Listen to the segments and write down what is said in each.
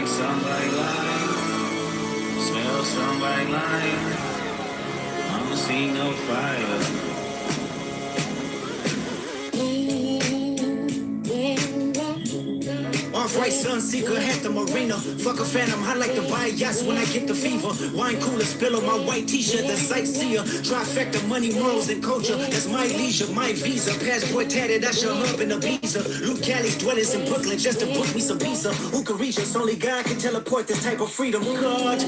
Drink some like lime, smell some like lime. I don't see no fire. Off-white Sunseeker, had the marina. Fuck a phantom, I like to buy yachts when I get the fever. Wine cooler, spill on my white t-shirt, the sightseer. Trifecta, money, morals, and culture. That's my leisure, my visa. Passport tatted, that's your hub in Ibiza. Luke Cali's dwellers in Brooklyn just to book me some pizza. Who can reach us? Only God can teleport this type of freedom. God,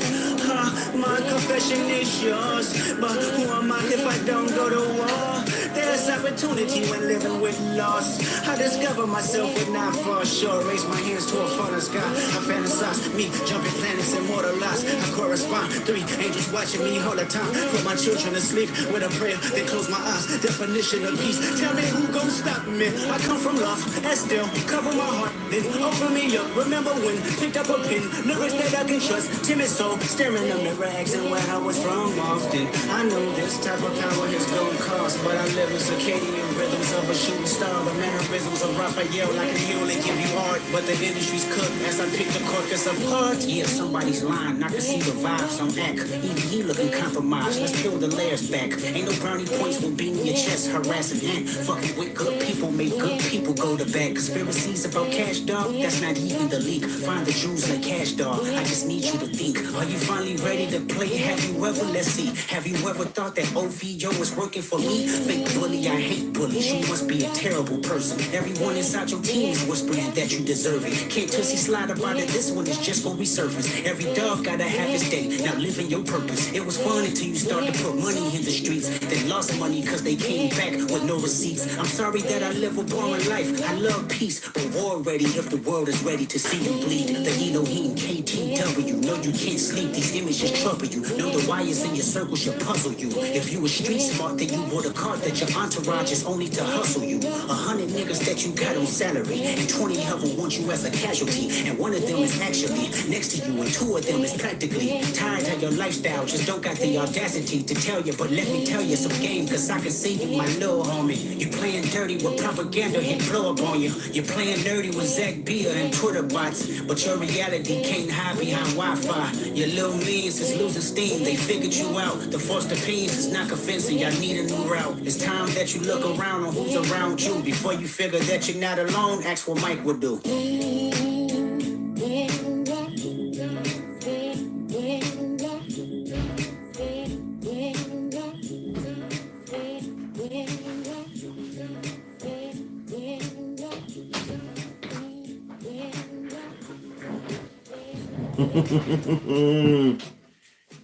my confession is yours. But who am I if I don't go to war? There's opportunity when living with loss. I discover myself when I fall short. Raise my hands to a fallen sky. I fantasize me jumping planets and immortalized. I correspond. 3 angels watching me all the time. Put my children to sleep with a prayer. Then close my eyes. Definition of peace. Tell me who gon' stop me. I come from love and still cover my heart. Then open me up. Remember when picked up a pen. Lyrics that I can trust. Timid soul staring in the mirror, asking where I was from often. I know this type of power has gonna cost, but I live in circadian rhythms of a shooting star. The mannerisms of Raphael. I can heal and give you art, but the industry's cooked as I pick the carcass apart. Yeah, somebody's lying. I can see the vibes on act. Even he looking compromised. Let's peel the layers back. Ain't no brownie points with beating your chest, harassing and fucking with good people. Make good people go to bed. Conspiracies about cash, dog. That's not even the leak. Find the jewels like cash, dog. I just need you to think. Are you finally ready to play? Have you ever? Let's see. Have you ever thought that OVO is working for me? Fake bully, I hate bullies. You must be a terrible person. Everyone inside your team is whispering that you deserve it. Can't Tootsie slide about it. This one is just gonna resurface. Every dog gotta have his day. Now living your purpose. It was fun until you started to put money in the streets. They lost money cause they came back with no receipts. I'm sorry that I live a boring life. I love peace, but war ready if the world is ready to see you bleed. The Elohim KTW. No, you can't sleep. These images trouble you. Know the wires in your circle should puzzle you. If you were street smart, then you would have caught that your entourage is only to hustle you. 100 niggas that you got on salary, and 20 of them want you as a casualty. And one of them is actually next to you, and 2 of them is practically tired of your lifestyle. Just don't got the audacity to tell you, but let me tell you some game, cause I can see you, my little homie. You playing dirty with propaganda, hit blow up on you. You're playing nerdy with Zach Beer and Twitter bots, but your reality can't hide behind Wi-Fi. Your little means is losing steam, they figured you out. The forced opinions is not convincing, y'all need a new route. It's time that you look around on who's around you. Before you figure that you're not alone, ask what Mike would do.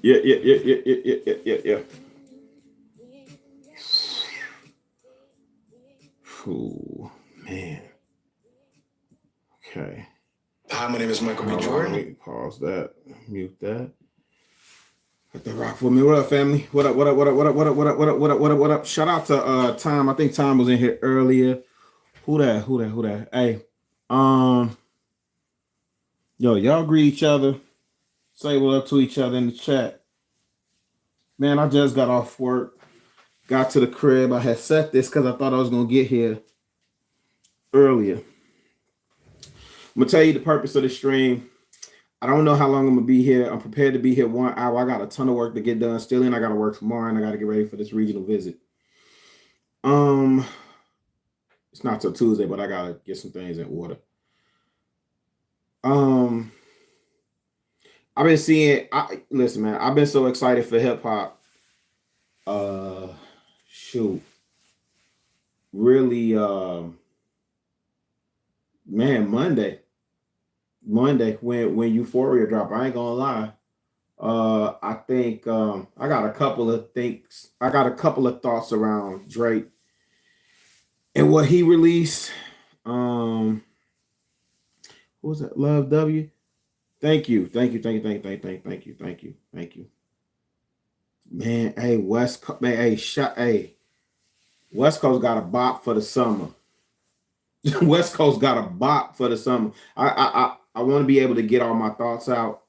Yeah. Oh, man. Okay. Hi, my name is Michael B. Jordan. Let me pause that. Mute that. Let that rock for me. What up, family? What up? Shout out to Tom. I think Tom was in here earlier. Who that? Hey, yo, y'all greet each other. Say what up to each other in the chat. Man, I just got off work. Got to the crib. I had set this because I thought I was going to get here earlier. I'm going to tell you the purpose of the stream. I don't know how long I'm going to be here. I'm prepared to be here 1 hour. I got a ton of work to get done still, and I got to work tomorrow, and I got to get ready for this regional visit. It's not till Tuesday, but I got to get some things in order. I've been seeing, listen, man, I've been so excited for hip hop. Really, man, Monday when Euphoria dropped, I ain't gonna lie. I think I got a couple of things. I got a couple of thoughts around Drake and what he released. What was that? Love W. Thank you. Man, hey, West Coast, man, West Coast got a bop for the summer. West Coast got a bop for the summer. I want to be able to get all my thoughts out.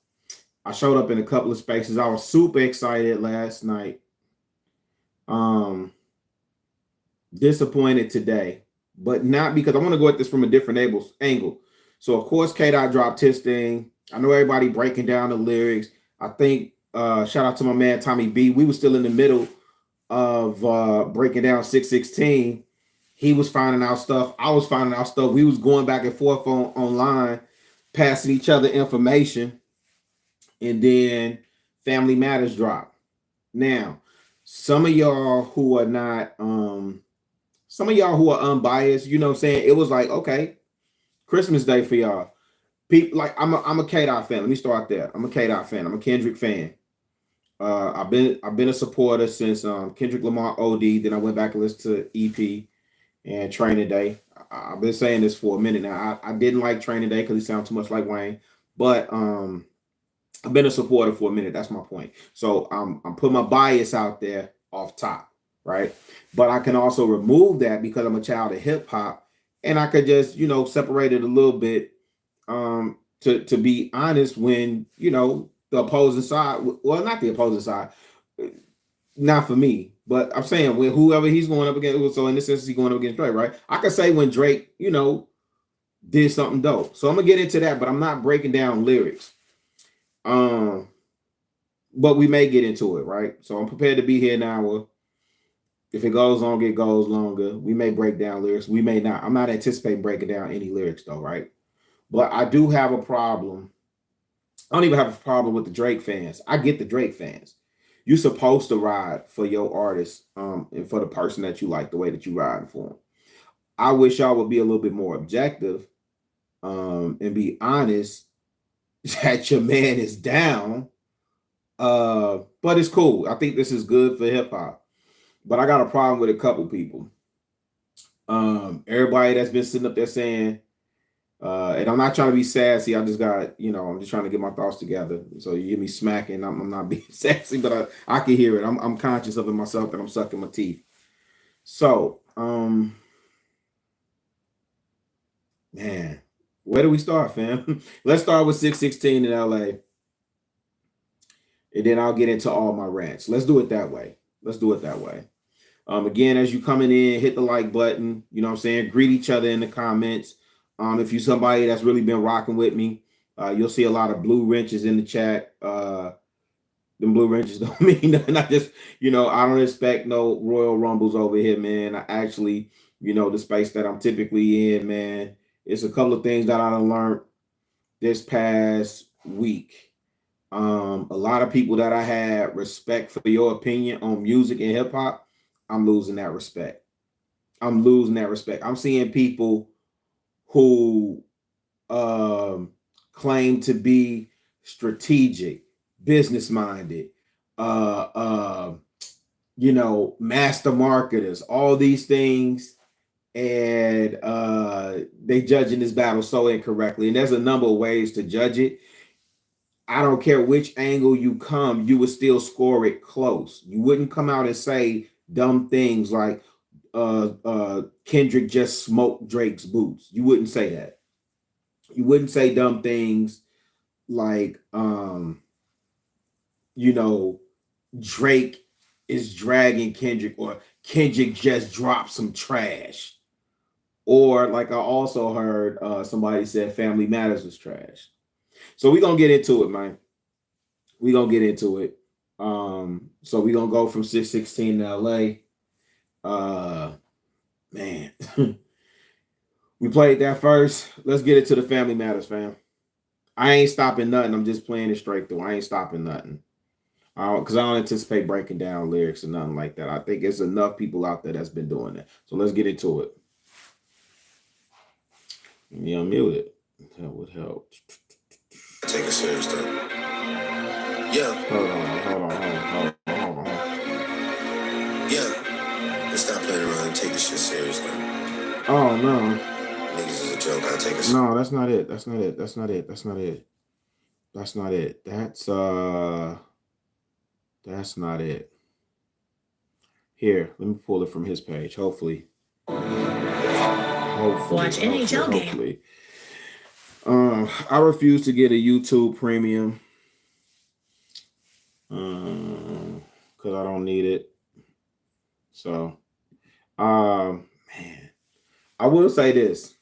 I showed up in a couple of spaces. I was super excited last night. Disappointed today, but not because I want to go at this from a different angle. So of course, K-Dot dropped his thing. I know everybody breaking down the lyrics. I think shout out to my man Tommy B. We were still in the middle of breaking down 616. He was finding out stuff. I was finding out stuff. We was going back and forth online, passing each other information, and then Family Matters dropped. Now, some of y'all who are not, some of y'all who are unbiased, you know what I'm saying? It was like, okay, Christmas Day for y'all. People like I'm a K-Dot fan. Let me start there. I'm a K-Dot fan. I'm a Kendrick fan. I've been a supporter since Kendrick Lamar OD. Then I went back and listened to EP and Training Day. I've been saying this for a minute now. I didn't like Training Day because he sounded too much like Wayne, but I've been a supporter for a minute. That's my point. So I'm putting my bias out there off top, right? But I can also remove that because I'm a child of hip hop, and I could just separate it a little bit. To be honest, when the opposing side, well, not the opposing side, not for me, but I'm saying with whoever he's going up against. So in this instance, he's going up against Drake, right? I could say when Drake, did something dope. So I'm gonna get into that, but I'm not breaking down lyrics. But we may get into it, right? So I'm prepared to be here an hour. If it goes longer, it goes longer. We may break down lyrics. We may not. I'm not anticipating breaking down any lyrics though, right? But I do have a problem. I don't even have a problem with the Drake fans. I get the Drake fans. You're supposed to ride for your artist and for the person that you like, the way that you ride for them. I wish y'all would be a little bit more objective and be honest that your man is down. But it's cool. I think this is good for hip hop. But I got a problem with a couple people. Everybody that's been sitting up there saying, and I'm not trying to be sassy. I just got, I'm just trying to get my thoughts together. So you hear me smacking. I'm not being sassy, but I can hear it. I'm conscious of it myself that I'm sucking my teeth. So, man, where do we start, fam? Let's start with 616 in LA. And then I'll get into all my rants. Let's do it that way. Again, as you coming in, hit the like button. You know what I'm saying? Greet each other in the comments. If you're somebody that's really been rocking with me, you'll see a lot of blue wrenches in the chat. Them blue wrenches don't mean nothing. I just, I don't expect no Royal Rumbles over here, man. I actually, the space that I'm typically in, man, it's a couple of things that I done learned this past week. A lot of people that I had respect for your opinion on music and hip hop, I'm losing that respect. I'm seeing people who claim to be strategic, business minded, master marketers, all these things, and they judging this battle so incorrectly. And there's a number of ways to judge it. I don't care which angle you come, you would still score it close. You wouldn't come out and say dumb things like Kendrick just smoked Drake's boots. You wouldn't say that. You wouldn't say dumb things like Drake is dragging Kendrick, or Kendrick just dropped some trash. Or like I also heard somebody said Family Matters was trash. So we're gonna get into it, man. We're gonna get into it. So we're gonna go from 616 to LA. Man. We played that first. Let's get it to the Family Matters, fam. I ain't stopping nothing. I'm just playing it straight through. I ain't stopping nothing. Because I don't anticipate breaking down lyrics or nothing like that. I think there's enough people out there that's been doing that. So let's get into it. Let me unmute it. That would help. Take it serious, though. Yeah. Hold on. Yeah. Let's stop playing around and take this shit serious, though. Oh, no. Niggas is a joke. I'll take it. No, that's not it. That's not it. That's not it. Here, let me pull it from his page. Hopefully. Watch NHL game. I refuse to get a YouTube premium because I don't need it. So, man, I will say this.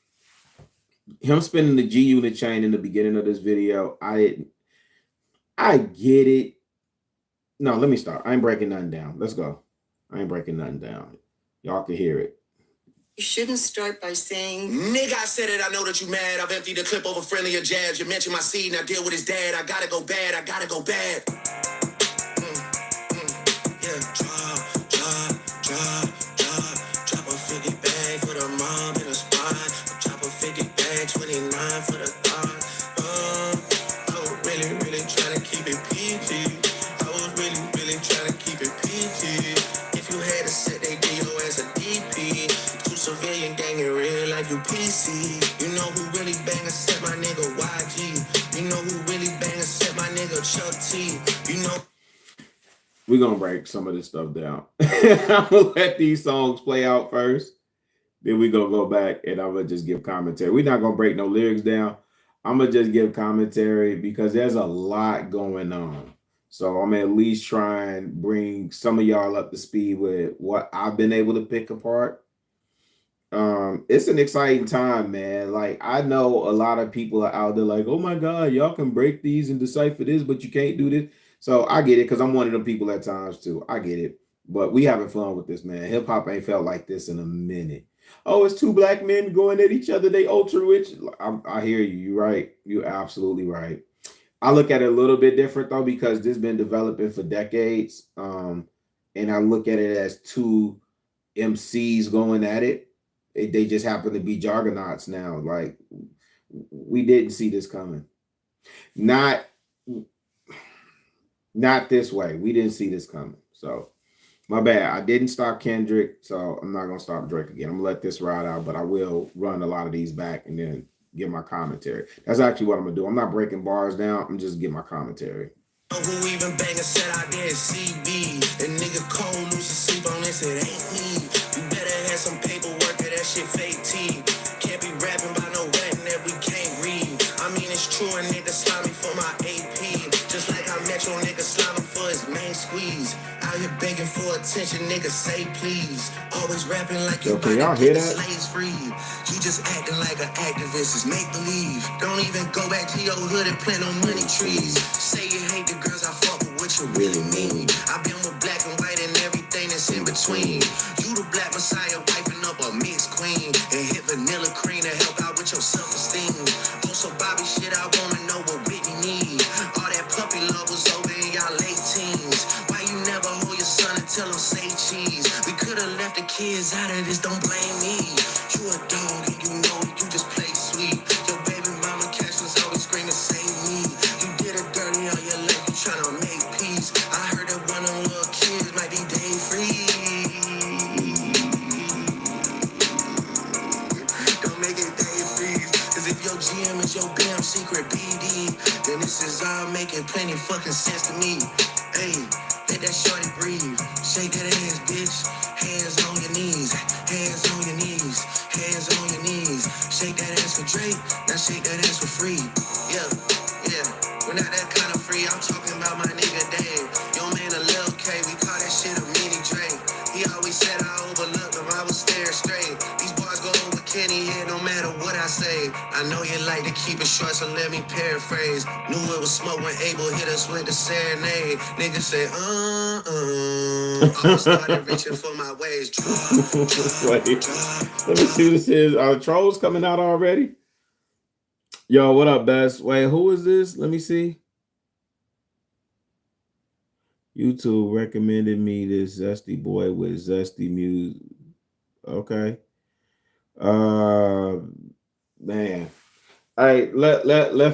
Him spinning the G unit chain in the beginning of this video, I get it. No, let me start. I ain't breaking nothing down. Let's go. I ain't breaking nothing down. Y'all can hear it. You shouldn't start by saying, Nigga, I said it, I know that you mad. I've emptied the clip over friendlier jabs. You mentioned my seed, now deal with his dad. I gotta go bad, I gotta go bad. Yeah, drop a 50 bag for the mob in a spot. Drop a 50 bag, 29 for the thought. I was really trying to keep it PG. I was really trying to keep it PG. If you had to set they deal as a DP, two civilian gang in real life, you PC. You know who really bang except my nigga YG. You know who really bang except my nigga Chuck T. You know. We're going to break some of this stuff down. I'm going to let these songs play out first. Then we're going to go back and I'm going to just give commentary. We're not going to break no lyrics down. I'm going to just give commentary because there's a lot going on. So I'm at least try and bring some of y'all up to speed with what I've been able to pick apart. It's an exciting time, man. Like, I know a lot of people are out there like, oh my God, y'all can break these and decipher this, but you can't do this. So I get it because I'm one of them people at times too. I get it. But we having fun with this, man. Hip hop ain't felt like this in a minute. Oh, it's two black men going at each other. They ultra rich. I hear you. You're right. You're absolutely right. I look at it a little bit different though, because this has been developing for decades. And I look at it as two MCs going at it. They just happen to be juggernauts now. Like, we didn't see this coming. Not this way. We didn't see this coming. So my bad. I didn't stop Kendrick, so I'm not gonna stop Drake again. I'm gonna let this ride out, but I will run a lot of these back and then give my commentary. That's actually what I'm gonna do. I'm not breaking bars down. I'm just giving my commentary. Who even banging said I did CB? The nigga cold lose sleep on this, it ain't me. You better have some paperwork or that shit fake T. Can't be rapping by no writing that we can't read. I mean it's true, a nigga slimy for my AP. Just like I met your nigga slimy for his main squeeze. Out here begging for attention, nigga say please. Always rapping like you can y'all hear that? Slaves free. You just acting like an activist is make believe. Don't even go back to your hood and plant no money trees. Say you hate the girls I fuck with, what you really mean? I've been with black and white and everything that's in between. You the black messiah wiping up a mixed queen and hit vanilla cream to help out with your self-esteem. Also Bobby shit, I wanna know what Whitney need. All that puppy love was over in y'all late teens. Why you never hold your son and tell him say cheese? We could've left the kids out of this, don't blame me. You a dog and you know you just play sweet. Your baby mama captions always screaming save me. You did it dirty all your life, you tryna make peace. I heard that one of them little kids might be day free. Don't make it day free. Cause if your GM is your damn secret BD, then this is all making plenty fucking sense to me. Hey, let that shorty breathe. Shake that ass, bitch. Hands on your knees. Hands on your knees. Hands on your knees. Shake that ass for Drake. Now shake that ass for free. Yeah. We're not that kind of free. I'm talking about my nigga Dave. Your man a Lil K. We call that shit a mini Drake. He always said I overlooked him. I was staring straight. These bars go over Kenny here no matter what I say. I know you like to keep it short, so let me paraphrase. Knew it was smoke when Abel hit us with the serenade. Niggas say, I started reaching for my ways. Wait, let me see who this is. Are the trolls coming out already? Yo, what up, Best? Wait, who is this? Let me see. YouTube recommended me this zesty boy with zesty music. Okay. Man. All right, let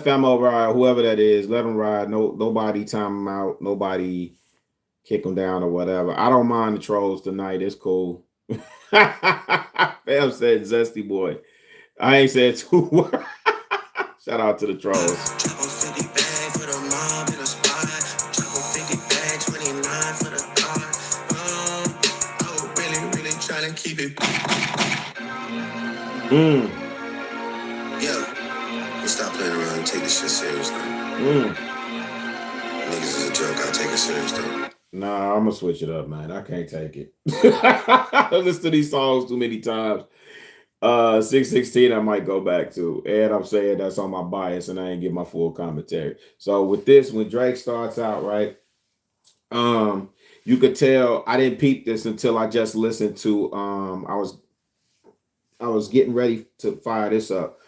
Famo ride, whoever that is, let him ride. Nobody time him out, nobody kick him down or whatever. I don't mind the trolls tonight. It's cool. Fam said zesty boy. I ain't said 2 words. Shout out to the trolls. Drop a 50 bag for the mob in a spot. Drop a 50 bag, 29 for the car. I was really trying to keep it. Yeah. You stop playing around and take this shit serious, though. Niggas is a joke. I take it serious, though. Nah, I'm gonna switch it up, man. I can't take it. I listened to these songs too many times. 616 I might go back to. And I'm saying that's on my bias and I ain't get my full commentary. So with this, when Drake starts out, right? You could tell I didn't peep this until I just listened to I was getting ready to fire this up.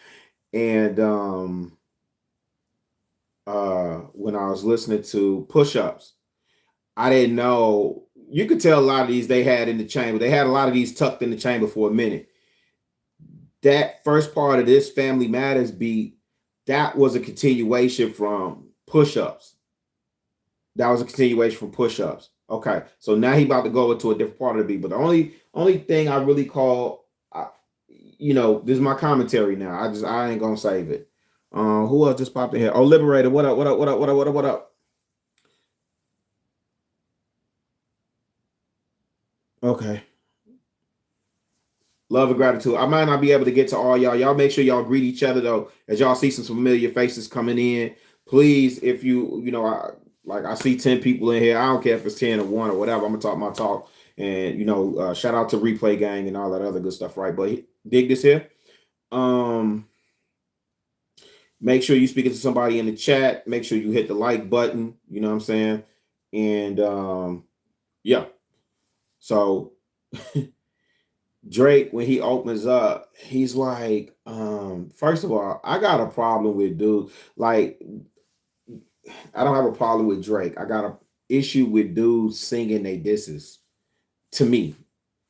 And when I was listening to push-ups, I didn't know you could tell a lot of these they had in the chamber. They had a lot of these tucked in the chamber for a minute. That first part of this Family Matters beat, that was a continuation from push-ups. That was a continuation from push-ups. Okay, so now he about to go into a different part of the beat. But the only thing I really call, this is my commentary now. I ain't gonna save it. Who else just popped in here? Oh, Liberator. What up? What up? What up? What up? What up? What up? Okay. Love and gratitude. I might not be able to get to all y'all. Y'all make sure y'all greet each other though, as y'all see some familiar faces coming in. Please, if I see 10 people in here. I don't care if it's 10 or 1 or whatever. I'm gonna talk my talk. And shout out to Replay Gang and all that other good stuff, right? But dig this here. Make sure you speaking to somebody in the chat. Make sure you hit the like button. You know what I'm saying? And yeah. So Drake, when he opens up, he's like, first of all, I got a problem with dudes. Like, I don't have a problem with Drake. I got an issue with dudes singing they disses. To me,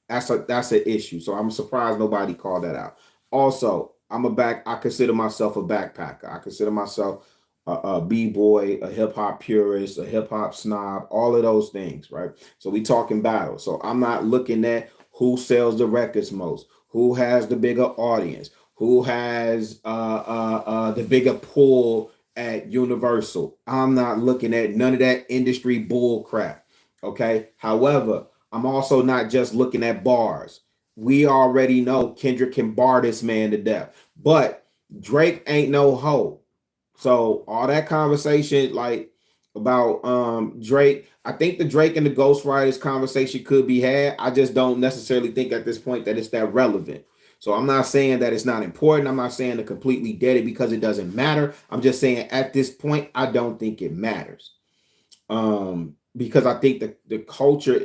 that's an issue. So I'm surprised nobody called that out. Also, I consider myself a backpacker. I consider myself a b-boy, a hip-hop purist, a hip-hop snob, all of those things, right? So we talking battle. So I'm not looking at who sells the records most, who has the bigger audience, who has the bigger pull at Universal. I'm not looking at none of that industry bull crap. Okay. However, I'm also not just looking at bars. We already know Kendrick can bar this man to death, but Drake ain't no hoe. So all that conversation like about Drake, I think the Drake and the Ghost Riders conversation could be had. I just don't necessarily think at this point that it's that relevant. So I'm not saying that it's not important. I'm not saying to completely dead it because it doesn't matter. I'm just saying at this point, I don't think it matters. Because I think the culture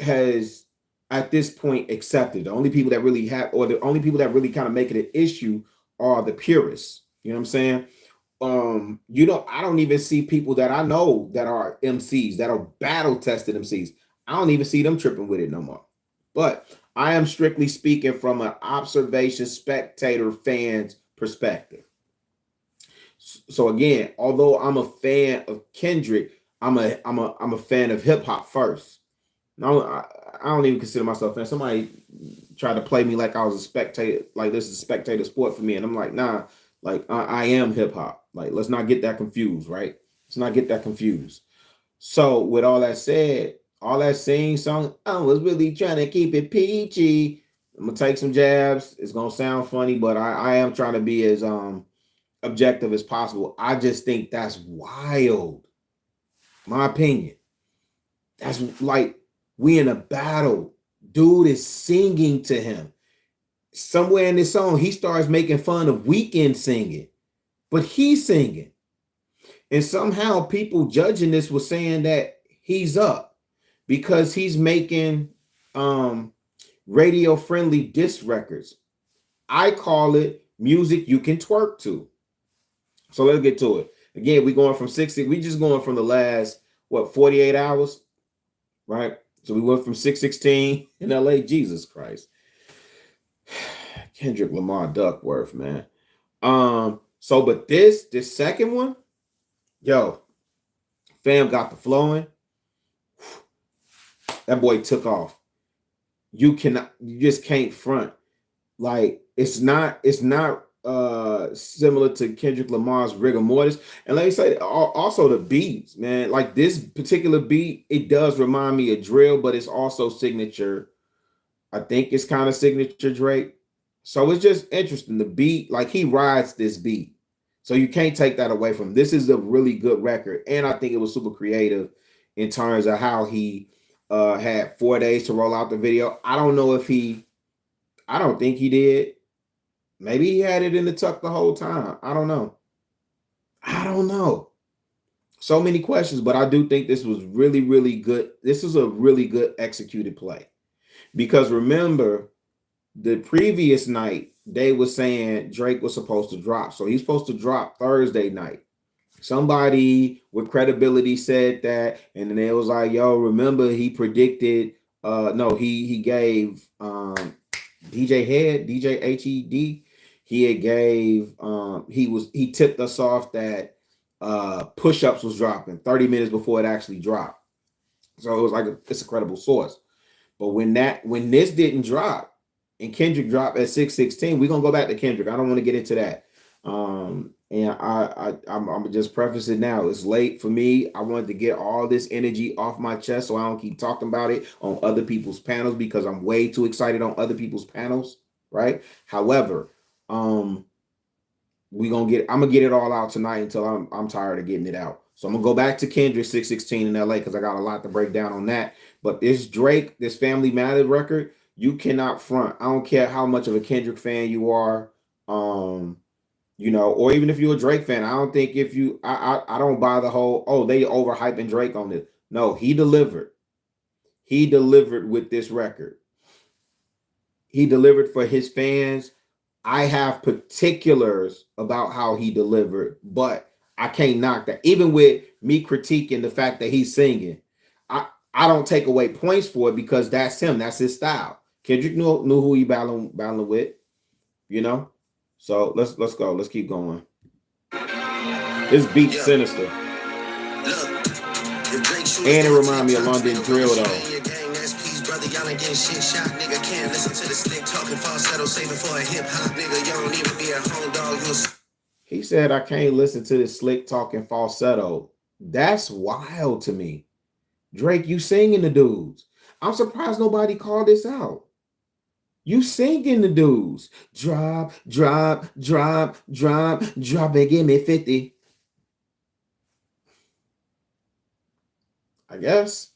has at this point accepted. The only people that really have, or the only people that really kind of make it an issue are the purists. You know what I'm saying? I don't even see people that I know that are MCs, that are battle tested MCs. I don't even see them tripping with it no more. But I am strictly speaking from an observation, spectator, fans perspective. So again, although I'm a fan of Kendrick, I'm a fan of hip hop first. No, I don't even consider myself a fan. Somebody tried to play me like I was a spectator, like this is a spectator sport for me, and I'm like, nah, like I am hip hop. Like, let's not get that confused, right? Let's not get that confused. So with all that said, all that sing song, I was really trying to keep it peachy. I'm gonna take some jabs. It's gonna sound funny, but I am trying to be as objective as possible. I just think that's wild. My opinion. That's like we in a battle. Dude is singing to him. Somewhere in this song, he starts making fun of Weeknd singing, but he's singing. And somehow people judging this was saying that he's up because he's making radio friendly disc records. I call it music you can twerk to. So let's get to it. Again, we going from 60, we just going from the last 48 hours, right? So we went from 616 in LA. Jesus Christ. Kendrick, Lamar, Duckworth, man. But this second one, yo, fam got the flowing. That boy took off. You just can't front. Like it's not similar to Kendrick Lamar's Rigor Mortis. And let me say also the beats, man. Like this particular beat, it does remind me of drill, but it's also signature. I think it's kind of signature Drake. So it's just interesting. The beat, like he rides this beat. So you can't take that away from him. This is a really good record. And I think it was super creative in terms of how he had 4 days to roll out the video. I don't know if he I don't think he did. Maybe he had it in the tuck the whole time. I don't know. So many questions, but I do think this was really, really good. This is a really good executed play. Because remember, the previous night, they were saying Drake was supposed to drop. So he's supposed to drop Thursday night. Somebody with credibility said that, and then it was like, yo, remember he predicted, no, he gave DJ Head, DJ HED, he had gave he tipped us off that push-ups was dropping 30 minutes before it actually dropped. So it was like it's a credible source. But when this didn't drop and Kendrick dropped at 6:16, we're gonna go back to Kendrick. I don't want to get into that. And I'm just preface it now. It's late for me. I wanted to get all this energy off my chest so I don't keep talking about it on other people's panels because I'm way too excited on other people's panels, right? However, I'm gonna get it all out tonight until I'm tired of getting it out. So I'm gonna go back to Kendrick 6:16 in LA because I got a lot to break down on that. But this Drake, this Family Matters record, you cannot front. I don't care how much of a Kendrick fan you are, or even if you're a Drake fan. I don't think I don't buy the whole, they overhyping Drake on this. No, he delivered. He delivered with this record. He delivered for his fans. I have particulars about how he delivered, but I can't knock that. Even with me critiquing the fact that he's singing, I don't take away points for it because that's him. That's his style. Kendrick knew who he battling with, So let's go. Let's keep going. This beat sinister. And it remind me of London Drill though. Y'all ain't getting shit shot, nigga. Can't listen to the slick talking falsetto, saving for a hip hop, nigga. You don't even be a home dog. He said, I can't listen to this slick talking falsetto. That's wild to me. Drake, you singing the dudes. I'm surprised nobody called this out. You singing the dudes. Drop, drop, drop, drop, drop and give me 50. I guess.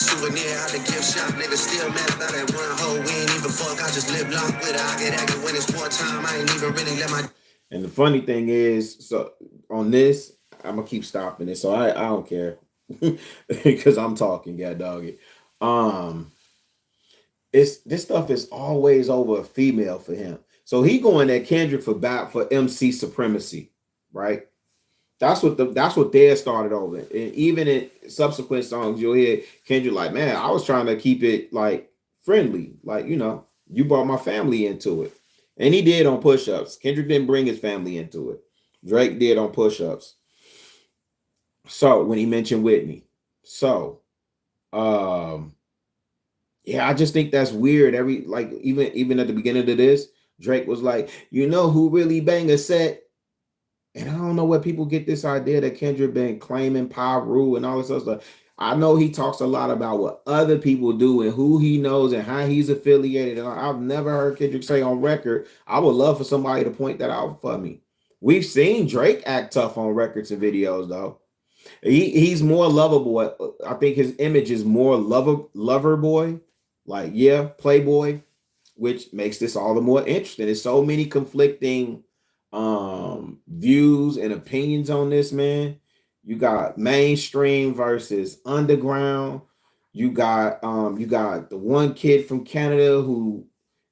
Souvenir out the gift shop, nigga. Still mad about that one hoe. We ain't even fuck. I just live locked with her. I get active when it's wartime. I ain't even really let my. And the funny thing is, so on this, I'm gonna keep stopping it. So I don't care because I'm talking, god dog it. This stuff is always over a female for him. So he going at Kendrick for MC supremacy, right? That's what they started over. And even in subsequent songs, you'll hear Kendrick like, man, I was trying to keep it like friendly. Like, you brought my family into it. And he did on push-ups. Kendrick didn't bring his family into it. Drake did on push-ups. So when he mentioned Whitney. So I just think that's weird. Even at the beginning of this, Drake was like, who really bang a set? And I don't know where people get this idea that Kendrick been claiming Pyru and all this other stuff. I know he talks a lot about what other people do and who he knows and how he's affiliated. And I've never heard Kendrick say on record, I would love for somebody to point that out for me. We've seen Drake act tough on records and videos, though. He's more lovable. I think his image is more lover boy. Like, playboy, which makes this all the more interesting. There's so many conflicting views and opinions on this, man. You got mainstream versus underground. You got the one kid from Canada who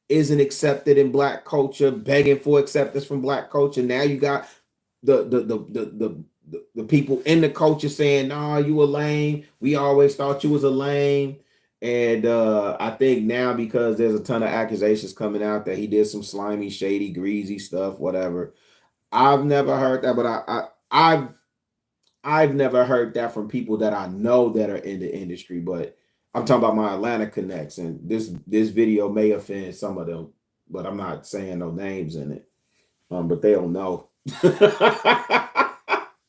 isn't accepted in Black culture, begging for acceptance from Black culture. Now you got the people in the culture saying, "Nah, you a lame. We always thought you was a lame." And I think now because there's a ton of accusations coming out that he did some slimy, shady, greasy stuff, whatever. I've never heard that, but I've never heard that from people that I know that are in the industry. But I'm talking about my Atlanta connects, and this video may offend some of them, but I'm not saying no names in it. But they don't know.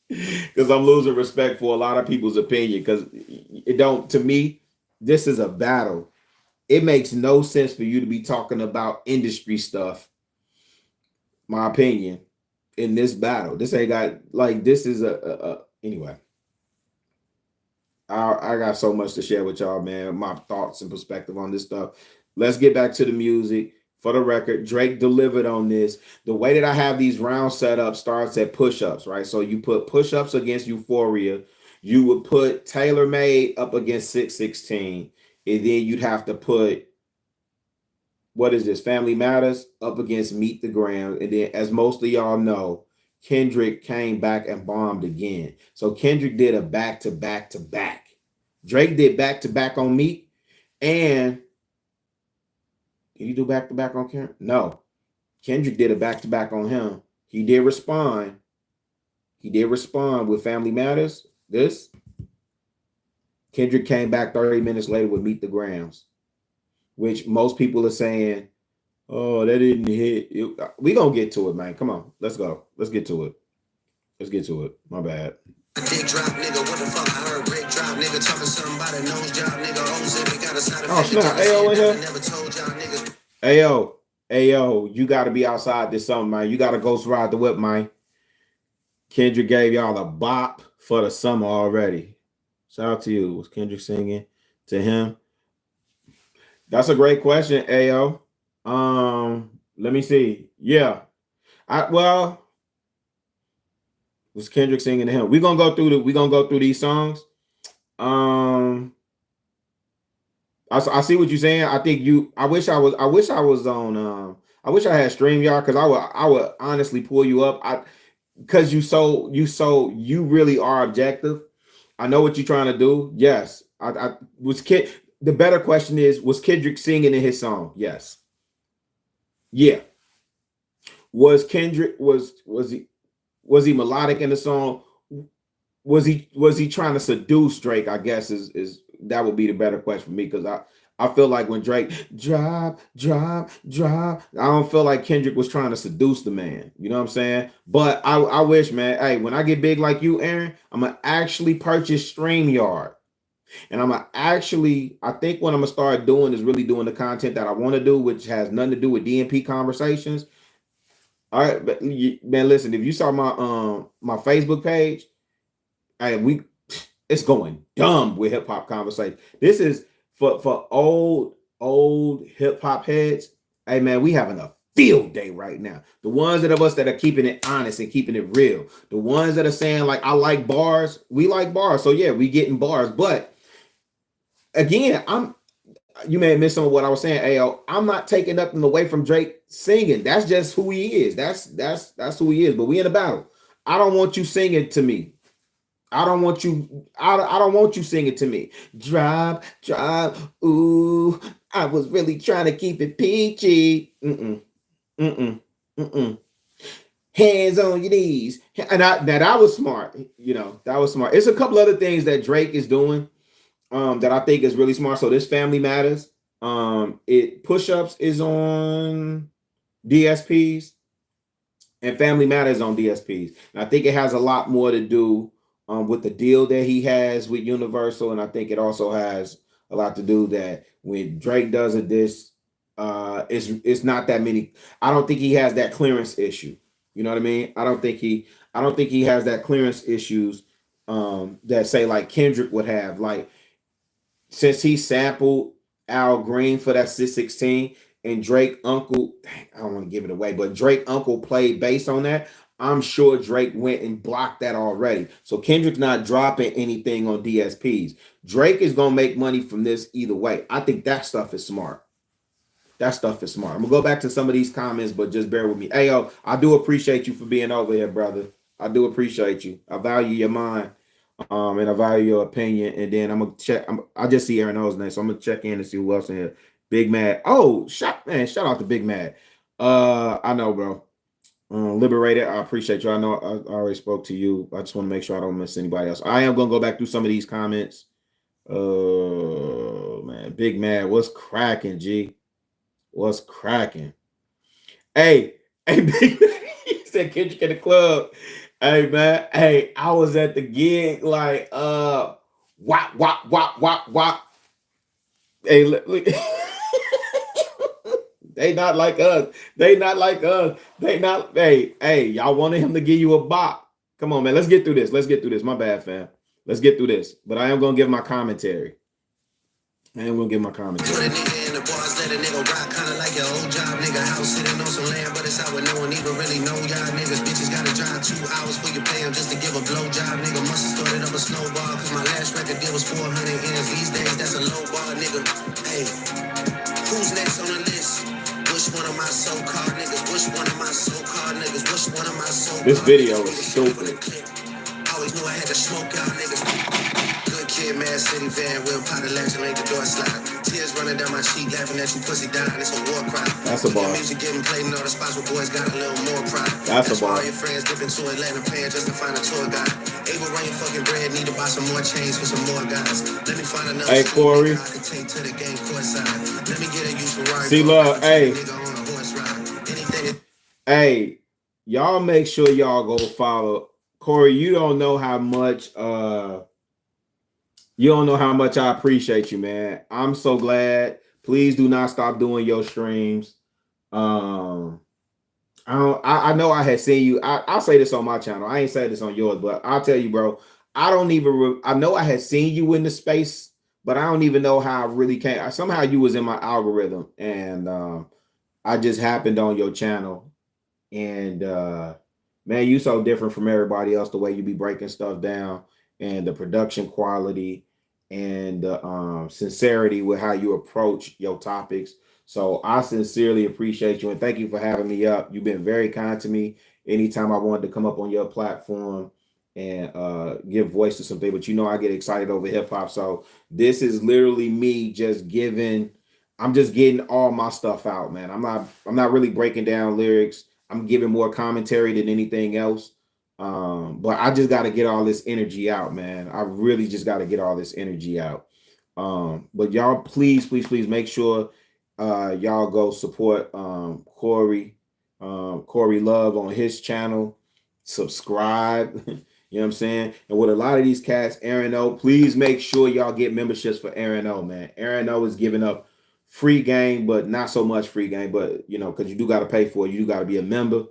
Because I'm losing respect for a lot of people's opinion. Because to me, this is a battle. It makes no sense for you to be talking about industry stuff, my opinion, in this battle. This ain't got, this is anyway. I got so much to share with y'all, man. My thoughts and perspective on this stuff. let's get back to the music. For the record, Drake delivered on this. The way that I have these rounds set up starts at push-ups, right? So you put push-ups against Euphoria. You would put Tailor Made up against 616. And then you'd have to put, what is this? Family Matters up against Meet the Gram. And then, as most of y'all know, Kendrick came back and bombed again. So Kendrick did a back-to-back-to-back. Drake did back-to-back on Meet. And did he do back-to-back on Kendrick? No. Kendrick did a back-to-back on him. He did respond. He did respond with Family Matters. This. Kendrick came back 30 minutes later with Meet the Grams, which most people are saying, oh, that didn't hit. We gonna get to it, man. Come on. Let's go. Let's get to it. Let's get to it. My bad. Dick drop, nigga, what the fuck? I heard break drop, nigga, talking something about a nose job, nigga. Oh, got a side oh, snap. Ayo in here. Never told y'all niggas. Ayo, you got to be outside this summer, man. You got to ghost ride the whip, man. Kendrick gave y'all a bop for the summer already. Shout out to you. Was Kendrick singing to him? That's a great question, Ayo. Let me see. Yeah. Was Kendrick singing to him? We're gonna go through these songs. I see what you're saying. I think I wish I was on I wish I had StreamYard, because I would honestly pull you up. Because you really are objective. I know what you're trying to do. Yes. The better question is, was Kendrick singing in his song? Yes. Yeah. Was Kendrick was he melodic in the song? Was he trying to seduce Drake? I guess is that would be the better question for me, because I feel like when Drake drop, I don't feel like Kendrick was trying to seduce the man. You know what I'm saying? But I wish, man. Hey, when I get big like you, Aaron, I'm gonna actually purchase StreamYard. And I think what I'm gonna start doing is really doing the content that I want to do, which has nothing to do with DNP conversations. All right, but man, listen, if you saw my Facebook page, it's going dumb with hip hop conversation. This is for old hip hop heads. Hey man, we having a field day right now. The ones of us that are keeping it honest and keeping it real. The ones that are saying like, I like bars. We like bars. So yeah, we getting bars. But again, you may have missed some of what I was saying, Ayo. I'm not taking nothing away from Drake singing. That's just who he is. That's who he is. But we in a battle. I don't want you singing to me. I don't want you singing to me. Drop, ooh, I was really trying to keep it peachy. Hands on your knees. And that was smart. You know, that was smart. It's a couple other things that Drake is doing that I think is really smart. So this Family Matters. Push-ups is on DSPs, and Family Matters on DSPs. And I think it has a lot more to do with the deal that he has with Universal, and I think it also has a lot to do that when Drake does a diss, it's not that many. I don't think he has that clearance issue. You know what I mean? I don't think he has that clearance issues that say like Kendrick would have. Like, since he sampled Al Green for that 616 and Drake Uncle, I don't want to give it away, but Drake Uncle played bass on that. I'm sure Drake went and blocked that already. So Kendrick's not dropping anything on DSPs. Drake is going to make money from this either way. I think that stuff is smart. That stuff is smart. I'm going to go back to some of these comments, but just bear with me. Hey, yo, I do appreciate you for being over here, brother. I do appreciate you. I value your mind, and I value your opinion. And then I'm going to check. I just see Aaron O's name, so I'm going to check in and see who else in here. Big Mad. Oh, shout out to Big Mad. I know, bro. Liberated, I appreciate you. I know I already spoke to you. I just want to make sure I don't miss anybody else. I am going to go back through some of these comments. Oh, man. Big Mad, what's cracking, G? What's cracking? Hey, Big Mad, he said Kendrick in the club. Hey, man. Hey, I was at the gig like, wop. Hey, look. They not like us. Hey, y'all wanted him to give you a bop. Come on, man. Let's get through this. My bad, fam. Let's get through this. But I am going to give my commentary. And we'll get my comments. Put a nigga in the bars, let a nigga rock, kinda like your old job, nigga. House sitting on some land, but it's out where no one even really know y'all niggas. Bitches gotta drive 2 hours for you pay them just to give a blow job, nigga. Must've started up a snowball, cause my last record deal was 400 ends. These days, that's a low ball, nigga. Hey, who's next on the list? Which one of my so-called niggas? Which one of my so-called niggas? Which one of my so-called This video is niggas? stupid. Always knew I had to smoke y'all niggas. Good kid, Mad City van, Will pot of legend, make the door slide. Tears running down my cheek, laughing at you, pussy dying. It's a war cry. That's a bar. Music getting played in all the spots where boys got a little more pride. That's a bar. Why all your friends dip into Atlanta paying just to find a tour guide. Able run your fucking bread, need to buy some more chains for some more guys. Let me find another. Hey, Corey. I can take to the game courtside. Let me get a use for Ryan. See, love, hey. Hey, y'all make sure y'all go follow Corey. You don't know how much I appreciate you, man. I'm so glad. Please do not stop doing your streams. I know I had seen you. I'll say this on my channel. I ain't say this on yours, but I'll tell you, bro. I know I had seen you in the space, but I don't even know how I really came. Somehow you was in my algorithm, and I just happened on your channel, and man, you so different from everybody else. The way you be breaking stuff down, and the production quality, and the sincerity with how you approach your topics. So I sincerely appreciate you, and thank you for having me up. You've been very kind to me anytime I wanted to come up on your platform and give voice to something. But you know I get excited over hip hop, so this is literally me just giving. I'm just getting all my stuff out, man. I'm not really breaking down lyrics. I'm giving more commentary than anything else. But I just got to get all this energy out, man. I really just got to get all this energy out. But y'all, please make sure y'all go support Corey Love on his channel. Subscribe. You know what I'm saying? And with a lot of these cats, Aaron O, please make sure y'all get memberships for Aaron O, man. Aaron O is giving up free game, but not so much free game. But, you know, because you do got to pay for it. You do got to be a member.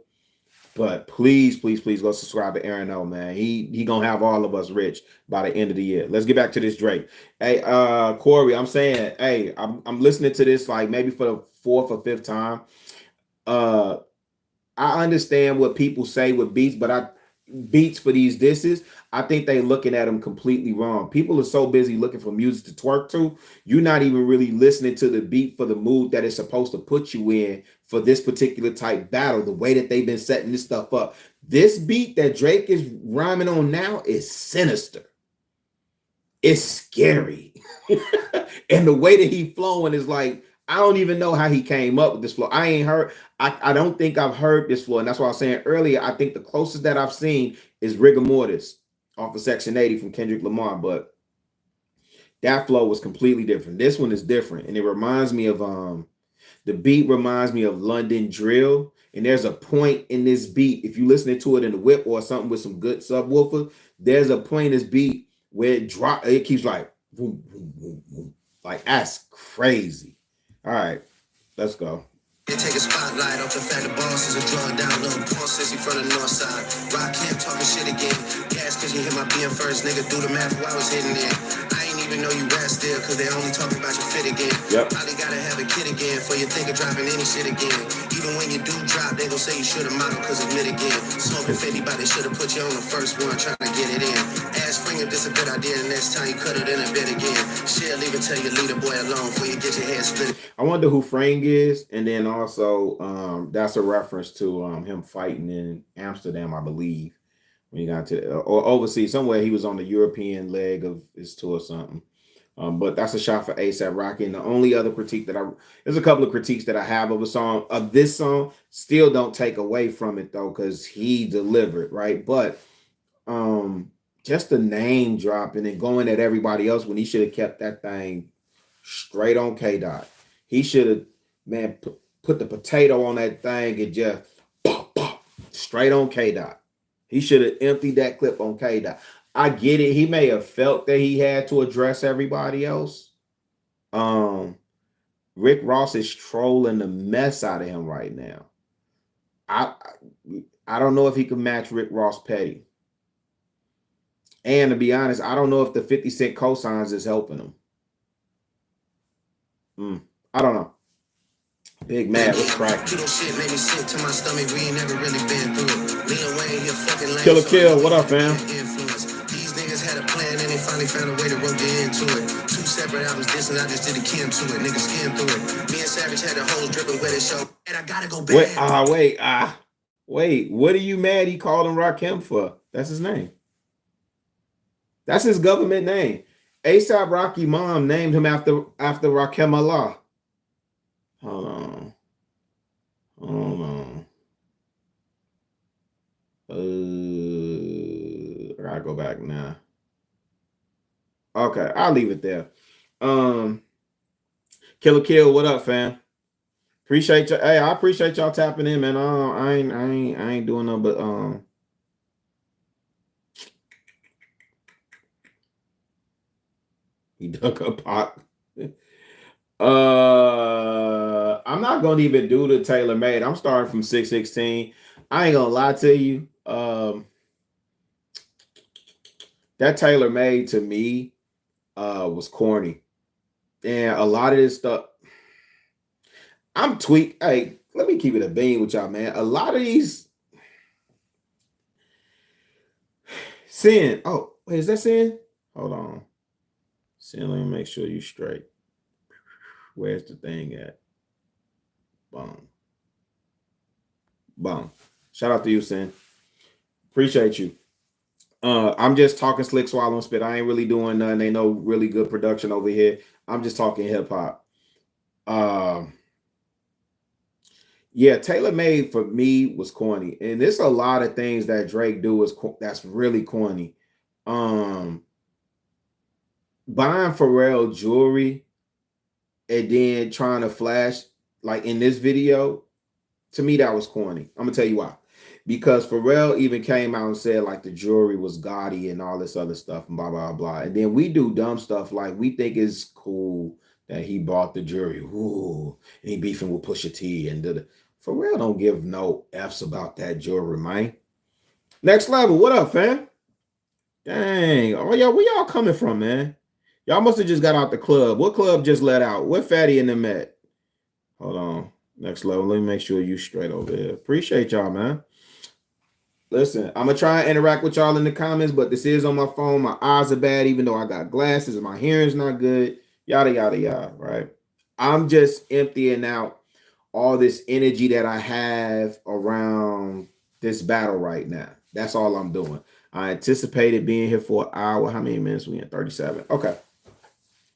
But please go subscribe to Aaron O, man. He gonna have all of us rich by the end of the year. Let's get back to this Drake. Hey, Corey, I'm saying, hey, I'm listening to this like maybe for the 4th or 5th time. I understand what people say with beats, but beats for these disses, I think they looking at them completely wrong. People are so busy looking for music to twerk to, you're not even really listening to the beat for the mood that it's supposed to put you in for this particular type battle, the way that they've been setting this stuff up. This beat that Drake is rhyming on now is sinister. It's scary. And the way that he flowing is like, I don't even know how he came up with this flow. I don't think I've heard this flow. And that's why I was saying earlier, I think the closest that I've seen is Rigor Mortis off of Section 80 from Kendrick Lamar. But that flow was completely different. This one is different. And it reminds me of, the beat reminds me of London Drill. And there's a point in this beat, if you listening to it in the whip or something with some good subwoofer, there's a point in this beat where it keeps like, boom, boom, boom, boom. Like, that's crazy. All right, let's go. Take a spotlight off the fact the boss is a drug down, little porn sissy from the north side. Rock him talking shit again. Gas cause you hit my being first, nigga. Do the math while I was hitting it. I ain't even know you rap still, cause they only talking about your fit again. Yep. Probably gotta have a kid again for you think of dropping any shit again. Even when you do drop, they gon' say you should've modeled cause admit again. Smoking 50, but they should've put you on the first one trying to get it in. Ask Spring if this a good idea, the next time you cut it in a bit again. Shit, leave it till you leave the boy alone before you get your head split. I wonder who Frank is, and then also that's a reference to him fighting in Amsterdam, I believe, when he got to or overseas somewhere. He was on the European leg of his tour or something. But that's a shot for A$AP Rocky. And the only other critique that there's a couple of critiques that I have of this song, still don't take away from it though, because he delivered, right? But just the name dropping and going at everybody else when he should have kept that thing straight on K-Dot. He should have, man, put the potato on that thing and just straight on K-Dot. He should have emptied that clip on K-Dot. I get it. He may have felt that he had to address everybody else. Rick Ross is trolling the mess out of him right now. I don't know if he can match Rick Ross petty. And to be honest, I don't know if the 50 Cent cosigns is helping him. I don't know. Big Mad, what's cracking? Keto shit made me sick to my stomach. We ain't never really been through it. Lean Wayne here fucking lame. Killer Kill, what up, fam? These niggas had a plan and they finally found a way to rope the into it. Two separate albums, this and I just did a Kim to it. Niggas skim through it. Me and Savage had the hoes dripping wet and show. And I gotta go back. Wait. What are you mad he called him Rakim for? That's his name. That's his government name. ASAP Rocky mom named him after Rakim Allah. Hold on. I gotta go back now. Okay, I'll leave it there. Killer Kill, what up, fam? Appreciate you. Hey, I appreciate y'all tapping in, man. I ain't doing nothing but he dug a pot. I'm not gonna even do the tailor made. I'm starting from 616. I ain't gonna lie to you. That tailor made to me was corny. And a lot of this stuff, I'm tweaked. Hey, let me keep it a bean with y'all, man. A lot of these Sin. Oh, wait, is that Sin? Hold on. Sin, let me make sure you straight. Where's the thing at? Boom. Shout out to you, Sin. Appreciate you. I'm just talking slick, swallow, and spit. I ain't really doing nothing. Ain't no really good production over here. I'm just talking hip hop. Yeah, Tailor Made for me was corny, and there's a lot of things that Drake do that's really corny. Buying Pharrell jewelry and then trying to flash like in this video, to me that was corny. I'm gonna tell you why. Because Pharrell even came out and said like the jewelry was gaudy and all this other stuff and blah blah blah. And then we do dumb stuff like we think it's cool that he bought the jewelry. Ooh, and he beefing with Pusha T and Pharrell don't give no F's about that jewelry, man. Next level, what up, fam? Dang, oh yeah, where y'all coming from, man? Y'all must have just got out the club. What club just let out? Where Fatty and them at? Hold on. Next level. Let me make sure you straight over here. Appreciate y'all, man. Listen, I'm going to try and interact with y'all in the comments, but this is on my phone. My eyes are bad, even though I got glasses, and my hearing's not good. Yada, yada, yada, right? I'm just emptying out all this energy that I have around this battle right now. That's all I'm doing. I anticipated being here for an hour. How many minutes we in? 37. Okay.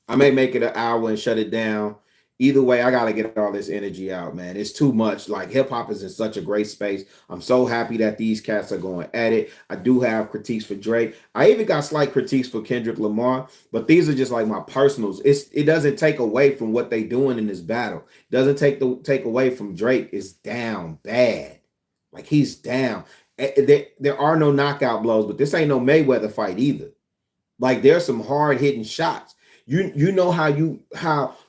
I may make it an hour and shut it down. Either way, I got to get all this energy out, man. It's too much. Like, hip-hop is in such a great space. I'm so happy that these cats are going at it. I do have critiques for Drake. I even got slight critiques for Kendrick Lamar, but these are just like my personals. It doesn't take away from what they doing in this battle. It doesn't take away from Drake. It's down bad. Like, he's down. There are no knockout blows, but this ain't no Mayweather fight either. Like, there's some hard-hitting shots. You know how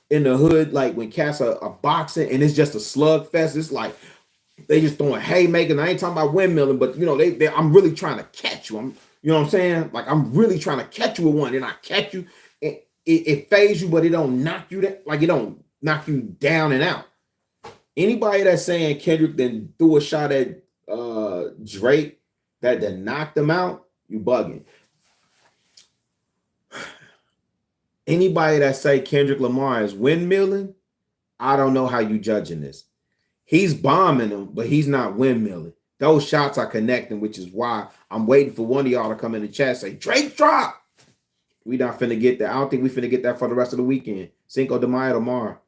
in the hood, like when cats are boxing and it's just a slugfest, it's like they just throwing haymakers. I ain't talking about windmilling, but you know, I'm really trying to catch you. You know what I'm saying? Like, I'm really trying to catch you with one, and I catch you. It fades you, but it don't knock you down. Like, it don't knock you down and out. Anybody that's saying Kendrick then threw a shot at Drake that knocked them out, you bugging. Anybody that say Kendrick Lamar is windmilling, I don't know how you judging this. He's bombing them, but he's not windmilling. Those shots are connecting, which is why I'm waiting for one of y'all to come in the chat and say, Drake drop. We not finna get that. I don't think we finna get that for the rest of the weekend. Cinco de Mayo tomorrow.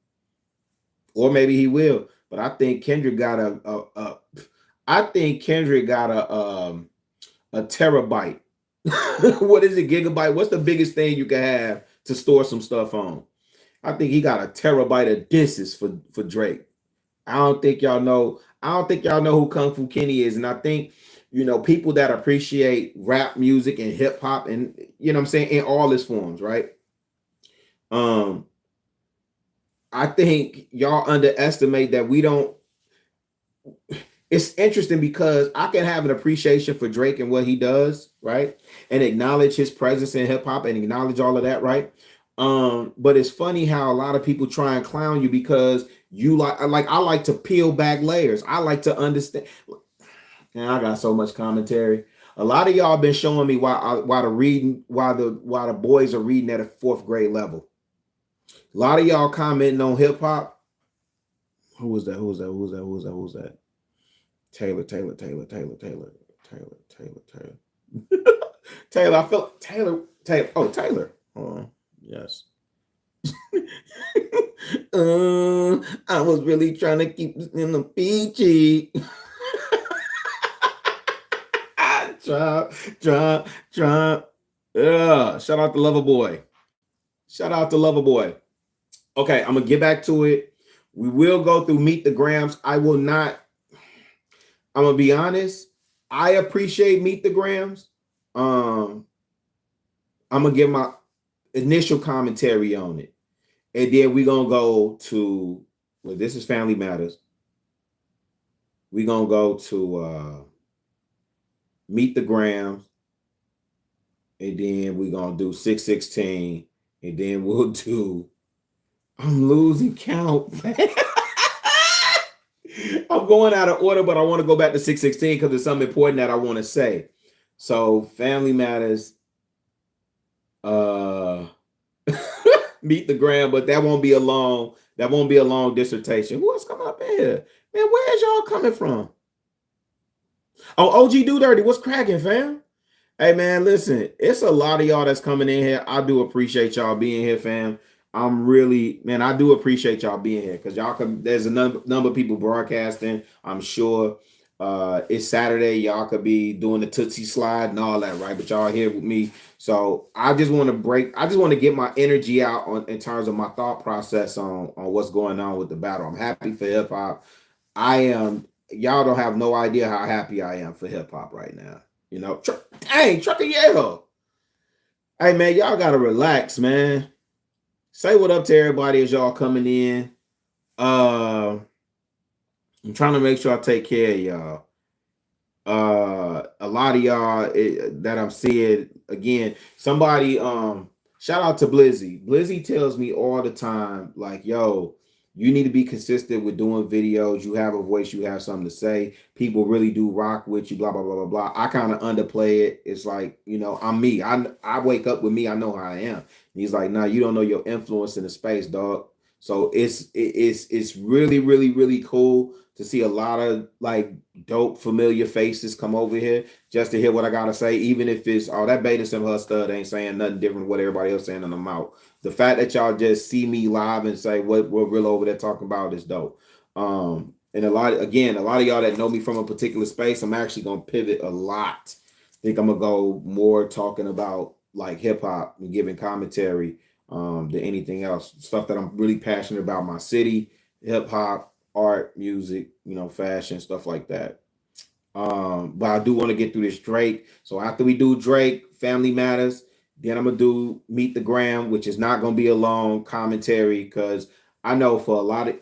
Or maybe he will. But I think Kendrick got a terabyte. What is it, gigabyte? What's the biggest thing you can have to store some stuff on? I think he got a terabyte of disses for Drake. I don't think y'all know who Kung Fu Kenny is. And I think, you know, people that appreciate rap music and hip hop and, you know what I'm saying, in all its forms, right? I think y'all underestimate that we don't. It's interesting because I can have an appreciation for Drake and what he does, right? And acknowledge his presence in hip hop and acknowledge all of that, right? But it's funny how a lot of people try and clown you because you like I like to peel back layers. I like to understand. And I got so much commentary. A lot of y'all been showing me why the boys are reading at a fourth grade level. A lot of y'all commenting on hip hop. Who was that? Who was that? Who was that? Who was that? Who was that? Taylor. Taylor. I feel Taylor. Oh, Taylor. Hold on. Yes. I was really trying to keep this in the PG. Drop. Yeah. Shout out to Loverboy. Okay, I'm gonna get back to it. We will go through Meet the Grams. I will not. I'm gonna be honest. I appreciate Meet the Grams. I'm gonna give my initial commentary on it, and then we're gonna go to. Well, this is Family Matters. We're gonna go to Meet the Grams, and then we're gonna do 616, and then we'll do. I'm losing count. I'm going out of order, but I want to go back to 616 because there's something important that I want to say. So, Family Matters, Meet the Gram, but that won't be a long dissertation. Who else coming up in here? Man, where's y'all coming from? Oh, OG Do Dirty, what's cracking, fam? Hey man, listen, it's a lot of y'all that's coming in here. I do appreciate y'all being here, fam. I do appreciate y'all being here because there's a number of people broadcasting. I'm sure it's Saturday. Y'all could be doing the Tootsie Slide and all that, right? But y'all here with me. So I just want to get my energy out in terms of my thought process on what's going on with the battle. I'm happy for hip hop. Y'all don't have no idea how happy I am for hip hop right now. You know, Trucker Yale. Hey man, y'all gotta relax, man. Say what up to everybody as y'all coming in. I'm trying to make sure I take care of y'all. A lot of y'all that I'm seeing again. Somebody, shout out to Blizzy. Blizzy tells me all the time, like, yo, you need to be consistent with doing videos. You have a voice, you have something to say. People really do rock with you, blah, blah, blah, blah, blah. I kind of underplay it. It's like, you know, I'm me. I wake up with me. I know how I am. And he's like, nah, you don't know your influence in the space, dog. So it's really, really, really cool to see a lot of like dope, familiar faces come over here just to hear what I gotta say, even if it's that beta sim her stud ain't saying nothing different than what everybody else saying in the mouth. The fact that y'all just see me live and say what we're real over there talking about is dope. And a lot of y'all that know me from a particular space, I'm actually gonna pivot a lot. I think I'm gonna go more talking about like hip hop and giving commentary than anything else. Stuff that I'm really passionate about, my city, hip hop, art, music, fashion, stuff like that. But I do want to get through this Drake. So after we do Drake, Family Matters, then I'm gonna do Meet the Gram, which is not gonna be a long commentary because I know for a lot of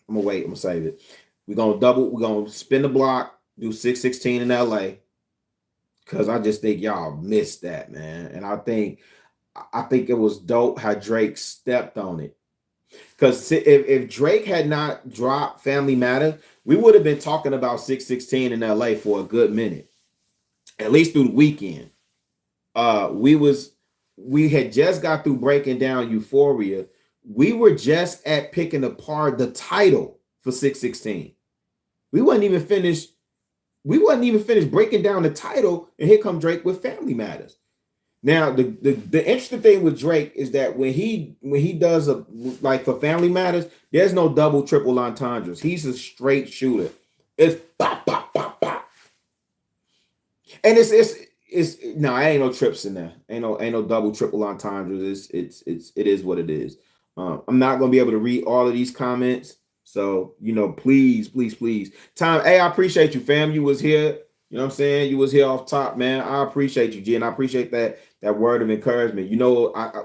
I'm gonna save it. We're gonna spin the block, do 616 in LA. Cause I just think y'all missed that, man. And I think it was dope how Drake stepped on it. Because if Drake had not dropped Family Matter, we would have been talking about 616 in LA for a good minute, at least through the weekend. We had just got through breaking down Euphoria. We were just at picking apart the title for 616. We wasn't even finished breaking down the title, and here come Drake with Family Matters. Now, the interesting thing with Drake is that when he does for Family Matters, there's no double, triple entendres. He's a straight shooter. It's pop, pop, pop, pop. And it's ain't no trips in there. Ain't no double, triple entendres. It is what it is. I'm not gonna be able to read all of these comments. So, please. Time, hey, I appreciate you, fam. You was here. You know what I'm saying? You was here off top, man. I appreciate you, G, and I appreciate that word of encouragement.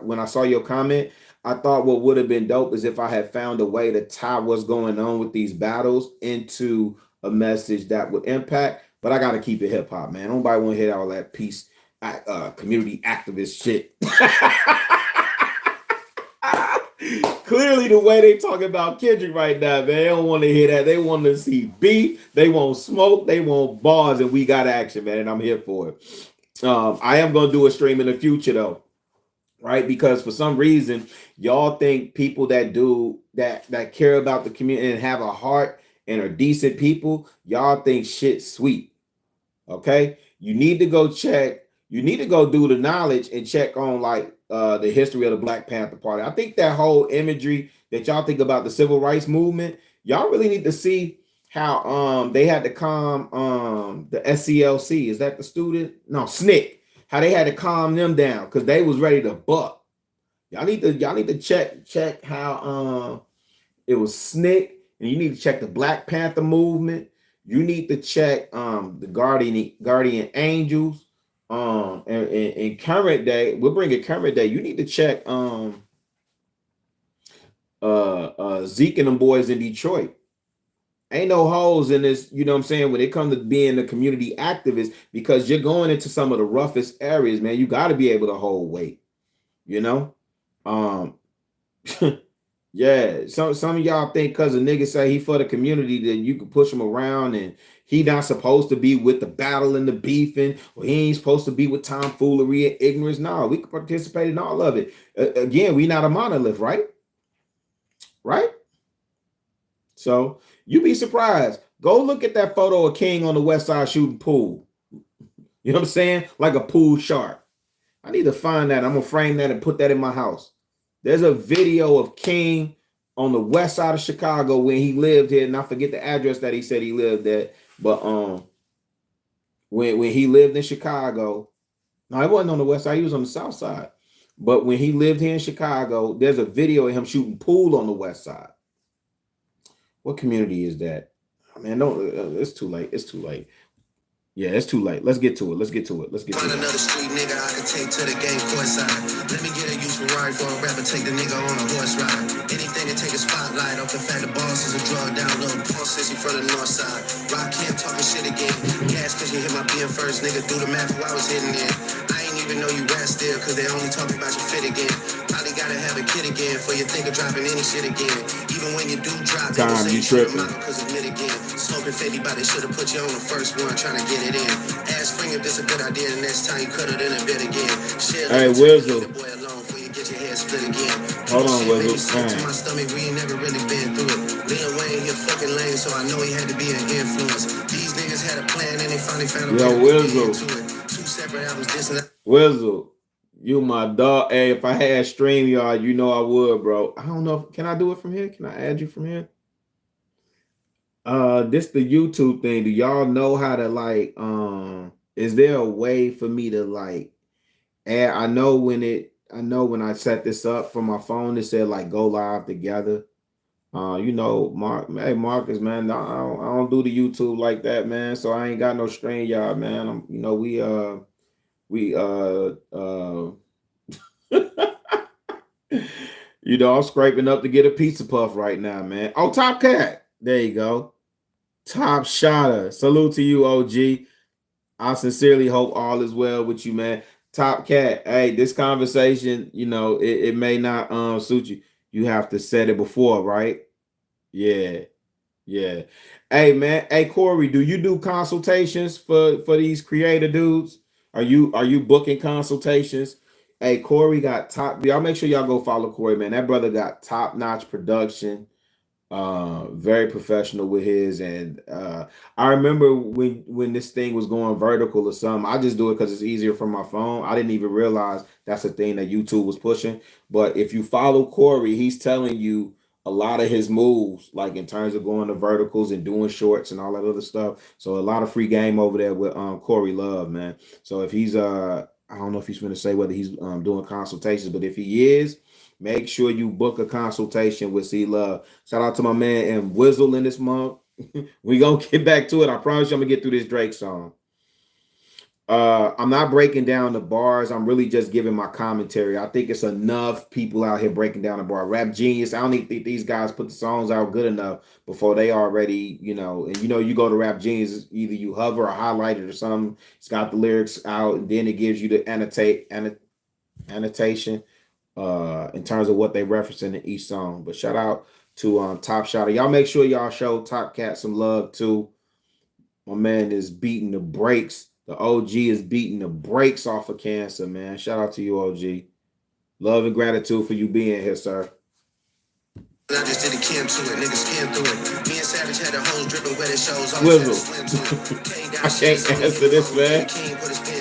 When I saw your comment, I thought what would have been dope is if I had found a way to tie what's going on with these battles into a message that would impact. But I got to keep it hip hop, man. Nobody want to hear all that peace, community activist shit. Clearly, the way they talk about Kendrick right now, man, they don't want to hear that. They want to see beef. They want smoke. They want bars, and we got action, man. And I'm here for it. I am gonna do a stream in the future, though, right? Because for some reason, y'all think people that do that care about the community and have a heart and are decent people, y'all think shit sweet. Okay, you need to go check. You need to go do the knowledge and check on like the history of the Black Panther Party. I think that whole imagery that y'all think about the civil rights movement, y'all really need to see how they had to calm the SCLC. Is that the student? No, SNCC. How they had to calm them down because they was ready to buck. Y'all need to check how it was SNCC, and you need to check the Black Panther movement. You need to check the Guardian Angels. And current day, we'll bring it current day. You need to check Zeke and them boys in Detroit. Ain't no holes in this, you know what I'm saying, when it comes to being a community activist, because you're going into some of the roughest areas, man. You got to be able to hold weight, you know. Yeah, some of y'all think because a nigga say he for the community that you can push him around and he not supposed to be with the battle and the beefing, or he ain't supposed to be with tomfoolery and ignorance. No, we can participate in all of it. Again, we not a monolith, right? Right? So you be surprised. Go look at that photo of King on the west side shooting pool. You know what I'm saying? Like a pool shark. I need to find that. I'm going to frame that and put that in my house. There's a video of King on the west side of Chicago when he lived here, and I forget the address that he said he lived at, but when he lived in Chicago, no, it wasn't on the west side, he was on the south side. But when he lived here in Chicago, there's a video of him shooting pool on the west side. What community is that? Oh, man, don't. It's too late. It's too late. Yeah, it's too late. Let's get to it. Let's get to it. Find another street nigga I can take to the game court side. Let me get a used Ferrari for a rapper, take the nigga on a horse ride. Anything to take a spotlight off the fact the boss is a drug down little punk sissy from the north side. Rock him talking shit again. Gas cause you hit my being first, nigga. Do the math while I was hitting it. I ain't even know you rap still, cause they only talking about your fit again. Probably gotta have a kid again for you think of dropping any shit again. Even when you do drop, Time you tripping. Cause admit again. Smoking 50, but they should have put you on the first one, trying to get it in. Ask Spring if this a good idea, the next time you cut it in a bit again. Shit, hey, Wizzle. Boy alone before you get your head split again. Hold on, Wizzle. To my stomach, we ain't never really been through it. Lil Wayne here fucking lame, so I know he had to be an influence. These niggas had a plan and they finally found a way to get into it. Two separate albums, this and that. Wizzle, you my dog. Hey, if I had StreamYard, you know I would, bro. I don't know. Can I do it from here? Can I add you from here? This the YouTube thing. Do y'all know how to like is there a way for me to like add? I know when I set this up for my phone, it said like go live together. You know, Marcus, man, I don't do the YouTube like that, man. So I ain't got no StreamYard, man. You know, you know, I'm scraping up to get a pizza puff right now, man. Oh, Top Cat. There you go. Top shotter. Salute to you, OG. I sincerely hope all is well with you, man. Top Cat. Hey, this conversation, you know, it may not suit you. You have to set it before, right? Yeah. Yeah. Hey, man. Hey, Corey, do you do consultations for these creator dudes? Are you booking consultations? Hey, Corey got top. Y'all make sure y'all go follow Corey, man. That brother got top-notch production. Very professional with his, and I remember when this thing was going vertical or something, I just do it because it's easier from my phone. I didn't even realize that's a thing that YouTube was pushing. But if you follow Corey, he's telling you a lot of his moves, like in terms of going to verticals and doing shorts and all that other stuff. So a lot of free game over there with Corey Love, man. So if he's I don't know if he's going to say whether he's doing consultations, but if he is, make sure you book a consultation with C Love. Shout out to my man and Wizzle in this month. We gonna get back to it. I promise you I'm gonna get through this Drake song. I'm not breaking down the bars. I'm really just giving my commentary. I think it's enough people out here breaking down the bar. Rap Genius, I don't even think these guys put the songs out good enough before they already, you know, and you know, you go to Rap Genius, either you hover or highlight it or something. It's got the lyrics out, and then it gives you the annotation. in terms of what they reference in each song. But shout out to Top Shotter. Y'all make sure y'all show Top Cat some love too. My man is beating the brakes. The OG is beating the brakes off of cancer, man. Shout out to you, OG. Love and gratitude for you being here, sir. I just did a cam to it, niggas scam through it. Me and Savage had the hoes dripping where it shows. Wizzle. I can't answer this, man.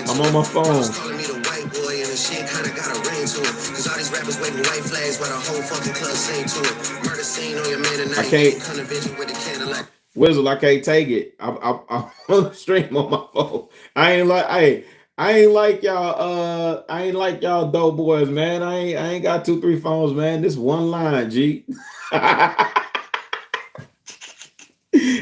I'm on my phone. Calling me the white boy and the shit kinda got a ring to it. Cause all these rappers waving white flags while the whole fucking club sing to it. Murder scene on your man tonight. I can't. Come to vision with the candlelight. Wizzle, I can't take it. I'm on the stream on my phone. I ain't like y'all dope boys, man. I ain't got 2-3 phones, man. This one line, G.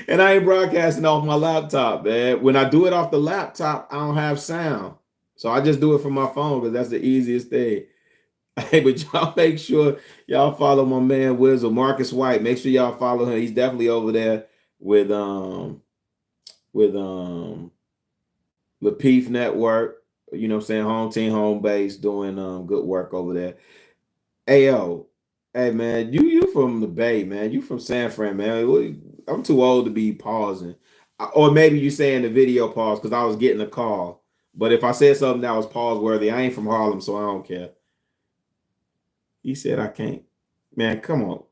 And I ain't broadcasting off my laptop, man. When I do it off the laptop, I don't have sound. So I just do it from my phone because that's the easiest thing. Hey, but y'all make sure y'all follow my man Wizzle, Marcus White. Make sure y'all follow him. He's definitely over there with Lapeef Network, you know what I'm saying, home team, home base, doing good work over there. Ayo, hey man, you from the Bay, man. You from San Fran, man. I'm too old to be pausing. Or maybe you saying the video pause because I was getting a call. But if I said something that was pause worthy, I ain't from Harlem, so I don't care. He said I can't. Man, come on.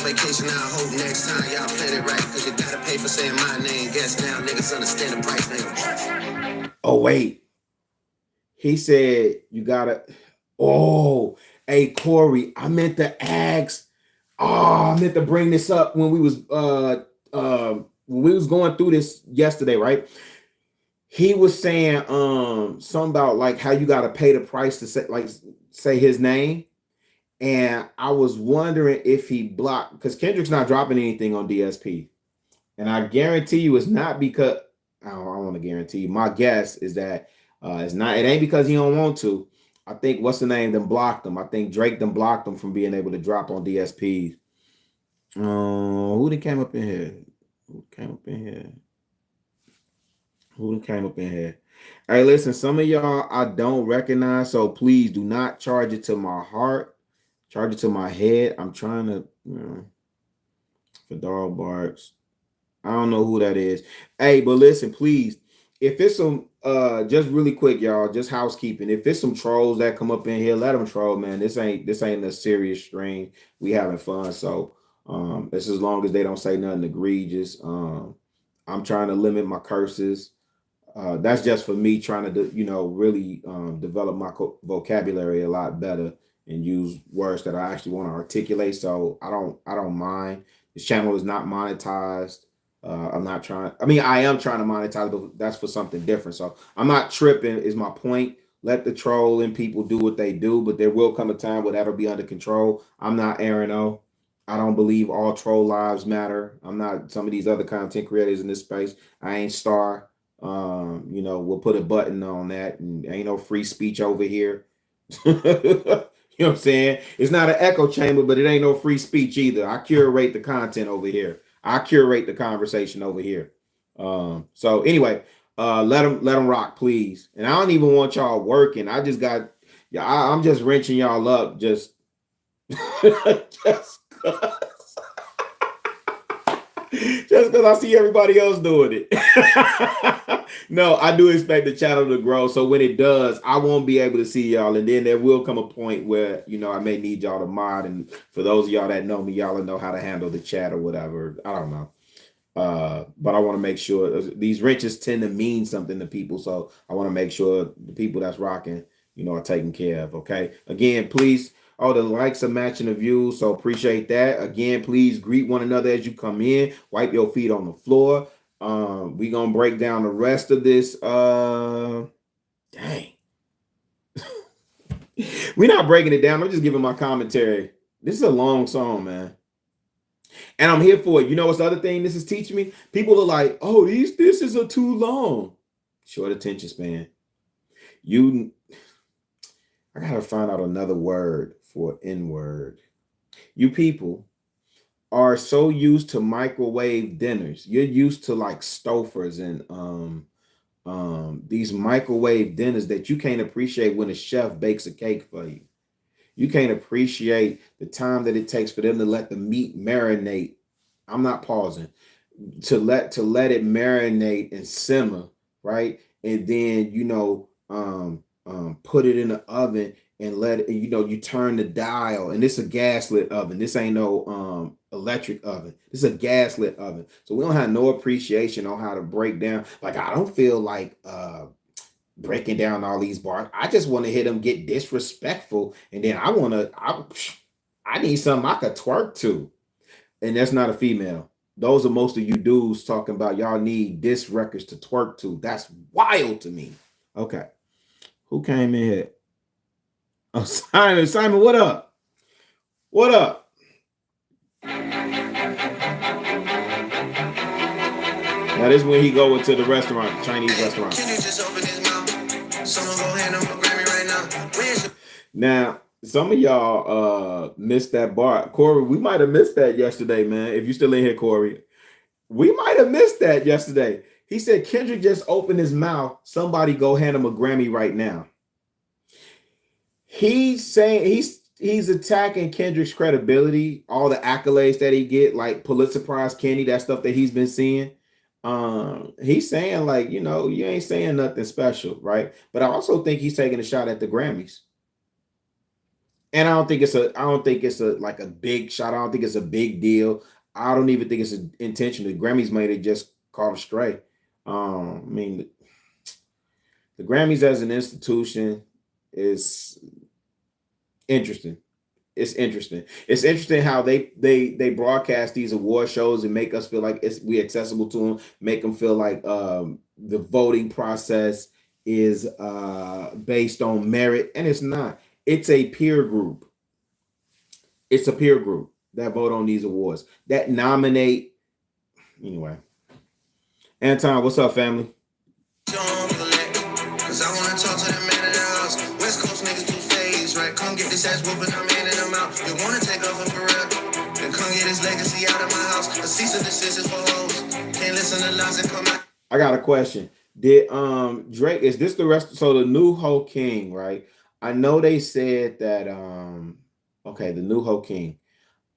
Vacation, I hope next time y'all plan it right. Cause you gotta pay for saying my name. Guess now niggas understand the price now. Oh, wait. He said you gotta. Oh, hey, Corey, I meant to ask. Oh, I meant to bring this up when we was going through this yesterday, right? He was saying something about like how you gotta pay the price to say his name. And I was wondering if he blocked, because Kendrick's not dropping anything on DSP. And I guarantee you it's not because, I don't want to guarantee you. My guess is that it ain't because he don't want to. I think, what's the name, them blocked him. I think Drake them blocked him from being able to drop on DSPs. Who done came up in here? Who came up in here? Hey, listen, some of y'all I don't recognize, so please do not charge it to my heart. Charge it to my head. I'm trying to, Fedora Barks. I don't know who that is. Hey, but listen, please, if it's some, just really quick, y'all, just housekeeping. If it's some trolls that come up in here, let them troll, man. This ain't a serious stream. We having fun, so it's as long as they don't say nothing egregious. I'm trying to limit my curses. That's just for me trying to, really develop my vocabulary a lot better and use words that I actually want to articulate. So I don't mind. This channel is not monetized. I am trying to monetize, but that's for something different. So I'm not tripping is my point. Let the trolling people do what they do, but there will come a time where that'll be under control. I'm not Aaron O. I don't believe all troll lives matter. I'm not some of these other content creators in this space. I ain't Star. We'll put a button on that, and ain't no free speech over here. You know what I'm saying? It's not an echo chamber, but it ain't no free speech either. I curate the content over here. I curate the conversation over here. So anyway, let them rock, please. And I don't even want y'all working. I'm just wrenching y'all up just just because I see everybody else doing it. No, I do expect the channel to grow. So when it does, I won't be able to see y'all. And then there will come a point where, I may need y'all to mod. And for those of y'all that know me, y'all will know how to handle the chat or whatever. I don't know. But I want to make sure these wrenches tend to mean something to people. So I want to make sure the people that's rocking, are taken care of. Okay. Again, please. Oh, the likes are matching the views, so appreciate that. Again, please greet one another as you come in. Wipe your feet on the floor. We're going to break down the rest of this. Dang. We're not breaking it down. I'm just giving my commentary. This is a long song, man. And I'm here for it. You know what's the other thing this is teaching me? People are like, oh, this is a too long. Short attention span. I got to find out another word for N-word. You people are so used to microwave dinners. You're used to like Stofers and these microwave dinners that you can't appreciate when a chef bakes a cake for you. You can't appreciate the time that it takes for them to let the meat marinate. I'm not pausing to let it marinate and simmer, right? And then put it in the oven and let it, you turn the dial, and this is a gaslit oven. This ain't no electric oven. This is a gaslit oven. So we don't have no appreciation on how to break down. Like, I don't feel like breaking down all these bars. I just want to hear them get disrespectful, and then I need something I could twerk to. And that's not a female. Those are most of you dudes talking about y'all need diss records to twerk to. That's wild to me. Okay. Who came in here? Oh, Simon. Simon, what up? What up? Now this is when he go into the restaurant, the Chinese restaurant. Can you just open his mouth? Someone go hand him a Grammy right now. Now, some of y'all missed that bar. Corey, we might have missed that yesterday, man. If you still in here, Corey, we might have missed that yesterday. He said Kendrick just opened his mouth. Somebody go hand him a Grammy right now. He's saying he's attacking Kendrick's credibility, all the accolades that he get, like Pulitzer Prize Kenny, that stuff that he's been seeing. He's saying, like, you ain't saying nothing special, right? But I also think he's taking a shot at the Grammys. And I don't think it's like a big shot. I don't think it's a big deal. I don't even think it's intentional. The Grammys might have just caught a stray. I mean, the Grammys as an institution is interesting. It's interesting. It's interesting how they broadcast these award shows and make us feel like we accessible to them, make them feel like the voting process is based on merit, and it's not. It's a peer group. It's a peer group that vote on these awards, that nominate. Anyway, Anton, what's up, family? Cause I wanna talk to the man in the house. West Coast niggas do phase, right? Come get this ass whooping, I'm handing them out. You wanna take off for real? Then come get his legacy out of my house. A cease of decisions for hoes. Can't listen to lies and come out. I got a question. Did Drake, is this the rest? So the new Ho King, right? I know they said that the new Ho King.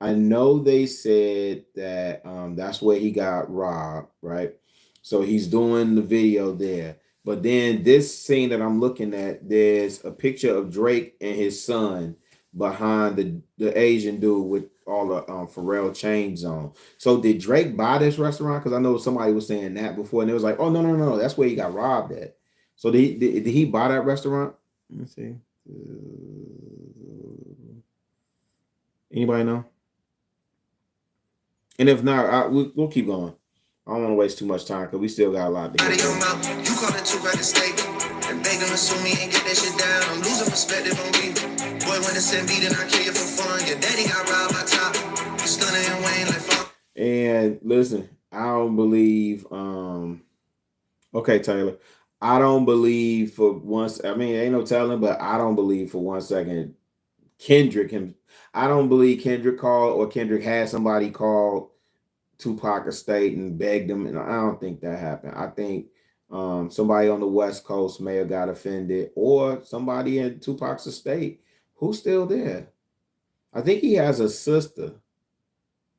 I know they said that that's where he got robbed, right? So he's doing the video there. But then this scene that I'm looking at, there's a picture of Drake and his son behind the Asian dude with all the Pharrell chains on. So did Drake buy this restaurant? Because I know somebody was saying that before, and it was like, oh, no, that's where he got robbed at. So did he buy that restaurant? Let me see. Anybody know? And if not, we'll keep going. I don't want to waste too much time because we still got a lot to get You call it too bad to stay and beg them to sue me and get that shit down. I'm losing perspective on me. Boy, when it's send beat and I kill you for fun. Your daddy got robbed by top. You stunning and Wayne like fuck. And listen, I don't believe okay, Taylor. I don't believe for once. I mean, ain't no telling, but I don't believe for 1 second I don't believe Kendrick called or Kendrick had somebody call Tupac estate and begged him, and I don't think that happened. I think somebody on the West Coast may have got offended, or somebody in Tupac's estate who's still there. I think he has a sister,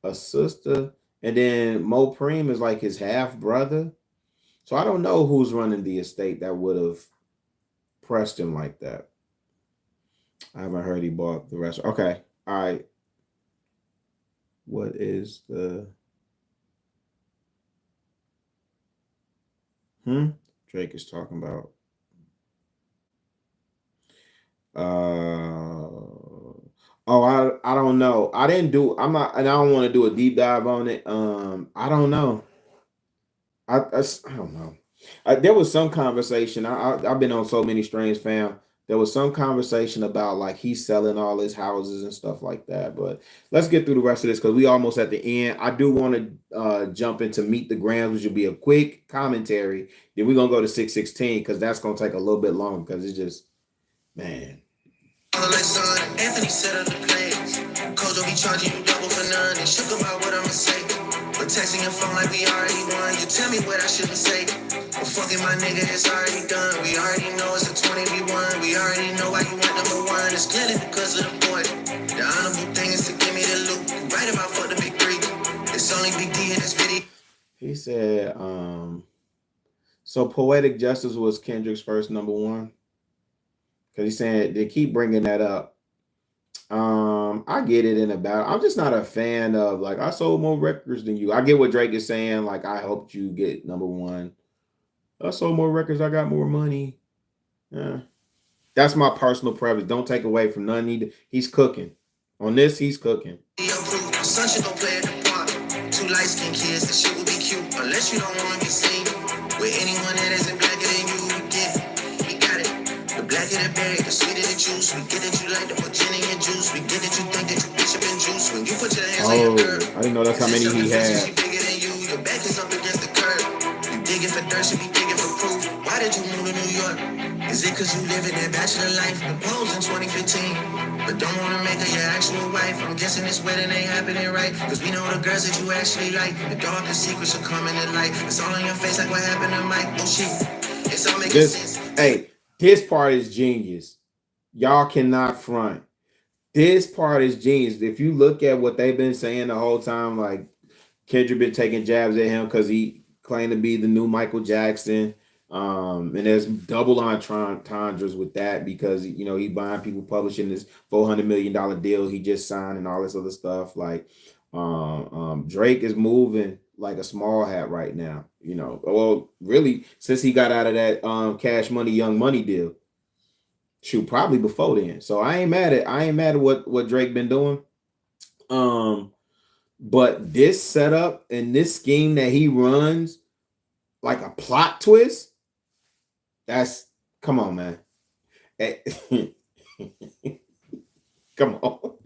and then Mo Preem is like his half brother. So I don't know who's running the estate that would have pressed him like that. I haven't heard he bought the rest. Okay, all right. What is the Drake is talking about? I don't know. I don't want to do a deep dive on it. I don't know. I don't know. There was some conversation. I've been on so many streams, fam. There was some conversation about like he's selling all his houses and stuff like that. But let's get through the rest of this because we almost at the end. I do want to jump into Meet the Grams, which will be a quick commentary. Then we're gonna go to 616 because that's gonna take a little bit longer because it's just, man. Anthony set up the plays. Coach will be charging you double for none. And shook about what I'ma say. But texting your phone like we already won. You tell me what I shouldn't say. But fucking my nigga, it's already done. We already know it's a 20v1. We already know why you want number one. It's clearly because of the boy. The honorable thing is to give me the loot. Right about fuck the big three. It's only Big D in this video. He said, so Poetic Justice was Kendrick's first number one. Because he's saying they keep bringing that up. I get it in about. I'm just not a fan of like I sold more records than you. I get what Drake is saying. Like I helped you get number one. I sold more records. I got more money. Yeah, that's my personal preference. Don't take away from none. He's cooking on this. He's cooking. Son should go play at the park. Two light skinned kids. That shit would be cute unless you don't want to be seen with anyone that isn't blacker than you. We get it. We got it. The blacker the berry, the sweeter the juice. We get that you like to put gin in your juice. We get that you think that you bishop in juice. When you put your hands on your girl, I didn't know that's how many he had. She bigger than you. Your back is up against the curb. You digging for dirt, she be digging for proof. Why did you move to New York? Is it cause you live in that bachelor life? Proposed in 2015, but don't wanna make her your actual wife. I'm guessing this wedding ain't happening right, cause we know the girls that you actually like. The darkest secrets are coming to light. It's all in your face like what happened to Mike. Oh shit, it's all making sense. Hey, this part is genius. Y'all cannot front. This part is genius. If you look at what they've been saying the whole time, like Kendrick been taking jabs at him because he claimed to be the new Michael Jackson. And there's double entendres with that because you know he buying people publishing this $400 million deal he just signed and all this other stuff. Like Drake is moving like a small hat right now. You know, well, really since he got out of that Cash Money Young Money deal. Shoot, probably before then. So I ain't mad at what Drake been doing. But this setup and this scheme that he runs like a plot twist. That's come on, man. Come on.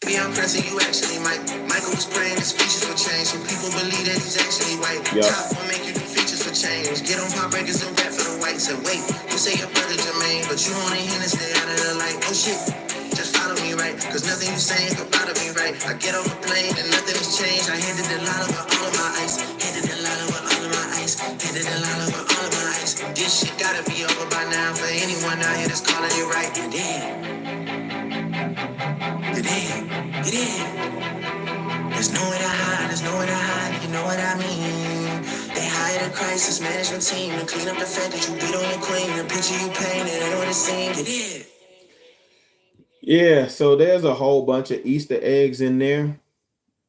Maybe I'm pressing you actually, Mike. Michael was praying his features would change, so people believe that he's actually white. Yep. Top will make you do features for change. Get on pop breakers and rap for the whites. And wait, you say your brother Jermaine, but you only here to stay out of the light. Oh shit, just follow me right, cause nothing you saying could bother me right. I get on the plane and nothing has changed. I handed the line over all of my ice. Handed the line over all of my ice. Handed the line over all of my ice. This shit gotta be over by now for anyone out here that's calling it right. You did. You did. You did. There's nowhere to hide. There's nowhere to hide. You know what I mean? They hired a crisis management team to clean up the fact that you beat on your queen. The picture you painted ain't what it seemed. You did. Yeah, so there's a whole bunch of Easter eggs in there.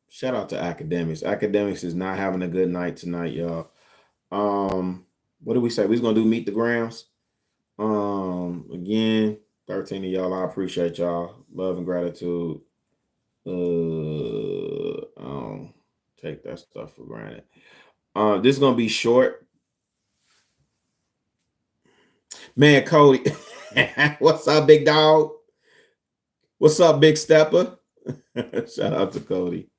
Shout out to Academics. Academics is not having a good night tonight, y'all. What did we say? We was gonna do Meet the Grams. Again, 13 of y'all. I appreciate y'all. Love and gratitude. I don't take that stuff for granted. This is gonna be short. Man, Cody. What's up, big dog? What's up, big stepper? Shout out to Cody.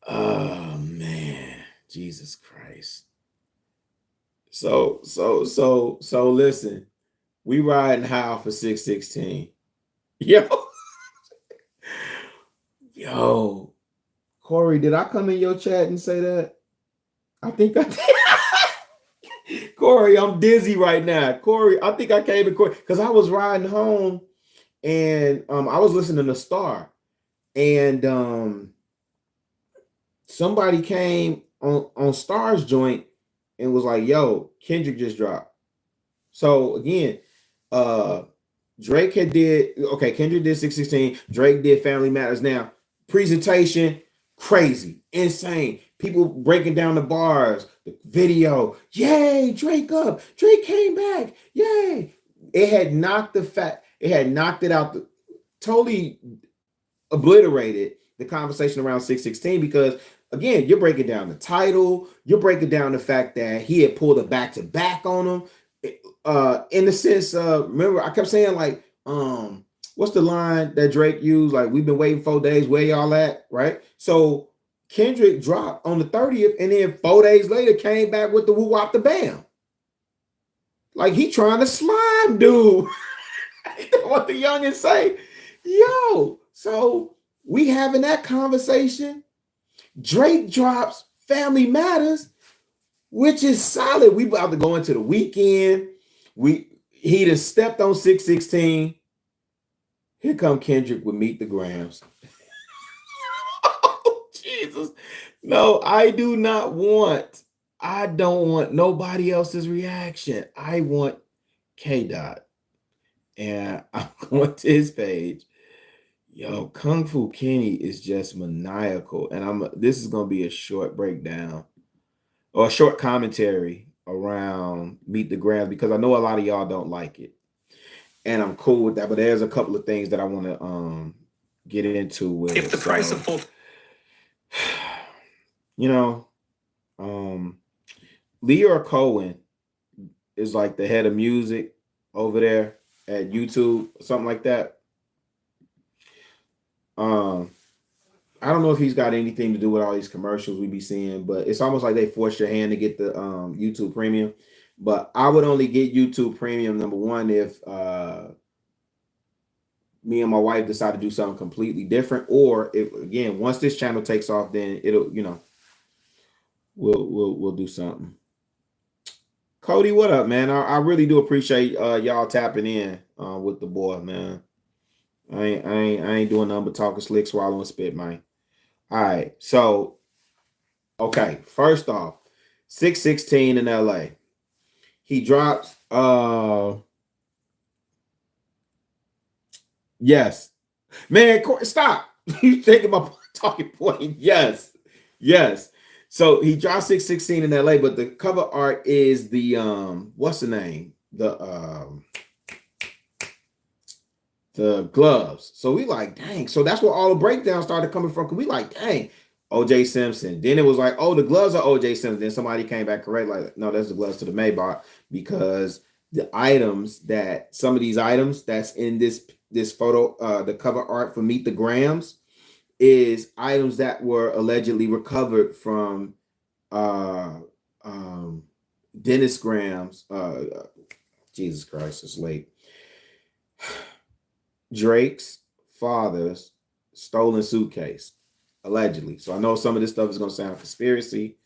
Oh man, Jesus Christ. So listen, we riding high for 616. Yo, Corey, did I come in your chat and say that? I think I did. Corey, I'm dizzy right now. Corey, I think I came in Corey because I was riding home and I was listening to Star and somebody came on Star's joint and was like, yo, Kendrick just dropped. So again, Drake Kendrick did 616, Drake did Family Matters. Now, presentation, crazy, insane. People breaking down the bars, the video, yay, Drake up, Drake came back, yay. It had knocked it out, totally obliterated the conversation around 616 because again, you're breaking down the title, you're breaking down the fact that he had pulled a back-to-back on him. In the sense of, remember, I kept saying like, what's the line that Drake used? Like, we've been waiting 4 days, where y'all at, right? So Kendrick dropped on the 30th, and then 4 days later came back with the woo wop the bam. Like he trying to slime, dude. What the youngins say, yo. So we having that conversation. Drake drops Family Matters. which is solid. We about to go into the weekend. He done stepped on 616. Here come Kendrick with Meet the Grams. Oh, Jesus. No, I don't want nobody else's reaction. I want K Dot. And I'm going to his page. Yo, Kung Fu Kenny is just maniacal. And this is gonna be a short breakdown or a short commentary around Meet the Grams because I know a lot of y'all don't like it. And I'm cool with that, but there's a couple of things that I want to get into with if the price of both, you know, Leora Cohen is like the head of music over there at YouTube, something like that. I don't know if he's got anything to do with all these commercials we be seeing, but it's almost like they forced your hand to get the YouTube Premium. But I would only get YouTube Premium, number one, if me and my wife decide to do something completely different, or if, again, once this channel takes off, then it'll, we'll do something. Cody, what up, man? I really do appreciate y'all tapping in with the boy, man. I ain't doing nothing but talking slick, swallowing spit, man. All right, so okay, first off, 616 in LA. He drops yes. Man, stop. You thinking about talking point? Yes. So he dropped 616 in LA, but the cover art is the what's the name? The gloves. So we like, dang. So that's where all the breakdowns started coming from. Cause we like, dang, OJ Simpson. Then it was like, oh, the gloves are OJ Simpson. Then somebody came back correct, like, no, that's the gloves to the Maybach, because some of these items that's in this photo, the cover art for Meet the Grams, is items that were allegedly recovered from Dennis Graham's Jesus Christ, it's late. Drake's father's stolen suitcase, allegedly. So I know some of this stuff is going to sound conspiracy.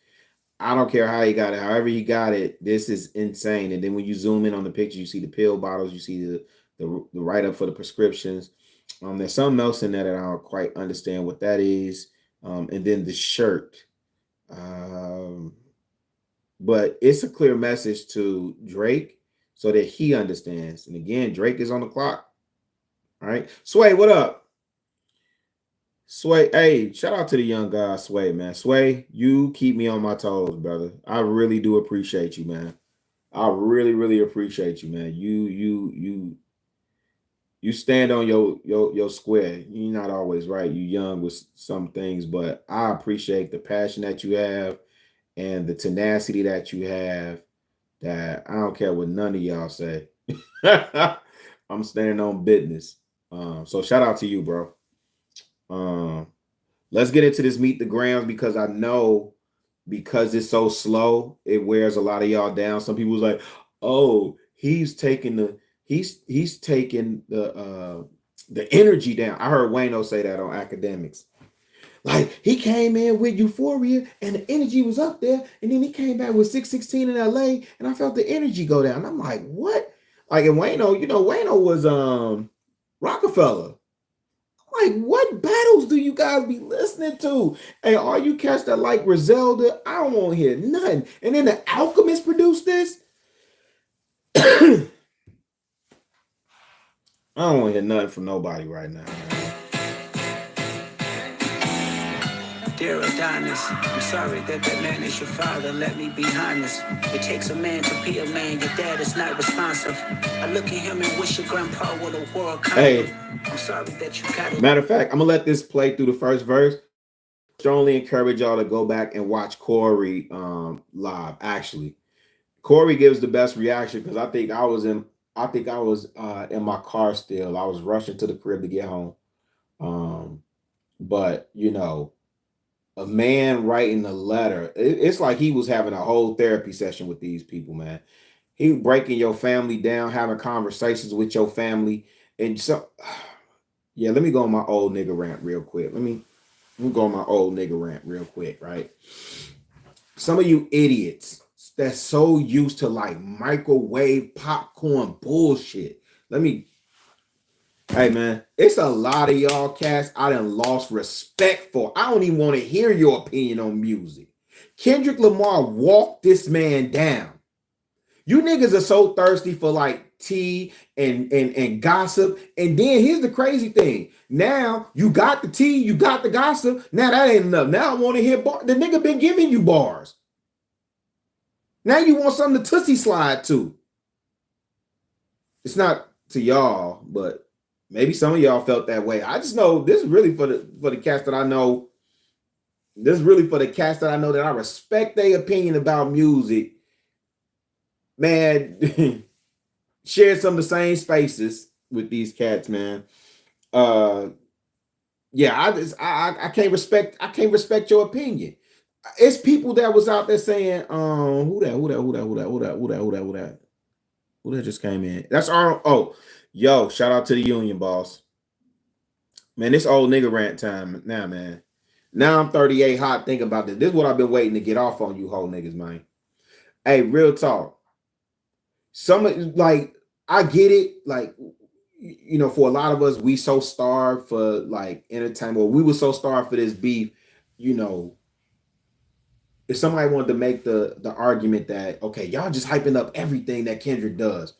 I don't care how he got it. However he got it, this is insane. And then when you zoom in on the picture, you see the pill bottles, you see the write-up for the prescriptions. There's something else in there that I don't quite understand what that is. And then the shirt. But it's a clear message to Drake so that he understands. And again, Drake is on the clock. All right. Sway, what up? Sway, hey, shout out to the young guy, Sway, man. Sway, you keep me on my toes, brother. I really do appreciate you, man. I really, really appreciate you, man. You stand on your square. You're not always right. You're young with some things, but I appreciate the passion that you have and the tenacity that you have, that I don't care what none of y'all say. I'm standing on business. So shout out to you, bro. Let's get into this Meet the Grams, because I know, because it's so slow, it wears a lot of y'all down. Some people's like, oh, he's taking the energy down. I heard Wayno say that on Academics. Like, he came in with Euphoria and the energy was up there, and then he came back with 616 in LA, and I felt the energy go down. I'm like, what? Like, and Wayno, Wayno was Rockefeller. Like, what battles do you guys be listening to? Hey, all you cats that like Griselda, I don't want to hear nothing. And then the Alchemist produced this. I don't want to hear nothing from nobody right now, man. Dear Adonis, I'm sorry that man is your father. Let me be honest. It takes a man to be a man. Your dad is not responsive. I look at him and wish your grandpa would have wore a condom. Hey, I'm sorry that you got it. Matter of fact, I'm gonna let this play through the first verse. Strongly encourage y'all to go back and watch Corey live. Actually, Corey gives the best reaction, because I think I was in my car still. I was rushing to the crib to get home. But a man writing a letter, it's like he was having a whole therapy session with these people, man. He breaking your family down, having conversations with your family. And so, yeah, let me go on my old nigga rant real quick. Let me go on my old nigga rant real quick, right? Some of you idiots that's so used to like microwave popcorn bullshit. Hey man, it's a lot of y'all cats I done lost respect for. I don't even want to hear your opinion on music. Kendrick Lamar walked this man down. You niggas are so thirsty for like tea and gossip. And then here's the crazy thing. Now you got the tea, you got the gossip. Now that ain't enough. Now I want to hear the nigga been giving you bars. Now you want something to Tootsie slide to. It's not to y'all, but maybe some of y'all felt that way. I just know this is really for the cats that I know. This is really for the cats that I know that I respect their opinion about music. Man, share some of the same spaces with these cats, man. Yeah, I can't respect your opinion. It's people that was out there saying, who that just came in? That's our yo, shout out to the union boss. Man, this old nigga rant time now, man. Now I'm 38 hot thinking about this. This is what I've been waiting to get off on you whole niggas, man. Hey, real talk. Some like I get it, like you know, for a lot of us, we so starved for like entertainment, or we were so starved for this beef, you know. If somebody wanted to make the argument that okay, y'all just hyping up everything that Kendrick does,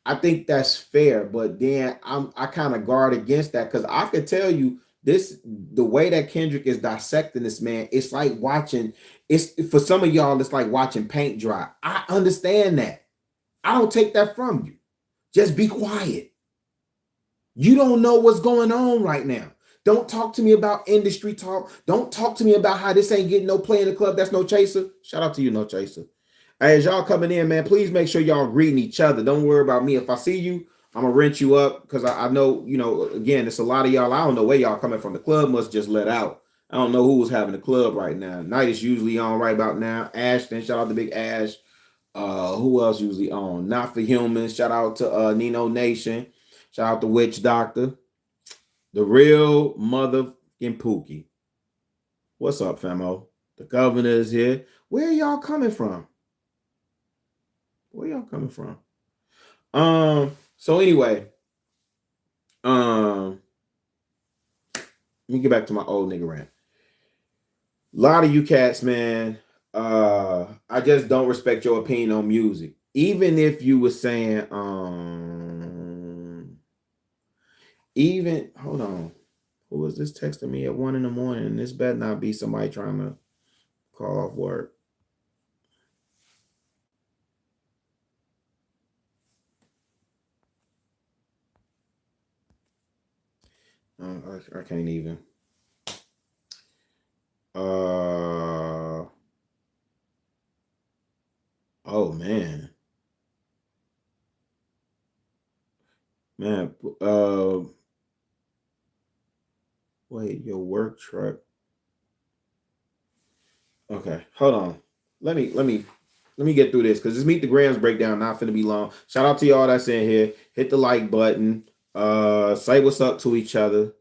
I think that's fair, but then I kind of guard against that because I could tell you the way that Kendrick is dissecting this man, it's like watching, it's for some of y'all, it's like watching paint dry. I understand that. I don't take that from you. Just be quiet. You don't know what's going on right now. Don't talk to me about industry talk. Don't talk to me about how this ain't getting no play in the club. That's No Chaser. Shout out to you, No Chaser. Hey, as y'all coming in, man, please make sure y'all greeting each other. Don't worry about me. If I see you, I'm going to rent you up because I know, you know, again, it's a lot of y'all. I don't know where y'all coming from. The club must just let out. I don't know who was having the club right now. Night is usually on right about now. Ashton, shout out to Big Ash. Who else usually on? Not for Humans. Shout out to Nino Nation. Shout out to Witch Doctor. The real motherfucking Pookie. What's up, famo? The governor is here. Where are y'all coming from? Where y'all coming from? So anyway, let me get back to my old nigga rant. A lot of you cats, man, I just don't respect your opinion on music. Even if you were saying, hold on. Who was this texting me at 1 a.m? This better not be somebody trying to call off work. I can't even. Oh man. Wait, your work truck. Okay, hold on. Let me get through this because this Meet the Grams breakdown not finna be long. Shout out to y'all that's in here. Hit the like button. Say what's up to each other.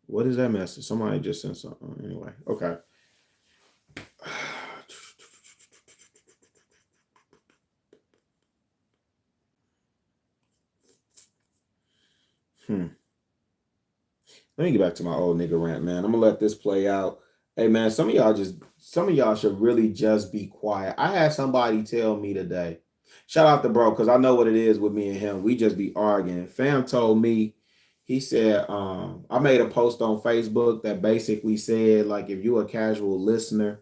What is that message? Somebody just sent something. Anyway, okay. Let me get back to my old nigga rant, man. I'm gonna let this play out. Hey man, some of y'all should really just be quiet. I had somebody tell me today. Shout out to bro, because I know what it is with me and him. We just be arguing. Fam told me, he said, I made a post on Facebook that basically said, like, if you're a casual listener,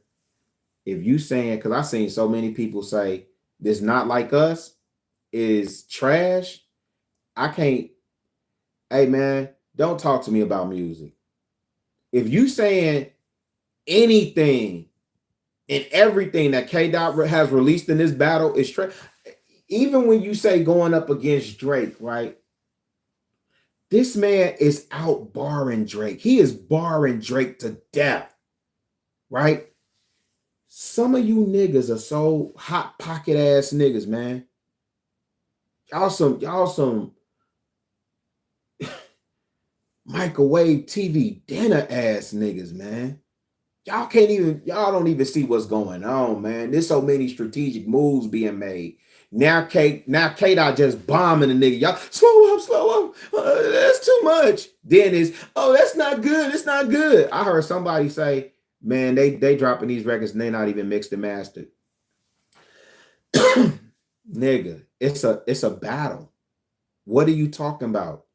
if you saying, because I seen so many people say this Not Like Us is trash. I can't, hey man, don't talk to me about music. If you saying anything and everything that K-Dot has released in this battle is trash, even when you say going up against Drake, right? This man is out barring Drake. He is barring Drake to death, right? Some of you niggas are so hot pocket ass niggas, man. Y'all some microwave TV dinner ass niggas, man. Y'all don't even see what's going on, man. There's so many strategic moves being made. Now K-Dot just bombing the nigga. Y'all slow up. That's too much. Then it's, oh, that's not good. It's not good. I heard somebody say, man, they dropping these records and they not even mixed and mastered. Nigga, it's a battle. What are you talking about?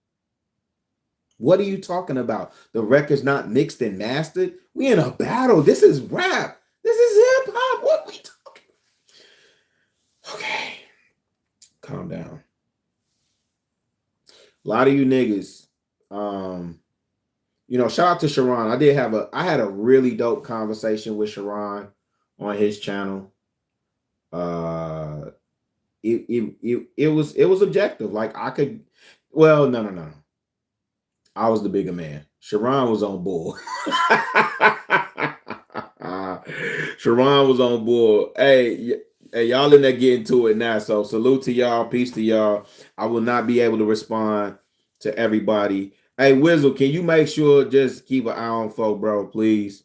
What are you talking about? The record's not mixed and mastered? We in a battle. This is rap. This is hip hop. What we talking? Okay. Calm down. A lot of you niggas, shout out to Sharon. I had a really dope conversation with Sharon on his channel. It was objective. Like no. I was the bigger man. Sharon was on board. Sharon was on board. Hey, y'all in there getting to it now. So salute to y'all. Peace to y'all. I will not be able to respond to everybody. Hey, Wizzle, can you make sure just keep an eye on folk, bro, please?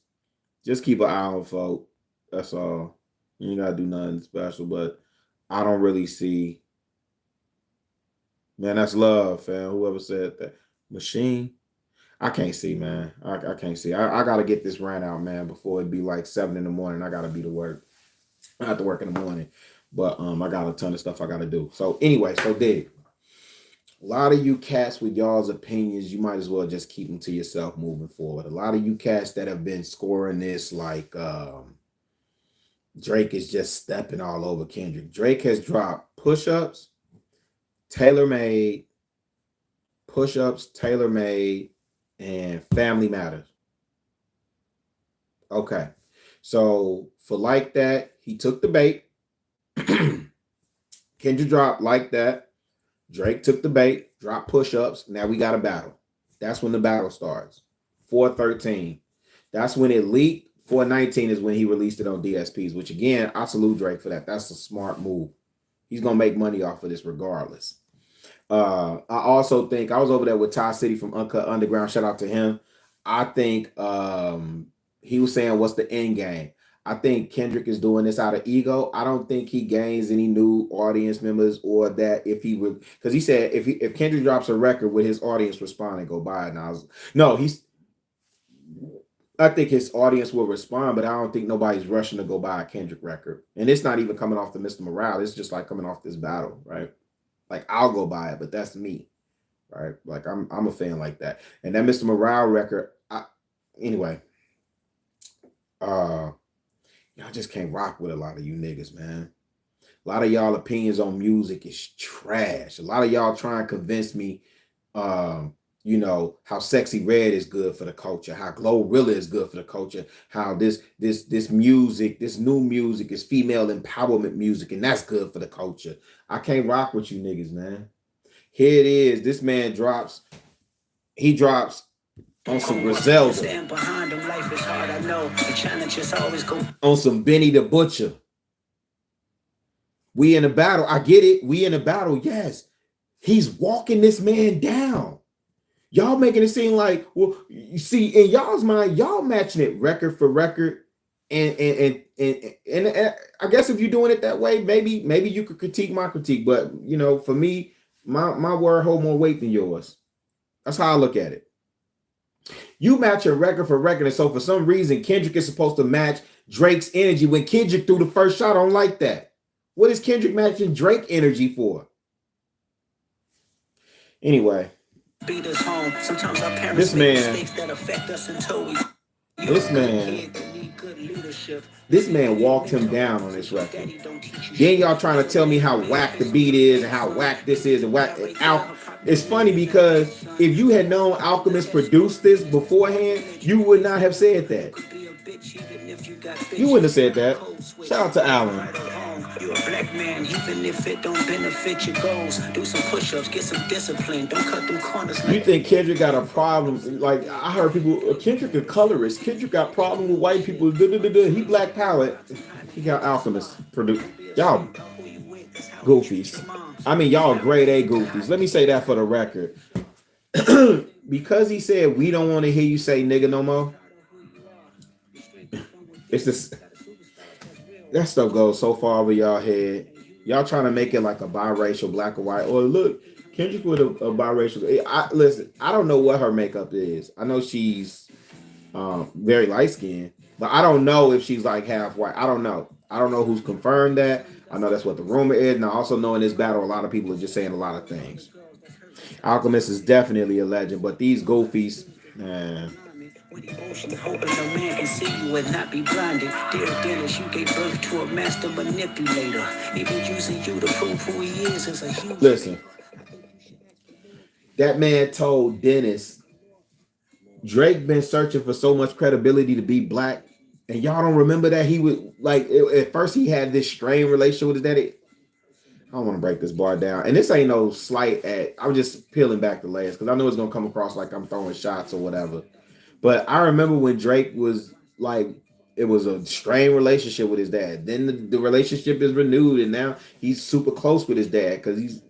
Just keep an eye on folk. That's all. You ain't gotta do nothing special, but I don't really see. Man, that's love, fam. Whoever said that. Machine. I can't see, man. I can't see. I gotta get this rant out, man, before it be like 7 in the morning. I gotta be to work. I have to work in the morning, but I got a ton of stuff I gotta do. So anyway, a lot of you cats with y'all's opinions, you might as well just keep them to yourself moving forward. A lot of you cats that have been scoring this like Drake is just stepping all over Kendrick. Drake has dropped push-ups, tailor-made, and Family Matters. Okay. So for Like That, he took the bait. Kendrick dropped Like That. Drake took the bait, dropped push-ups. Now we got a battle. That's when the battle starts. 413. That's when it leaked. 419 is when he released it on DSPs, which again, I salute Drake for that. That's a smart move. He's going to make money off of this regardless. I also think I was over there with Ty City from Uncut Underground. Shout out to him. I think he was saying, what's the end game? I think Kendrick is doing this out of ego. I don't think he gains any new audience members or that if he would, because he said if Kendrick drops a record, would his audience respond and go buy it? I think his audience will respond, but I don't think nobody's rushing to go buy a Kendrick record. And it's not even coming off the Mr. Morale. It's just like coming off this battle, right? Like I'll go buy it, but that's me, right? Like I'm a fan like that. And that Mr. Morale record, anyway, y'all just can't rock with a lot of you niggas, man. A lot of y'all opinions on music is trash. A lot of y'all try and convince me, how Sexy Red is good for the culture, how Glorilla is good for the culture, how this music, this new music is female empowerment music, and that's good for the culture. I can't rock with you niggas, man. Here it is. This man drops on some Griselda. On some Benny the Butcher. We in a battle. I get it. We in a battle. Yes. He's walking this man down. Y'all making it seem like, well, you see, in y'all's mind, y'all matching it record for record. And I guess if you're doing it that way, maybe you could critique my critique. But for me, my word hold more weight than yours. That's how I look at it. You match a record for record, and so for some reason, Kendrick is supposed to match Drake's energy when Kendrick threw the first shot. I don't like that. What is Kendrick matching Drake energy for? Anyway. Beat us home. Sometimes our parents make mistakes that affect us until we. This man walked him down on this record. Then y'all trying to tell me how whack the beat is and how whack this is and whack out. It's funny because if you had known Alchemist produced this beforehand, you would not have said that. You wouldn't have said that. Shout out to Alan. You a black man, even if it don't benefit your goals. Do some push-ups, get some discipline. Don't cut them corners. You think Kendrick got a problem? Like I heard people, Kendrick a colorist. Kendrick got problem with white people. He black power. He got Alchemist produced. Y'all goofies. I mean, y'all grade A goofies. Let me say that for the record. Because he said we don't want to hear you say nigga no more. It's just that stuff goes so far over y'all head. Y'all trying to make it like a biracial black or white. Or look, Kendrick with a biracial. Listen, I don't know what her makeup is. I know she's very light skinned, but I don't know if she's like half white. I don't know. I don't know who's confirmed that. I know that's what the rumor is, and I also know in this battle, a lot of people are just saying a lot of things. Alchemist is definitely a legend, but these goofies, man. Hoping no man can see you and not be blinded. Dear Dennis, you gave birth to a master manipulator. Even using you to prove who he is a huge. Listen, that man told Dennis Drake been searching for so much credibility to be black, and y'all don't remember that he was like at first he had this strained relationship with his daddy. I don't want to break this bar down, and this ain't no slight at. I'm just peeling back the layers because I know it's gonna come across like I'm throwing shots or whatever. But I remember when Drake was like, it was a strained relationship with his dad. Then the relationship is renewed, and now he's super close with his dad because he's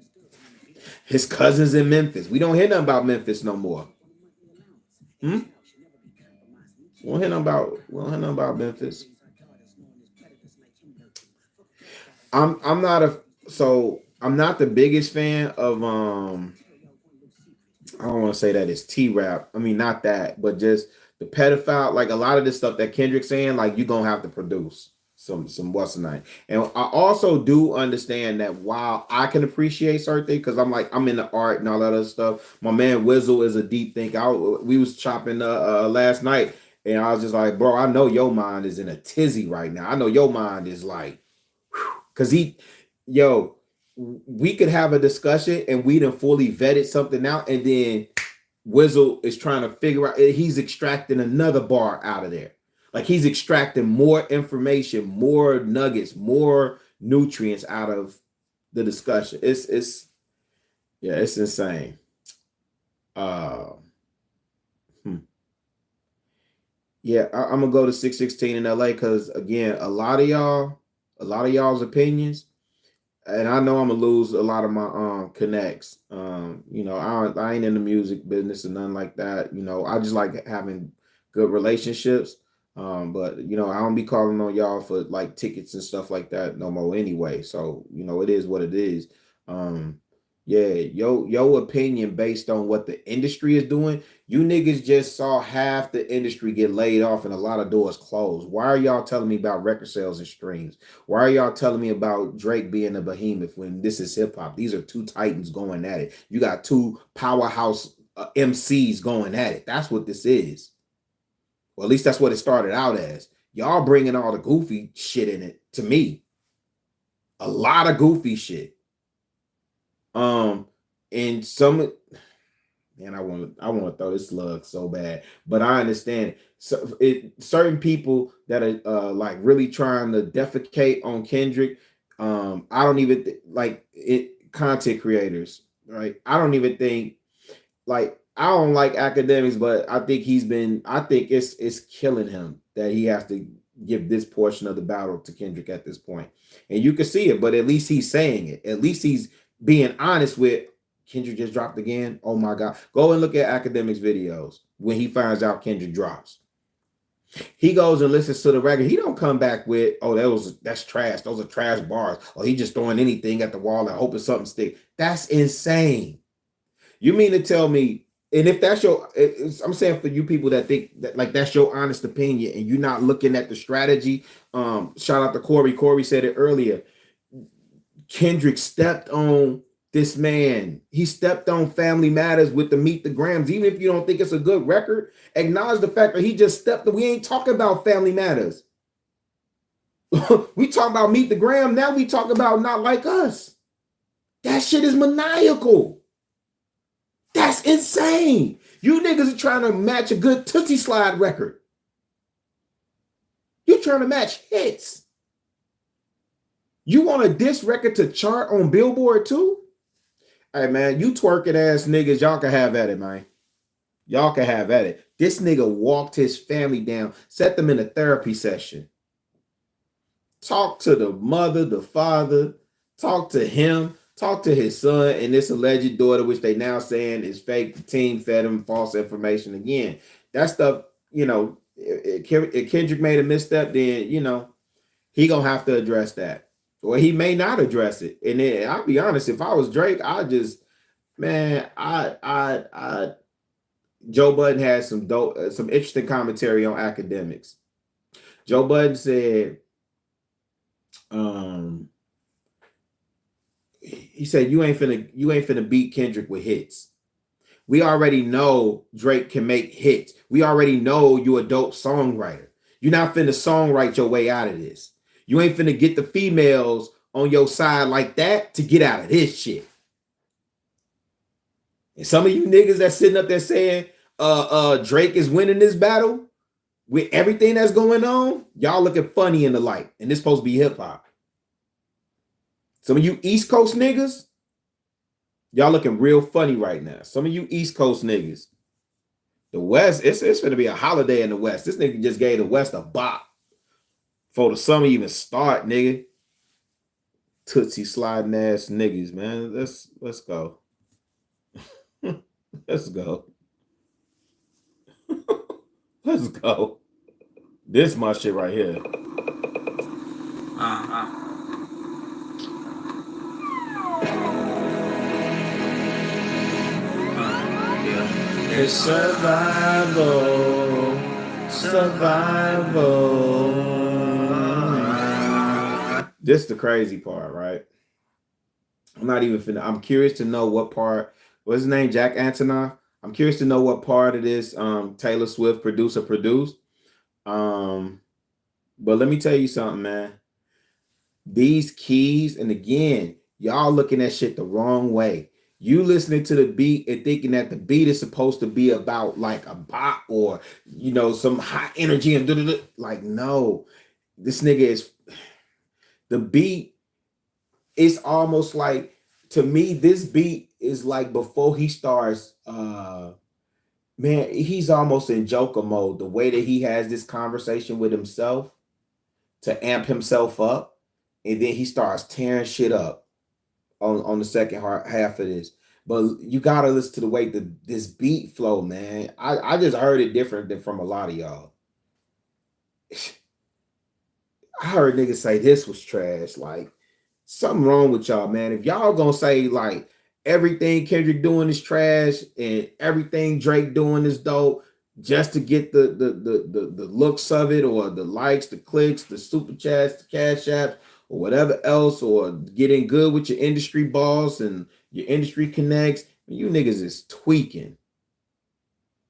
his cousins in Memphis. We don't hear nothing about Memphis no more. We don't hear nothing about Memphis. I'm not the biggest fan of I don't want to say that it's T-Rap. I mean, not that, but just the pedophile, like a lot of this stuff that Kendrick's saying, like you're gonna have to produce some what's the name. And I also do understand that while I can appreciate certain things, because I'm in the art and all that other stuff. My man Wizzle is a deep thinker. We was chopping last night, and I was just like, bro, I know your mind is in a tizzy right now. I know your mind is like, because we could have a discussion and we done fully vetted something out, and then Wizzle is trying to figure out, he's extracting another bar out of there. Like he's extracting more information, more nuggets, more nutrients out of the discussion. It's insane. Yeah, I'm gonna go to 616 in LA because again, a lot of y'all's opinions, and I know I'm gonna lose a lot of my connects. I ain't in the music business or nothing like that. I just like having good relationships. But I don't be calling on y'all for like tickets and stuff like that no more anyway. So it is what it is. Your opinion based on what the industry is doing. You niggas just saw half the industry get laid off and a lot of doors closed. Why are y'all telling me about record sales and streams? Why are y'all telling me about Drake being a behemoth when this is hip hop? These are two titans going at it. You got two powerhouse MCs going at it. That's what this is. Well, at least that's what it started out as. Y'all bringing all the goofy shit in it to me. A lot of goofy shit. And some, man, I want to throw this slug so bad, but I understand. So certain people that are like really trying to defecate on Kendrick. I don't even like it. Content creators, right? I don't even think like. I don't like academics, but I think it's killing him that he has to give this portion of the battle to Kendrick at this point. And you can see it, but at least he's saying it. At least he's being honest with Kendrick just dropped again. Oh my God. Go and look at academics videos when he finds out Kendrick drops. He goes and listens to the record. He don't come back with, oh, that's trash. Those are trash bars. Or he just throwing anything at the wall and hoping something stick. That's insane. You mean to tell me, and if that's I'm saying for you people that think that like that's your honest opinion and you're not looking at the strategy. Shout out to Corey. Corey said it earlier. Kendrick stepped on this man. He stepped on Family Matters with the Meet the Grams. Even if you don't think it's a good record, acknowledge the fact that he just stepped. We ain't talking about Family Matters. We talk about Meet the Gram. Now we talk about Not Like Us. That shit is maniacal. That's insane. You niggas are trying to match a good Tootsie Slide record. You're trying to match hits. You want a diss record to chart on Billboard too? Hey man, you twerking ass niggas, y'all can have at it, man. Y'all can have at it. This nigga walked his family down, set them in a therapy session. Talk to the mother, the father, talk to him. Talk to his son and this alleged daughter, which they now saying is fake. The team fed him false information again. That stuff, if Kendrick made a misstep, then he gonna have to address that, or he may not address it. And then I'll be honest, if I was Drake, I just Joe Budden had some interesting commentary on academics. Joe Budden said, he said, you ain't finna beat Kendrick with hits. We already know Drake can make hits. We already know you a dope songwriter. You're not finna songwrite your way out of this. You ain't finna get the females on your side like that to get out of this shit. And some of you niggas that's sitting up there saying Drake is winning this battle with everything that's going on, y'all looking funny in the light. And this supposed to be hip-hop. Some of you East Coast niggas, y'all looking real funny right now. Some of you East Coast niggas. The West, it's going to be a holiday in the West. This nigga just gave the West a bop before the summer even start, nigga. Tootsie sliding ass niggas, man. Let's go. Let's go. Let's go. This my shit right here. It's survival. This the crazy part, right? I'm curious to know what part. What's his name? Jack Antonoff. I'm curious to know what part of this Taylor Swift produced. But let me tell you something, man. These keys, and again, y'all looking at shit the wrong way. You listening to the beat and thinking that the beat is supposed to be about like a bop or some high energy and like, no. This nigga is the beat. It's almost like, to me, this beat is like before he starts, man, he's almost in Joker mode. The way that he has this conversation with himself to amp himself up, and then he starts tearing shit up on the second half of this. But you gotta listen to the way this beat flow, man. I just heard it different than from a lot of y'all. I heard niggas say this was trash. Like, something wrong with y'all, man. If y'all gonna say like everything Kendrick doing is trash and everything Drake doing is dope just to get the looks of it, or the likes, the clicks, the super chats, the cash apps, or whatever else, or getting good with your industry boss and your industry connects, you niggas is tweaking.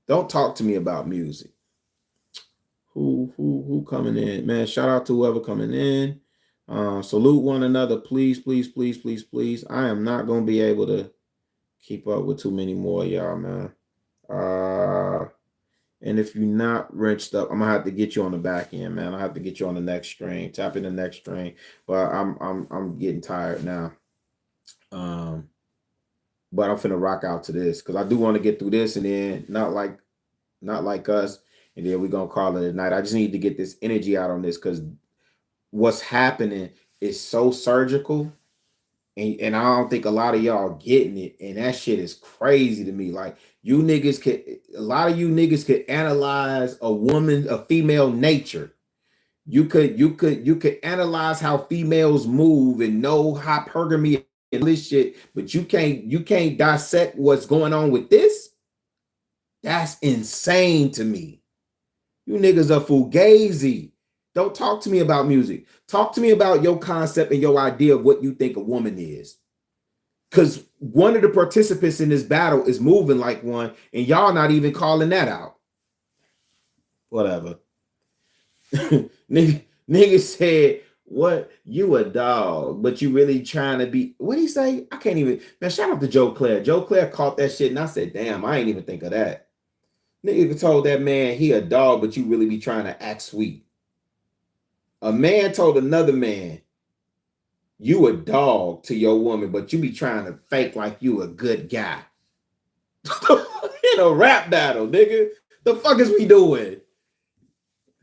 Don't talk to me about music. Who coming in, man? Shout out to whoever coming in. Salute one another, please. I am not gonna be able to keep up with too many more of y'all, man. And if you're not wrenched up, I'm gonna have to get you on the back end, man. I have to get you on the next string, tap in the next string. But I'm getting tired now. But I'm finna rock out to this because I do want to get through this, and then not like us, and then we're gonna call it a night. I just need to get this energy out on this because what's happening is so surgical, and I don't think a lot of y'all getting it, and that shit is crazy to me. Like, a lot of you niggas could analyze a female nature. You could analyze how females move and know hypergamy and this shit, but you can't dissect what's going on with this. That's insane to me. You niggas are fugazi. Don't talk to me about music. Talk to me about your concept and your idea of what you think a woman is. Because one of the participants in this battle is moving like one, and y'all not even calling that out. Whatever. Nigga said, what? You a dog, but you really trying to be. What did he say? I can't even. Man, shout out to Joe Claire. Joe Claire caught that shit, and I said, damn, I ain't even think of that. Nigga told that man he a dog, but you really be trying to act sweet. A man told another man, you a dog to your woman, but you be trying to fake like you a good guy. In a rap battle, nigga. The fuck is we doing?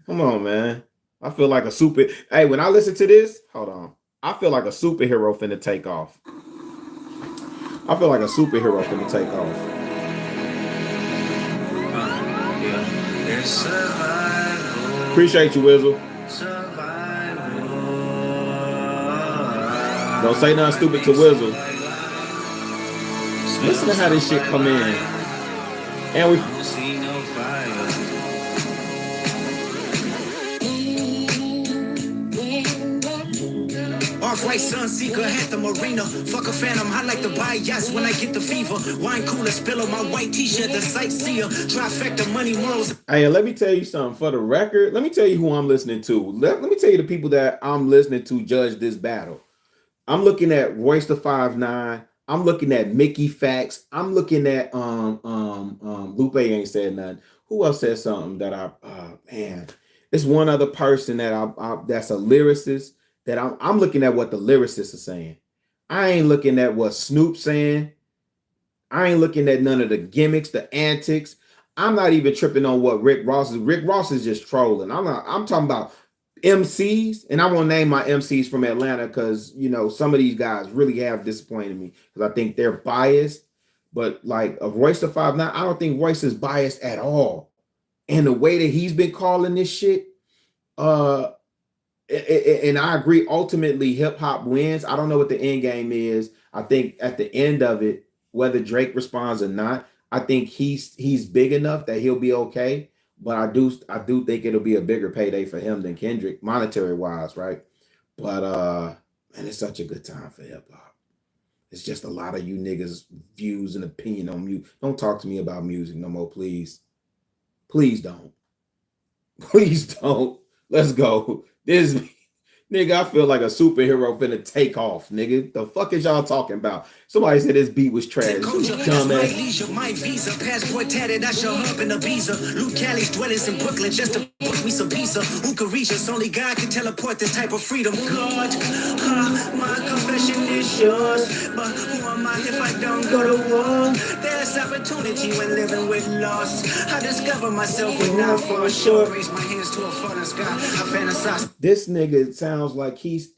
Come on, man. I feel like a super. Hey, when I listen to this, hold on. I feel like a superhero finna take off. I feel like a superhero finna take off. Yeah. It's survival. Appreciate you, Wizzle. Don't say nothing stupid to Wizzle. Listen to how this shit come in. And we... Off-white sunseeker, had the marina. Fuck a phantom, I like to buy yachts when I get the fever. Wine cooler, spill on my white t-shirt, the sightseer. Trifecta, money, morals. Hey, let me tell you something. For the record, let me tell you who I'm listening to. Let me tell you the people that I'm listening to judge this battle. I'm looking at Royce the 5'9". I'm looking at Mickey Fax. I'm looking at Lupe ain't said nothing. Who else said something that man? It's one other person that that's a lyricist that I'm looking at what the lyricists are saying. I ain't looking at what Snoop's saying. I ain't looking at none of the gimmicks, the antics. I'm not even tripping on what Rick Ross is. Rick Ross is just trolling. I'm talking about MCs, and I won't name my MCs from Atlanta because some of these guys really have disappointed me because I think they're biased. But like a Royce the 5'9", I don't think Royce is biased at all. And the way that he's been calling this shit, and I agree, ultimately hip hop wins. I don't know what the end game is. I think at the end of it, whether Drake responds or not, I think he's big enough that he'll be okay. But I do think it'll be a bigger payday for him than Kendrick, monetary wise, right? But man, it's such a good time for hip hop. It's just a lot of you niggas' views and opinion on music. Don't talk to me about music no more, please. Please don't. Please don't. Let's go. This nigga, I feel like a superhero finna take off, nigga. The fuck is y'all talking about? Somebody said this beat was trash. Dumbass. My visa, passport tatted, I show up in Ibiza. Luke Cali's dwellings in Brooklyn just to book me some pizza. Who can reach us? Only God can teleport this type of freedom. God, my confession is yours. But who am I if I don't go to war? There's opportunity when living with loss. I discover myself when I fall short. Raise my hands to a fallen sky. I fantasize. This nigga sounds like he's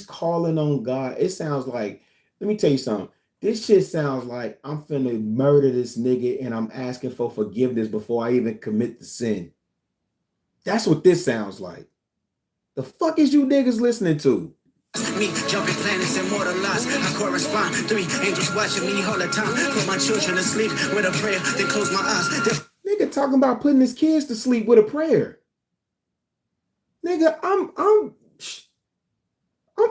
calling on God. It sounds like, let me tell you something. This shit sounds like I'm finna murder this nigga and I'm asking for forgiveness before I even commit the sin. That's what this sounds like. The fuck is you niggas listening to? Me jumping planets and mortal loss. I correspond. 3 angels watching me all the time. Put my children to sleep with a prayer, then close my eyes. Nigga talking about putting his kids to sleep with a prayer. Nigga, I'm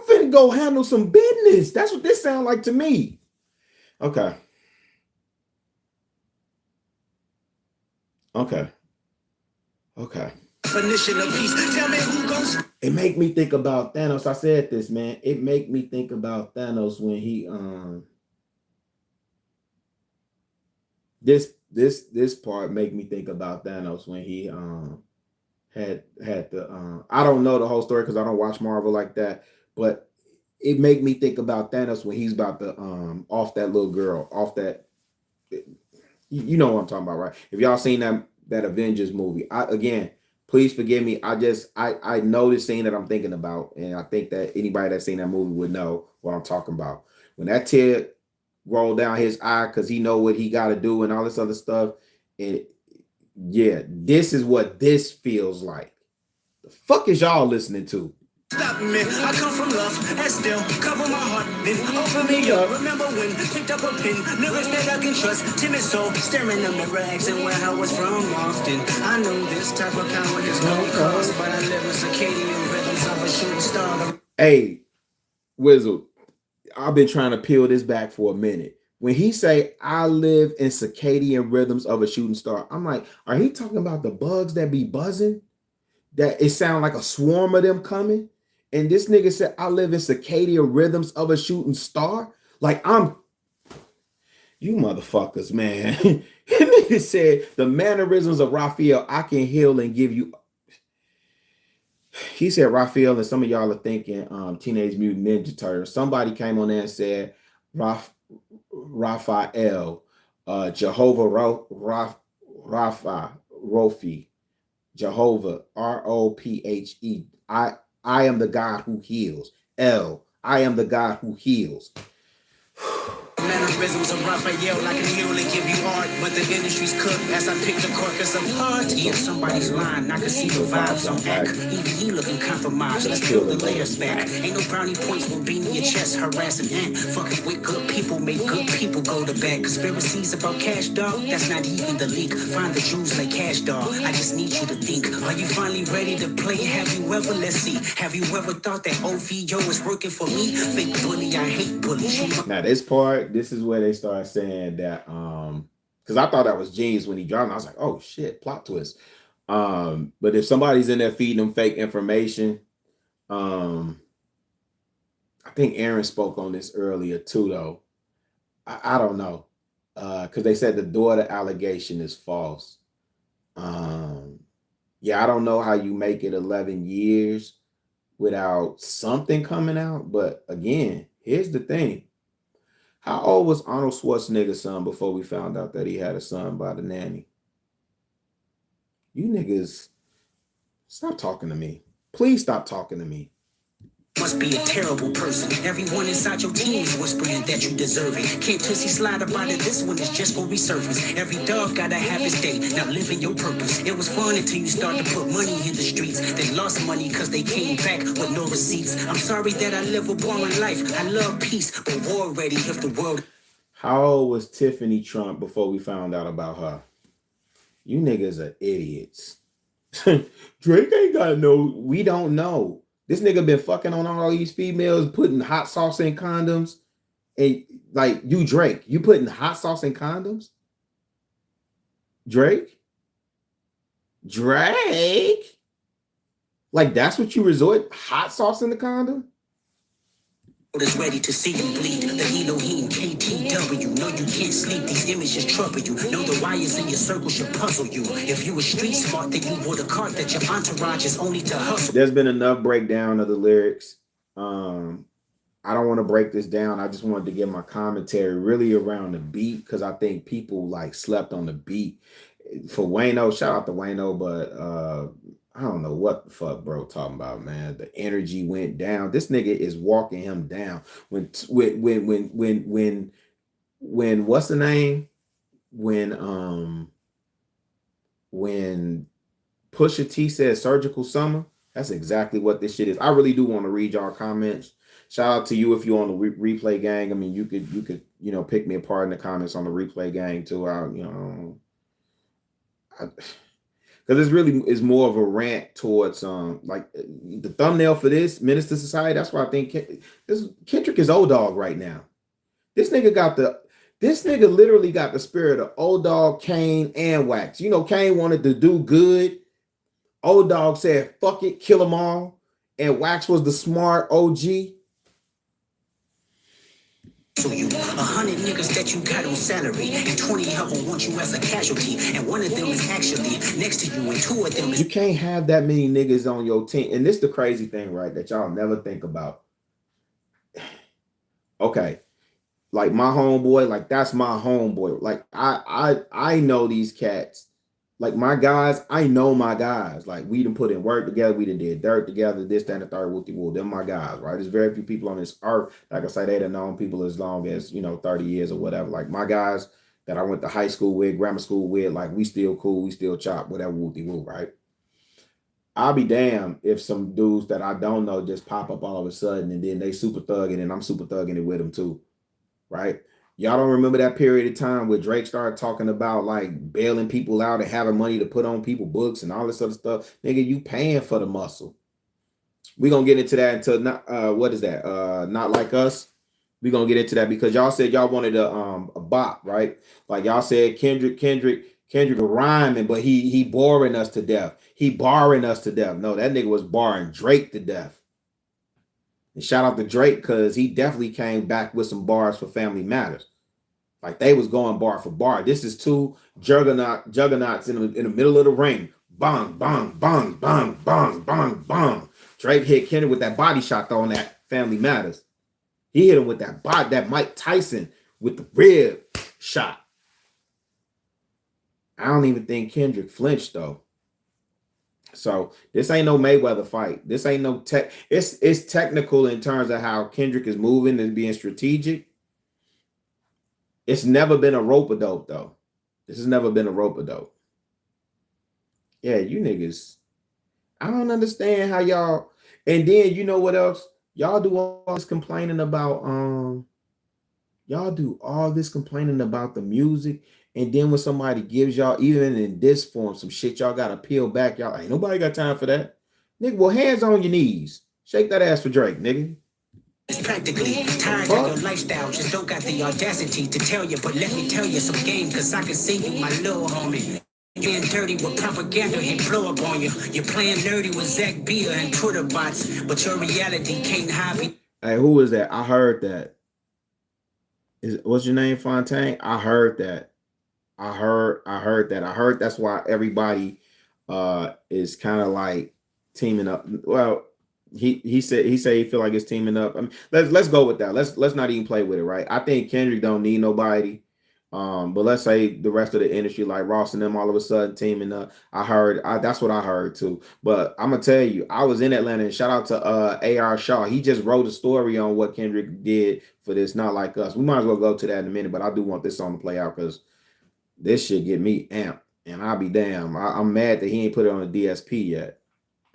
finna go handle some business. That's what this sound like to me. Okay. Definition of peace. Tell me who goes. It make me think about Thanos. I said this, man. It make me think about Thanos when he this part make me think about Thanos when he had the I don't know the whole story because I don't watch Marvel like that, but it make me think about Thanos when he's about to off that little girl, off that, you know what I'm talking about, right? If y'all seen that Avengers movie, please forgive me. I know this scene that I'm thinking about, and I think that anybody that's seen that movie would know what I'm talking about. When that tear rolled down his eye because he know what he got to do and all this other stuff, this is what this feels like. The fuck is y'all listening to? Stop me, I come from love, and still cover my heart, then open me up. Remember when picked up a pin, lyrics that I can trust, timid soul, staring in the mirror, asking where I was from often. I know this type of coward is no cost, but I live in circadian rhythms of a shooting star. Hey, Wizzle, I've been trying to peel this back for a minute. When he say, I live in circadian rhythms of a shooting star, I'm like, are he talking about the bugs that be buzzing? That it sound like a swarm of them coming? And this nigga said, I live in circadian rhythms of a shooting star? Like, you motherfuckers, man. Nigga said, the mannerisms of Raphael, I can heal and give you. He said Raphael, and some of y'all are thinking Teenage Mutant Ninja Turtles. Somebody came on there and said Raphael, Jehovah Rofi, Jehovah, Rophe. I am the God who heals. I am the God who heals. Mannerisms of Raphael like a mule and give you art, but the industry's cooked as I pick the carcass apart. Yeah, somebody's lying, I can see the vibes on act. Even he looking compromised, let's peel the layers back. Ain't no brownie points will be in your chest, harassing and fucking with good people, make good people go to bed. Conspiracies about cash, dog, that's not even the leak. Find the Jews like cash, dog, I just need you to think. Are you finally ready to play? Have you ever, let's see, have you ever thought that OVO is working for me? Fake bully, I hate bullies. Now this part, this is where they start saying that because I thought that was genius when he dropped. I was like, oh shit, plot twist. But if somebody's in there feeding them fake information, I think Aaron spoke on this earlier too, though. I don't know. Because they said the daughter allegation is false. Yeah, I don't know how you make it 11 years without something coming out. But again, here's the thing. How old was Arnold Schwarzenegger's son before we found out that he had a son by the nanny? You niggas, stop talking to me. Please stop talking to me. Must be a terrible person. Everyone inside your team is whispering that you deserve it. Can't pussy slide about it. This one is just for resurface. Every dog gotta have his day. Now living your purpose. It was fun until you start to put money in the streets. They lost money because they came back with no receipts. I'm sorry that I live a boring life. I love peace, but war ready if the world. How old was Tiffany Trump before we found out about her? You niggas are idiots. Drake ain't got no. We don't know. This nigga been fucking on all these females, putting hot sauce in condoms. And like, you Drake, you putting hot sauce in condoms? Drake? Like, that's what you resort? Hot sauce in the condom? Is ready to see you bleed. The Elohim KTW. No, you can't sleep. These images trouble you. Know the wires in your circle should puzzle you. If you were street smart, then you would have caught that your entourage is only to hustle. There's been enough breakdown of the lyrics. I don't want to break this down. I just wanted to get my commentary really around the beat because I think people like slept on the beat. For Wayno, shout out to Wayno, but I don't know what the fuck bro talking about, man. The energy went down. This nigga is walking him down. When what's the name? When Pusha T said surgical summer, that's exactly what this shit is. I really do want to read y'all comments. Shout out to you if you're on the replay gang. I mean, you could pick me apart in the comments on the replay gang too. Because this really is more of a rant towards like the thumbnail for this Minister Society. That's why I think Kendrick is old dog right now. This nigga literally got the spirit of old dog, Kane, and Wax. You know, Kane wanted to do good. Old dog said, fuck it, kill them all. And Wax was the smart OG. So you 100 niggas that you got on salary, and 20 of them want you as a casualty, and one of them is actually next to you, and two of them is. You can't have that many niggas on your team. And this is the crazy thing, right? That y'all never think about. Okay. Like my homeboy, like that's my homeboy. Like I know these cats. Like my guys, I know my guys. Like we done put in work together, we done did dirt together, this, that, and the third, whoopty-whoop. They're my guys, right? There's very few people on this earth, like I say, they done known people as long as, 30 years or whatever. Like my guys that I went to high school with, grammar school with, like we still cool, we still chop, whatever, whoopty-whoop, right? I'll be damned if some dudes that I don't know just pop up all of a sudden and then they super thugging and I'm super thugging it with them too, right? Y'all don't remember that period of time where Drake started talking about like bailing people out and having money to put on people books and all this other stuff? Nigga, you paying for the muscle. We're going to get into that until what is that? Not Like Us. We're going to get into that because y'all said y'all wanted a bop, right? Like y'all said Kendrick rhyming, but he boring us to death. He barring us to death. No, that nigga was barring Drake to death. And shout out to Drake because he definitely came back with some bars for Family Matters. Like they was going bar for bar. This is two juggernauts in the middle of the ring. Bang, bang, bang, bang, bang, bang, bang. Drake hit Kendrick with that body shot on that Family Matters. He hit him with that Mike Tyson with the rib shot. I don't even think Kendrick flinched though. So this ain't no Mayweather fight. This ain't no tech. It's technical in terms of how Kendrick is moving and being strategic. It's never been a rope-a-dope though. This has never been a rope-a-dope. Yeah, you niggas. I don't understand how y'all. And then you know what else? Y'all do all this complaining about y'all do all this complaining about the music, and then when somebody gives y'all, even in this form, some shit y'all gotta peel back, y'all ain't nobody got time for that. Nigga, well, hands on your knees. Shake that ass for Drake, nigga. It's practically tired of your lifestyle. Just don't got the audacity to tell you. But let me tell you some game, cause I can see you, my little homie. Being dirty with propaganda and blow up on you. You're playing nerdy with Zach Beer and Twitter bots, but your reality can't hide. Hey, who is that? I heard that. What's your name, Fontaine? I heard that. I heard that. I heard that's why everybody is kind of like teaming up. Well, he said he feel like it's teaming up. I mean, let's go with that. Let's not even play with it, right? I think Kendrick don't need nobody. But let's say the rest of the industry, like Ross and them, all of a sudden teaming up. That's what I heard too. But I'm gonna tell you, I was in Atlanta, and shout out to AR Shaw. He just wrote a story on what Kendrick did for this Not Like Us. We might as well go to that in a minute, but I do want this song to play out because this shit get me amped, and I'll be damn. I'm mad that he ain't put it on the DSP yet.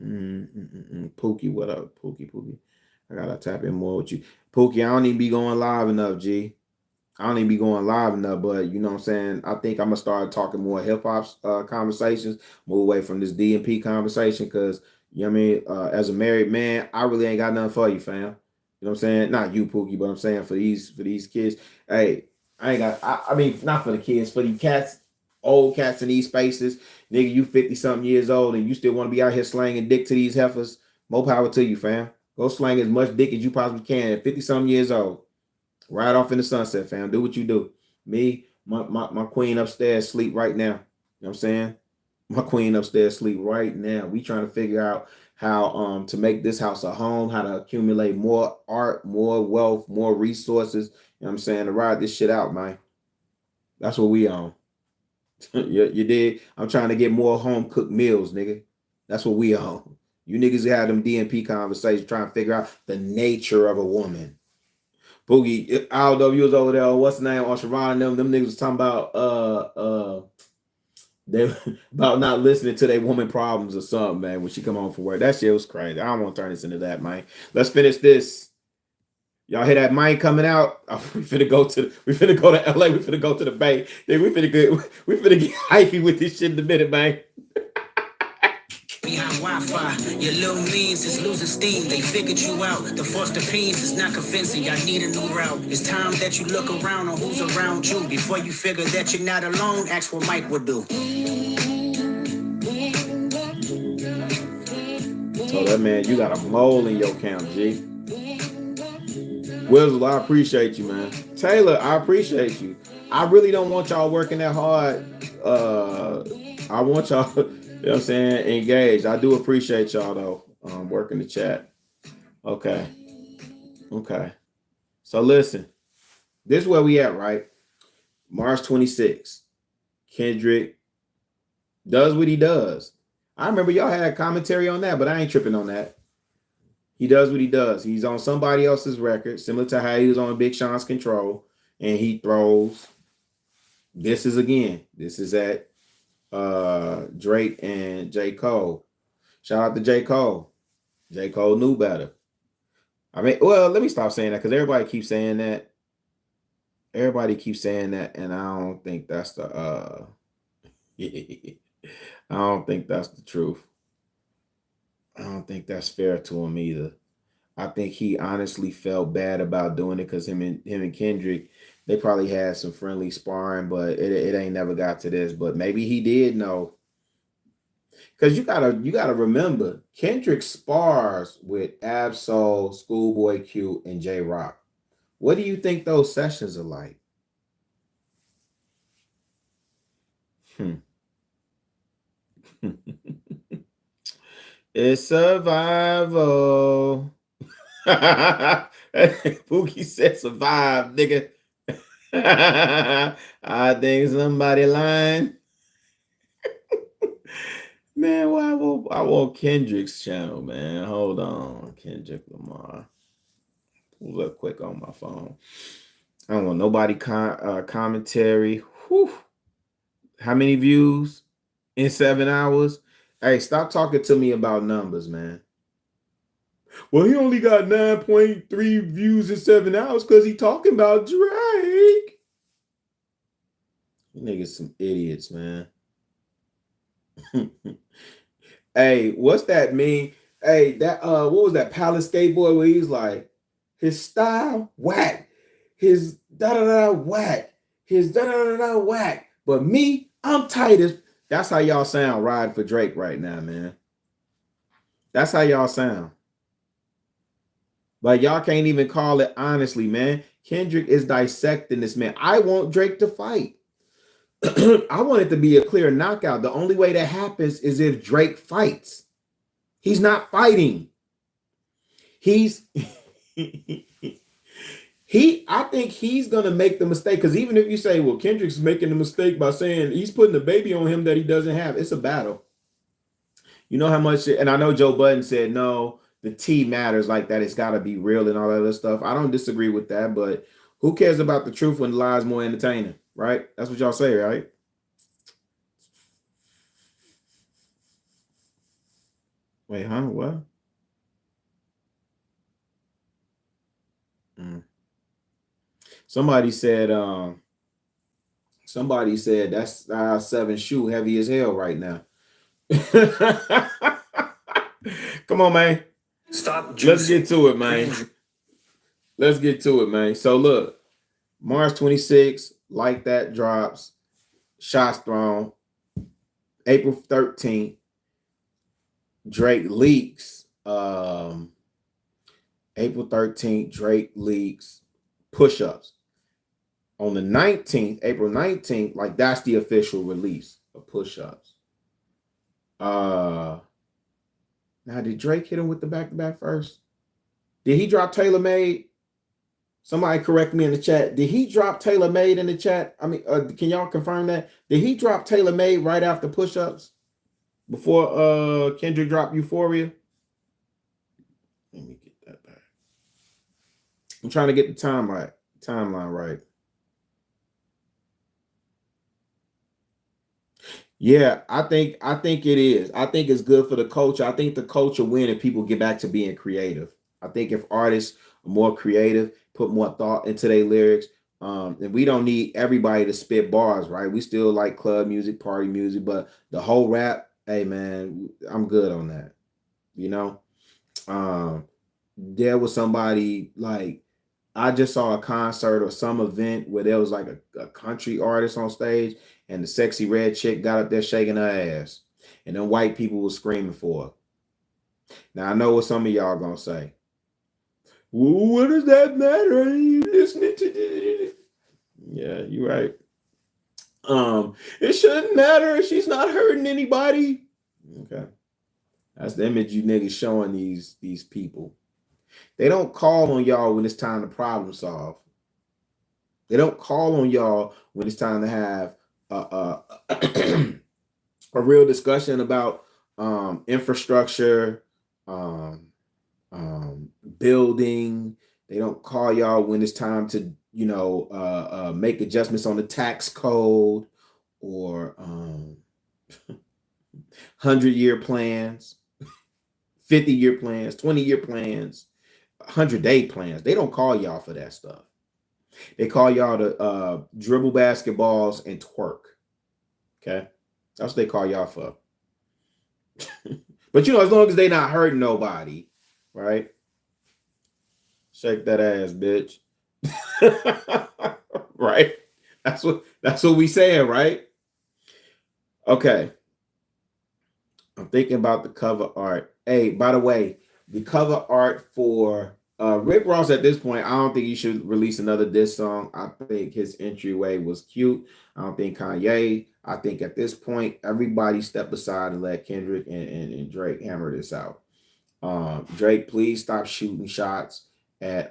Pookie, what up, Pookie? I gotta tap in more with you, Pookie. I don't even be going live enough, G. I don't even be going live enough, but you know what I'm saying? I think I'm gonna start talking more hip-hop conversations, move away from this DMP conversation, because you know what I mean, as a married man, I really ain't got nothing for you, fam. You know what I'm saying? Not you, Pookie, but I'm saying for these kids. Hey, I ain't got I mean, not for the kids, for the cats, old cats in these spaces. Nigga, you 50-something years old and you still want to be out here slanging dick to these heifers. More power to you, fam. Go slang as much dick as you possibly can at 50-something years old. Ride off in the sunset, fam. Do what you do. Me, my queen upstairs sleep right now. You know what I'm saying? My queen upstairs sleep right now. We trying to figure out how to make this house a home, how to accumulate more art, more wealth, more resources. You know what I'm saying? To ride this shit out, man. That's what we on. you did. I'm trying to get more home cooked meals, nigga. That's what we on. You niggas have them DMP conversations trying to figure out the nature of a woman. Boogie, I don't know if you was over there. What's the name on Sharon? Them niggas was talking about they about not listening to their woman problems or something, man. When she come home from work, that shit was crazy. I don't want to turn this into that, man. Let's finish this. Y'all hear that mic coming out? Oh, we finna go to LA. We finna go to the Bay. Then we finna get hyphy with this shit in a minute, man. Behind Wi-Fi, your little means is losing steam. They figured you out. The foster pains is not convincing. I need a new route. It's time that you look around on who's around you. Before you figure that you're not alone, ask what Mike would do. So that man, you got a mole in your camp, G. Wizzle, I appreciate you, man. Taylor, I appreciate you. I really don't want y'all working that hard. I want y'all, you know what I'm saying, engaged. I do appreciate y'all, though, working the chat. Okay. So listen, this is where we at, right? March 26th. Kendrick does what he does. I remember y'all had commentary on that, but I ain't tripping on that. He does what he does. He's on somebody else's record, similar to how he was on Big Sean's Control, and he throws. This is at Drake and J. Cole. Shout out to J. Cole. J. Cole knew better. I mean, well, let me stop saying that because everybody keeps saying that. And I don't think that's the I don't think that's the truth. I don't think that's fair to him either. I think he honestly felt bad about doing it because him and Kendrick, they probably had some friendly sparring, but it ain't never got to this. But maybe he did know. Because you gotta remember, Kendrick spars with Absol, Schoolboy Q, and J Rock. What do you think those sessions are like? It's survival. Pookie said survive, nigga. I think somebody lying. Man, why I want Kendrick's channel, man. Hold on. Kendrick Lamar. Pull up quick on my phone. I don't want nobody commentary. Whew. How many views in 7 hours? Hey, stop talking to me about numbers, man. Well, he only got 9.3 views in 7 hours because he talking about Drake. You niggas some idiots, man. Hey, what's that mean? Hey, that what was that Palace skateboard where he's like, his style whack, his da da da whack, his da da da whack. But me, I'm tight as. That's how y'all sound riding for Drake right now, man. That's how y'all sound. Like y'all can't even call it honestly, man. Kendrick is dissecting this man. I want Drake to fight. I want it to be a clear knockout. The only way that happens is if Drake fights. He's not fighting. He's I think he's gonna make the mistake, because even if you say, well, Kendrick's making the mistake by saying he's putting a baby on him that he doesn't have, it's a battle. You know how much, and I know Joe Budden said no, the T matters like that. It's got to be real and all that other stuff. I don't disagree with that, but who cares about the truth when the lie is more entertaining, right? That's what y'all say, right? Wait, huh? What? Somebody said that's 7 shoe heavy as hell right now. Come on, man. Stop juicing. Let's get to it, man. Let's get to it, man. So look, March 26th, Like That drops, Shots Thrown. April 13th, Drake leaks. April 13th, Drake leaks Push-Ups. On the 19th, April 19th, like that's the official release of Push-Ups. Now, did Drake hit him with the back-to-back first? Did he drop Tailor Made? Somebody correct me in the chat. Did he drop Tailor Made in the chat? I mean, can y'all confirm that? Did he drop Tailor Made right after Push-Ups? Before Kendrick dropped Euphoria? Let me get that back. I'm trying to get the timeline right. Yeah, I think it is. I think it's good for the culture. I think the culture win if people get back to being creative. I think if artists are more creative, put more thought into their lyrics, and we don't need everybody to spit bars, right? We still like club music, party music, but the whole rap, hey man, I'm good on that. You know, there was somebody like, I just saw a concert or some event where there was like a country artist on stage, and the sexy red chick got up there shaking her ass, and then white people were screaming for her. Now I know what some of y'all gonna say. Well, what does that matter? Are you listening to this? Yeah, you're right. It shouldn't matter. She's not hurting anybody. Okay, that's the image you niggas showing these people. They don't call on y'all when it's time to problem solve. They don't call on y'all when it's time to have a real discussion about infrastructure, building. They don't call y'all when it's time to, make adjustments on the tax code or 100-year plans, 50-year plans, 20-year plans, 100-day plans. They don't call y'all for that stuff. They call y'all to dribble basketballs and twerk. Okay? That's what they call y'all for. But as long as they not hurting nobody, right? Shake that ass, bitch. Right? That's what we saying, right? Okay. I'm thinking about the cover art. Hey, by the way, the cover art for Rick Ross at this point, I don't think he should release another diss song. I think his entryway was cute. I don't think Kanye. I think at this point, everybody step aside and let Kendrick and Drake hammer this out. Drake, please stop shooting shots at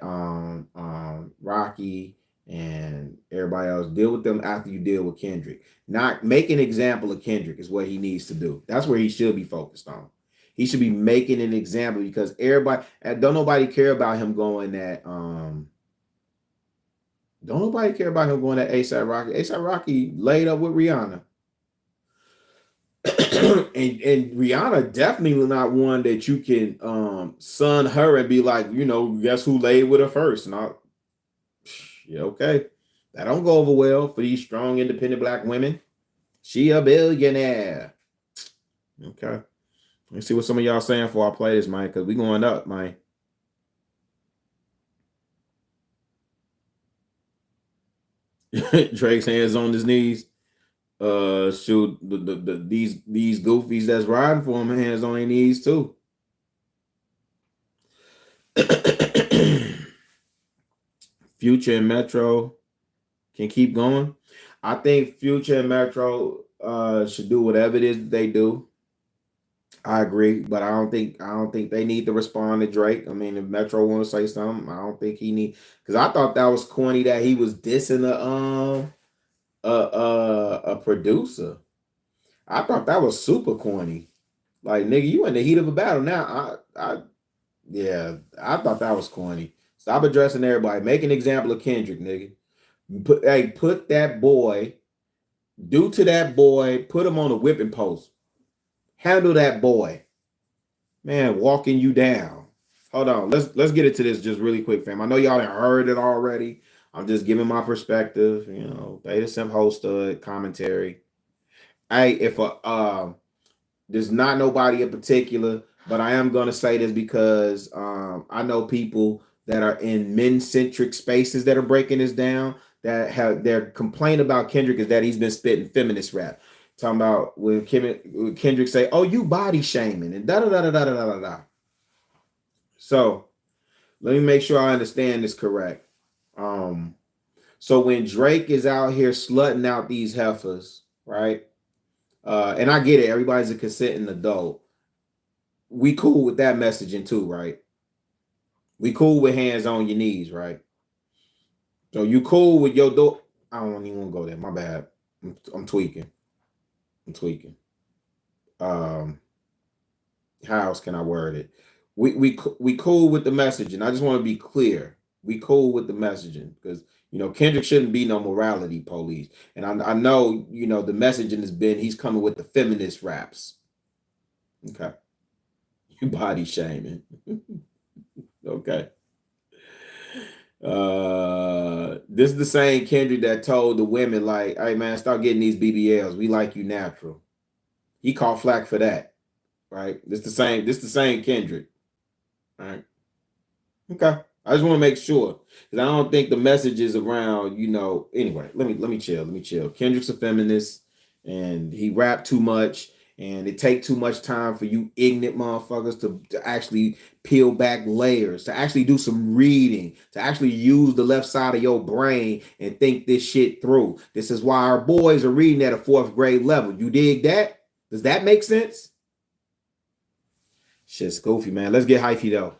Rocky and everybody else. Deal with them after you deal with Kendrick. Not make an example of Kendrick is what he needs to do. That's where he should be focused on. He should be making an example, because don't nobody care about him going at Don't nobody care about him going to ASAP Rocky. ASAP Rocky laid up with Rihanna. and Rihanna definitely not one that you can son her and be like, guess who laid with her first? Not yeah, okay. That don't go over well for these strong, independent black women. She a billionaire. Okay. Let's see what some of y'all saying before I play this, man, because we going up, man. Drake's hands on his knees. Shoot, these goofies that's riding for him, hands on their knees too. Future and Metro can keep going. I think Future and Metro should do whatever it is that they do. I agree, but I don't think they need to respond to Drake. I mean, if Metro want to say something, I don't think he need, because I thought that was corny that he was dissing a producer. I thought that was super corny. Like, nigga, you in the heat of a battle now. I thought that was corny. Stop addressing everybody. Make an example of Kendrick, nigga. Put that boy, do to that boy, put him on a whipping post. Handle that boy. Man, walking you down. Hold on. Let's get into this just really quick, fam. I know y'all have heard it already. I'm just giving my perspective, Beta Simp hosted commentary. If there's not nobody in particular, but I am gonna say this because I know people that are in men-centric spaces that are breaking this down, that have their complaint about Kendrick is that he's been spitting feminist rap. Talking about when Kendrick say, "Oh, you body shaming," and da da da da da da da da. So let me make sure I understand this correct. So when Drake is out here slutting out these heifers, right? And I get it, everybody's a consenting adult. We cool with that messaging too, right? We cool with hands on your knees, right? So you cool with your door. I don't even want to go there. My bad. I'm tweaking. How else can I word it? We cool with the messaging. I just want to be clear. We cool with the messaging because Kendrick shouldn't be no morality police. And I know the messaging has been he's coming with the feminist raps. Okay. You body shaming. Okay. This is the same Kendrick that told the women like, "Hey man, start getting these BBLs. We like you natural." He caught flack for that, right? This the same Kendrick, right? Okay. I just want to make sure because I don't think the message is around, Anyway, let me chill. Kendrick's a feminist, and he rap too much, and it take too much time for you ignorant motherfuckers to actually peel back layers, to actually do some reading, to actually use the left side of your brain and think this shit through. This is why our boys are reading at a 4th grade level. You dig that? Does that make sense? Shit's goofy, man. Let's get hyphy though.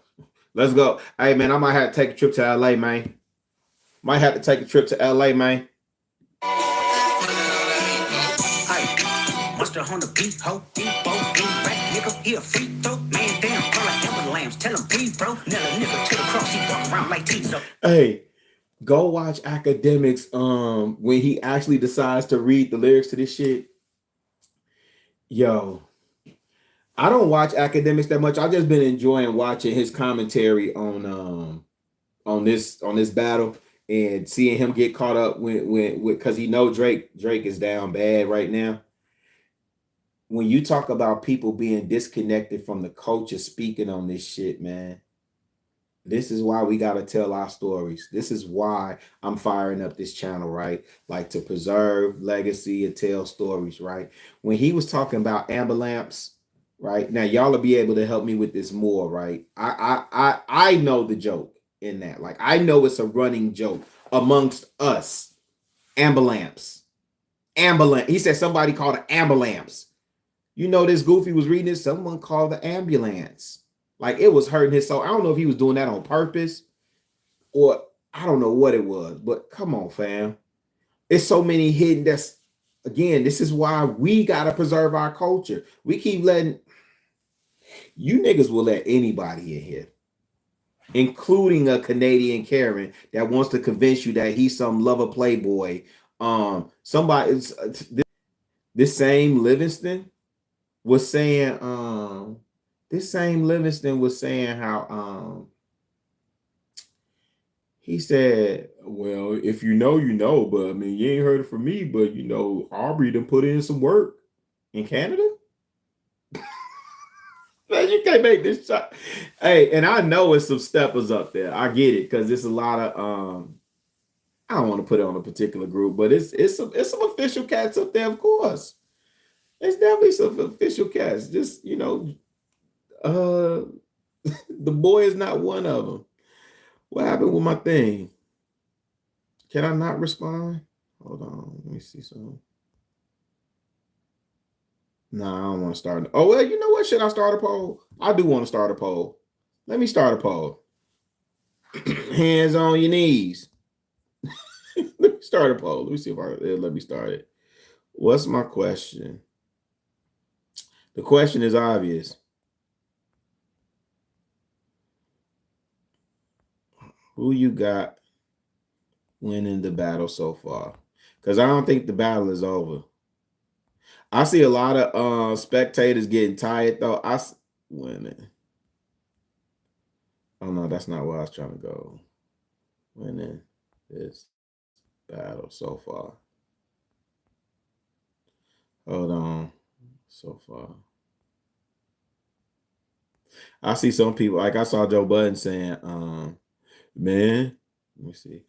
Let's go. Hey, man, I might have to take a trip to LA, man. Might have to take a trip to LA, man. Monster on the beat, ho, rap, nigga, he a free throw, man, damn, all like amber lambs, tell him be bro, nail a nigga to the cross, he walk around like Tizo. Hey, go watch Academics when he actually decides to read the lyrics to this shit. Yo, I don't watch Academics that much. I've just been enjoying watching his commentary on this battle and seeing him get caught up with because he know Drake is down bad right now. When you talk about people being disconnected from the culture speaking on this shit, man, this is why we got to tell our stories. This is why I'm firing up this channel, right? Like to preserve legacy and tell stories, right? When he was talking about amber lamps, right? Now y'all will be able to help me with this more, right? I know the joke in that. Like I know it's a running joke amongst us. Amber lamps. He said somebody called it amber lamps. This goofy was reading this. Someone called the ambulance. Like it was hurting his soul. I don't know if he was doing that on purpose or I don't know what it was, but come on, fam. It's so many hidden. This is why we got to preserve our culture. We keep letting you niggas will let anybody in here. including a Canadian Karen that wants to convince you that he's some lover playboy. Somebody, this same Livingston was saying, how he said, well, if you know, you know, but I mean, you ain't heard it from me, but you know, Aubrey done put in some work in Canada. Man, you can't make this shot. Hey, and I know it's some steppers up there. I get it, because it's a lot of I don't want to put it on a particular group, but it's some official cats up there, of course. There's definitely some official cats. Just, you know, the boy is not one of them. What happened with my thing? Can I not respond? Hold on. Let me see something. No, I don't want to start. Oh, well, you know what? Should I start a poll? I do want to start a poll. Let me start a poll. Hands on your knees. Let me start a poll. Let me see if it'll let me start it. What's my question? The question is obvious. Who you got winning the battle so far? Because I don't think the battle is over. I see a lot of spectators getting tired, though. Winning. Oh, no, that's not where I was trying to go. Winning this battle so far. Hold on. So far. I see some people, like I saw Joe Budden saying, man, let me see.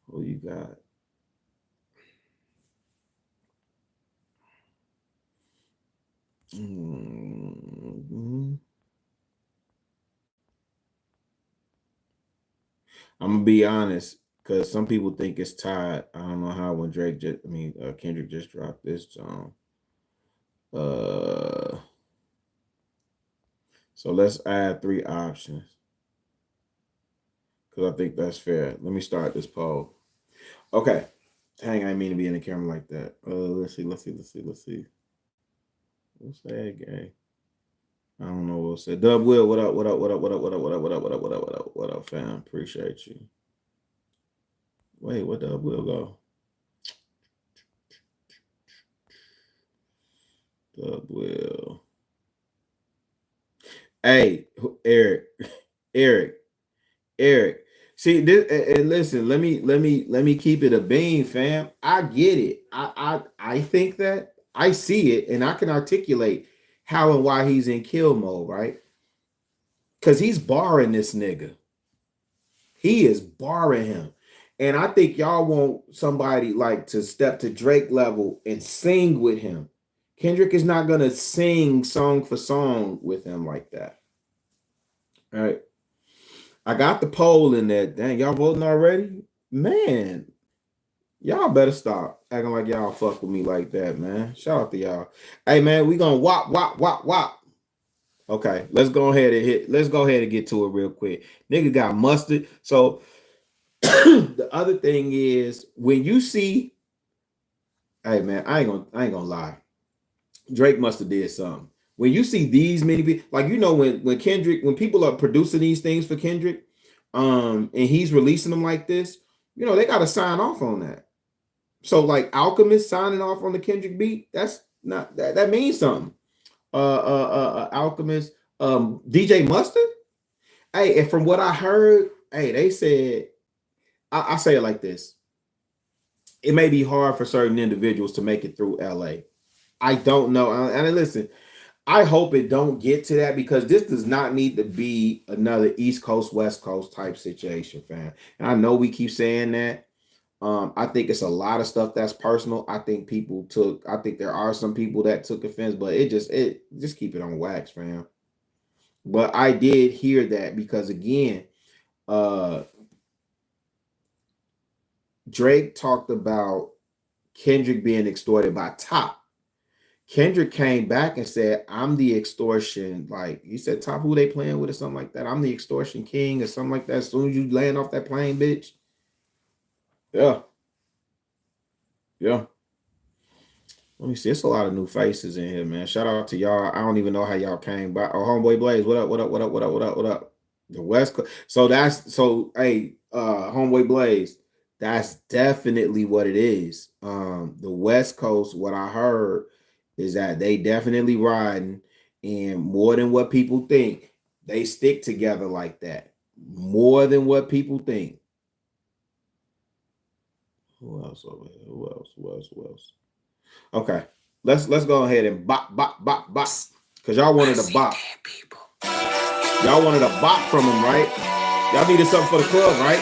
Who you got? I'm gonna be honest, because some people think it's tied. I don't know how when Kendrick just dropped this song. So let's add 3 options, because I think that's fair. Let me start this poll. Okay. Dang, I didn't mean to be in the camera like that. Let's see. What's that gang? I don't know what's that. Dub Will, what up, fam? Appreciate you. Wait, where Dub Will go? Dub Will. Hey, Eric. See this, and listen. Let me keep it a bean, fam. I get it. I think that I see it, and I can articulate how and why he's in kill mode, right? Because he's barring this nigga. He is barring him, and I think y'all want somebody like to step to Drake level and sing with him. Kendrick is not gonna sing song for song with him like that. All right. I got the poll in there. Dang, y'all voting already? Man, y'all better stop acting like y'all fuck with me like that, man. Shout out to y'all. Hey, man, we gonna wop. Okay, let's go ahead and get to it real quick. Nigga got mustard. So the other thing is, when you see, hey man, I ain't gonna lie. Drake must have did something. When you see these many people, like, you know, when Kendrick, when people are producing these things for Kendrick, and he's releasing them like this, you know, they got to sign off on that. So like Alchemist signing off on the Kendrick beat, that's not that means something. Alchemist, DJ Mustard. Hey, and from what I heard, hey, they said, I say it like this: it may be hard for certain individuals to make it through LA. I don't know, and listen, I hope it don't get to that, because this does not need to be another East Coast, West Coast type situation, fam. And I know we keep saying that. I think it's a lot of stuff that's personal. I think there are some people that took offense, but it just keep it on wax, fam. But I did hear that, because again, Drake talked about Kendrick being extorted by Top. Kendrick came back and said, I'm the extortion. Like, he said, Top, who they playing with or something like that. I'm the extortion king or something like that. As soon as you land off that plane, bitch. Yeah. Let me see. It's a lot of new faces in here, man. Shout out to y'all. I don't even know how y'all came by. Oh, homeboy Blaze, what up? The West Coast. Hey, Homeboy Blaze, that's definitely what it is. The West Coast, what I heard is that they definitely riding, and more than what people think, they stick together like that. More than what people think. Who else over here? Who else? Who else? Who else? Okay. Let's go ahead and bop. Cause y'all wanted a bop. Y'all wanted a bop from him, right? Y'all needed something for the club, right?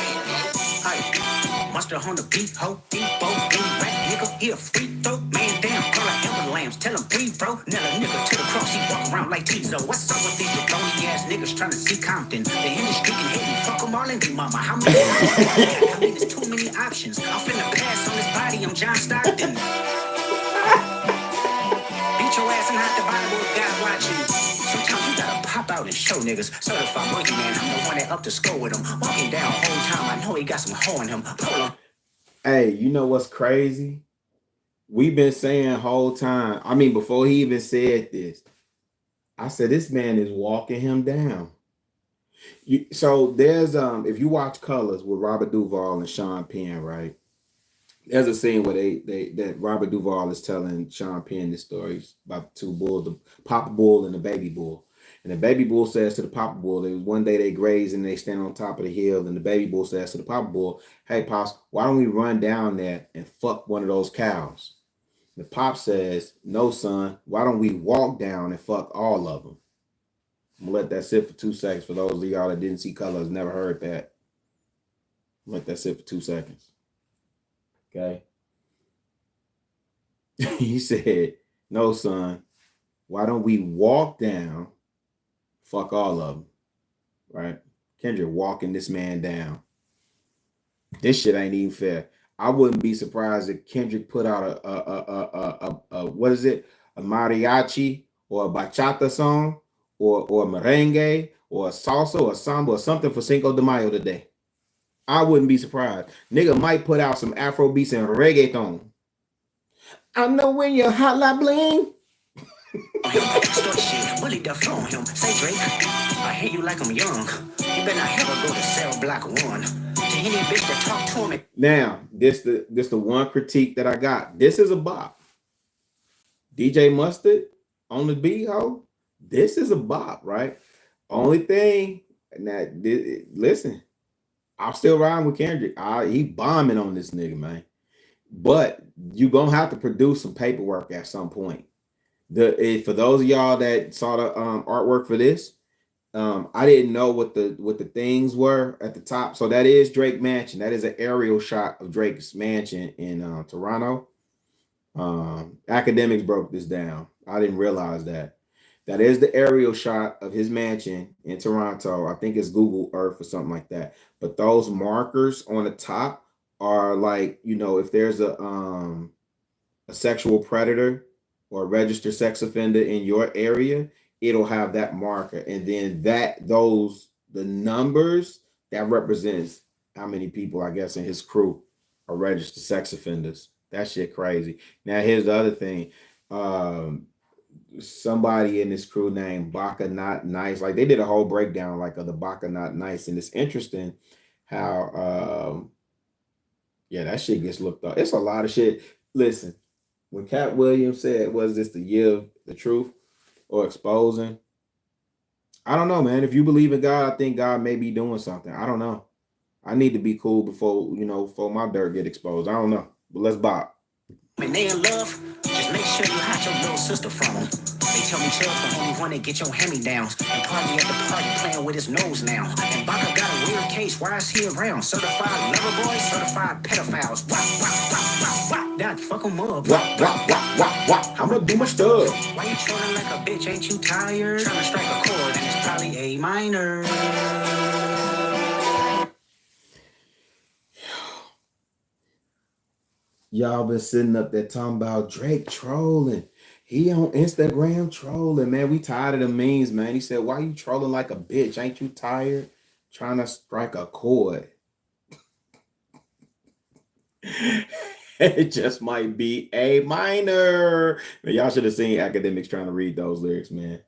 Monster on the beat, ho, depot, rap nigga, he a free throw, man down, call out Ember Lambs, tell him breathe, bro. Nail a nigga to the cross, he walk around like Tizo. What's up with these phony ass niggas trying to see Compton? The industry can hate me, fuck them all and they mama. How many? I mean, there's too many options. I'm finna pass on this body, I'm John Stockton. Beat your ass and hide the Bible if God watching. Sometimes you gotta pop out and show niggas. Certified boogeyman, I'm the one that up to score with him. Walking down whole time, I know he got some hoe in him. Pull him. Hey, you know what's crazy? We've been saying whole time. I mean, before he even said this, I said this man is walking him down. So there's if you watch Colors with Robert Duvall and Sean Penn, right? There's a scene where that Robert Duvall is telling Sean Penn the stories about the two bulls, the Papa Bull and the Baby Bull. And the Baby Bull says to the Papa Bull, one day they graze and they stand on top of the hill, and the Baby Bull says to the Papa Bull, hey, Pops, why don't we run down there and fuck one of those cows? The Pop says, no, son, why don't we walk down and fuck all of them? I'm gonna let that sit for 2 seconds. For those of y'all that didn't see Colors, never heard that. Let that sit for 2 seconds. Okay. He said, no, son, why don't we walk down, fuck all of them, right? Kendrick walking this man down. This shit ain't even fair. I wouldn't be surprised if Kendrick put out a what is it? A mariachi or a bachata song or merengue or a salsa or samba or something for Cinco de Mayo today. I wouldn't be surprised. Nigga might put out some Afro beats and reggaeton. I know when you're hot like bling. Bully the phone him. Say Drake, I hear you like I'm young. You better not ever go to cell block 1. To any bitch that talk to him. Now, this the one critique that I got. This is a bop. DJ Mustard on the beat, ho. This is a bop, right? Only thing that listen, I'm still riding with Kendrick. He bombing on this nigga, man. But you gonna have to produce some paperwork at some point. For those of y'all that saw the artwork for this, I didn't know what the things were at the top. So that is Drake Mansion. That is an aerial shot of Drake's mansion in Toronto. Academics broke this down. I didn't realize that. That is the aerial shot of his mansion in Toronto. I think it's Google Earth or something like that. But those markers on the top are like, if there's a sexual predator or a registered sex offender in your area, it'll have that marker. And then the numbers that represents how many people, I guess, in his crew are registered sex offenders. That shit crazy. Now, here's the other thing. Somebody in this crew named Baka Not Nice, like they did a whole breakdown like of the Baka Not Nice, and it's interesting how that shit gets looked up. It's a lot of shit. Listen, when Cat Williams said, was this the year of the truth or exposing? I don't know, man. If you believe in God, I think God may be doing something. I don't know. I need to be cool before my dirt get exposed. I don't know. But let's bop. When they in love, just make sure you hide your little sister from them. They tell me Chubb's the only one that get your hand-me-downs. And Party at the party playing with his nose now. And Baka got a weird case, why is he around? Certified lover boys, certified pedophiles. Wop. That fuck him up. Wop. I'm gonna do my stuff. Why you trolling like a bitch, ain't you tired? Trying to strike a chord and it's probably A minor. Y'all been sitting up there talking about Drake trolling. He on Instagram trolling, man. We tired of the memes, man. He said, why you trolling like a bitch? Ain't you tired? Trying to strike a chord. It just might be A minor. Man, y'all should have seen academics trying to read those lyrics, man.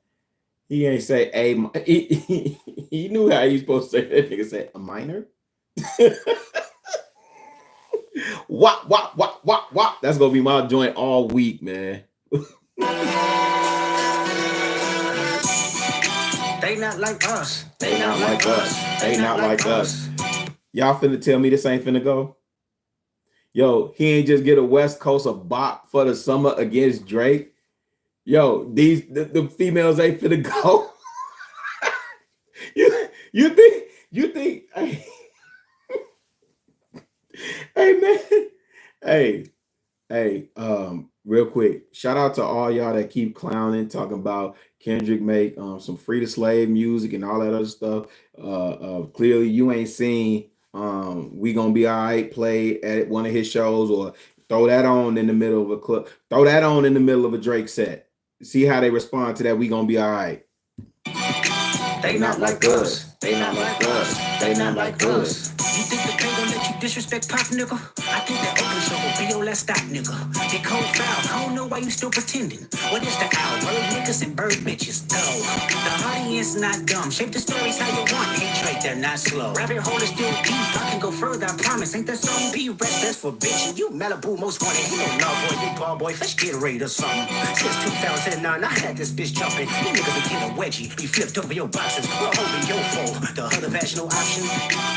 He ain't say a. He knew how he supposed to say that. Nigga said a minor. Wop wop wop wop wop. That's gonna be my joint all week, man. They not like us. They not like us. They not like us. Y'all finna tell me this ain't finna go? Yo, he ain't just get a West Coast a bop for the summer against Drake. Yo, the females ain't finna go. you think hey man, hey, real quick, shout out to all y'all that keep clowning, talking about Kendrick make some free to slave music and all that other stuff. Clearly you ain't seen We Gonna Be All Right play at one of his shows, or throw that on in the middle of a club, throw that on in the middle of a Drake set. See how they respond to that We Gonna Be All Right. They not like us. They not like us. They not like us. You think the king gon' let you disrespect Pop, nigga? I think that open show will be your last stop, nigga. Get cold foul. I don't know why you still pretending. What is the owl? Bird niggas and bird bitches. Go. The audience not dumb. Shape the stories how you want. Ain't Drake, they're not slow. Rabbit hole is still deep. I can go further, I promise. Ain't that song be rest? That's for bitches. You Malibu most wanted. You don't love boy, you ball boy. Fresh Gatorade or something. Since 2009, I had this bitch jumping. You niggas will get a wedgie. Be flipped over your boxes. We're over your fold. The other vaginal option.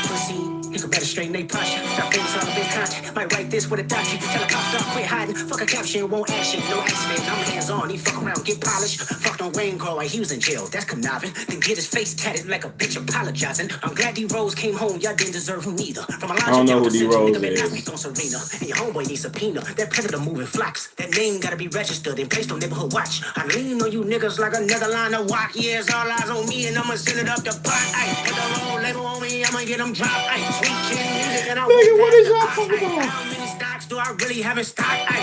Pussy. You can better straighten they posture. Got things all a bit content. Might write this with a doctor. Tell a cop stop, quit hiding. Fuck a caption, won't action. No accident, I'm hands on. He fuck around, get polished. Fucked on Wayne Grow while he was in jail. That's conniving. Then get his face tatted like a bitch apologizing. I'm glad D-Rose came home. Y'all didn't deserve him neither. From a I don't know who D-Rose is. On Serena. And your homeboy needs subpoena. That predator moving flocks. That name gotta be registered and placed on neighborhood watch. I lean on you niggas like another line of walk. Yeah, it's all eyes on me and I'ma send it up the pot. Ay, put the whole label on me, I'ma get them dropped. Ay, sweet chin music and I Nigga, what is y'all talking about? How many stocks do I really have in stock? Ay,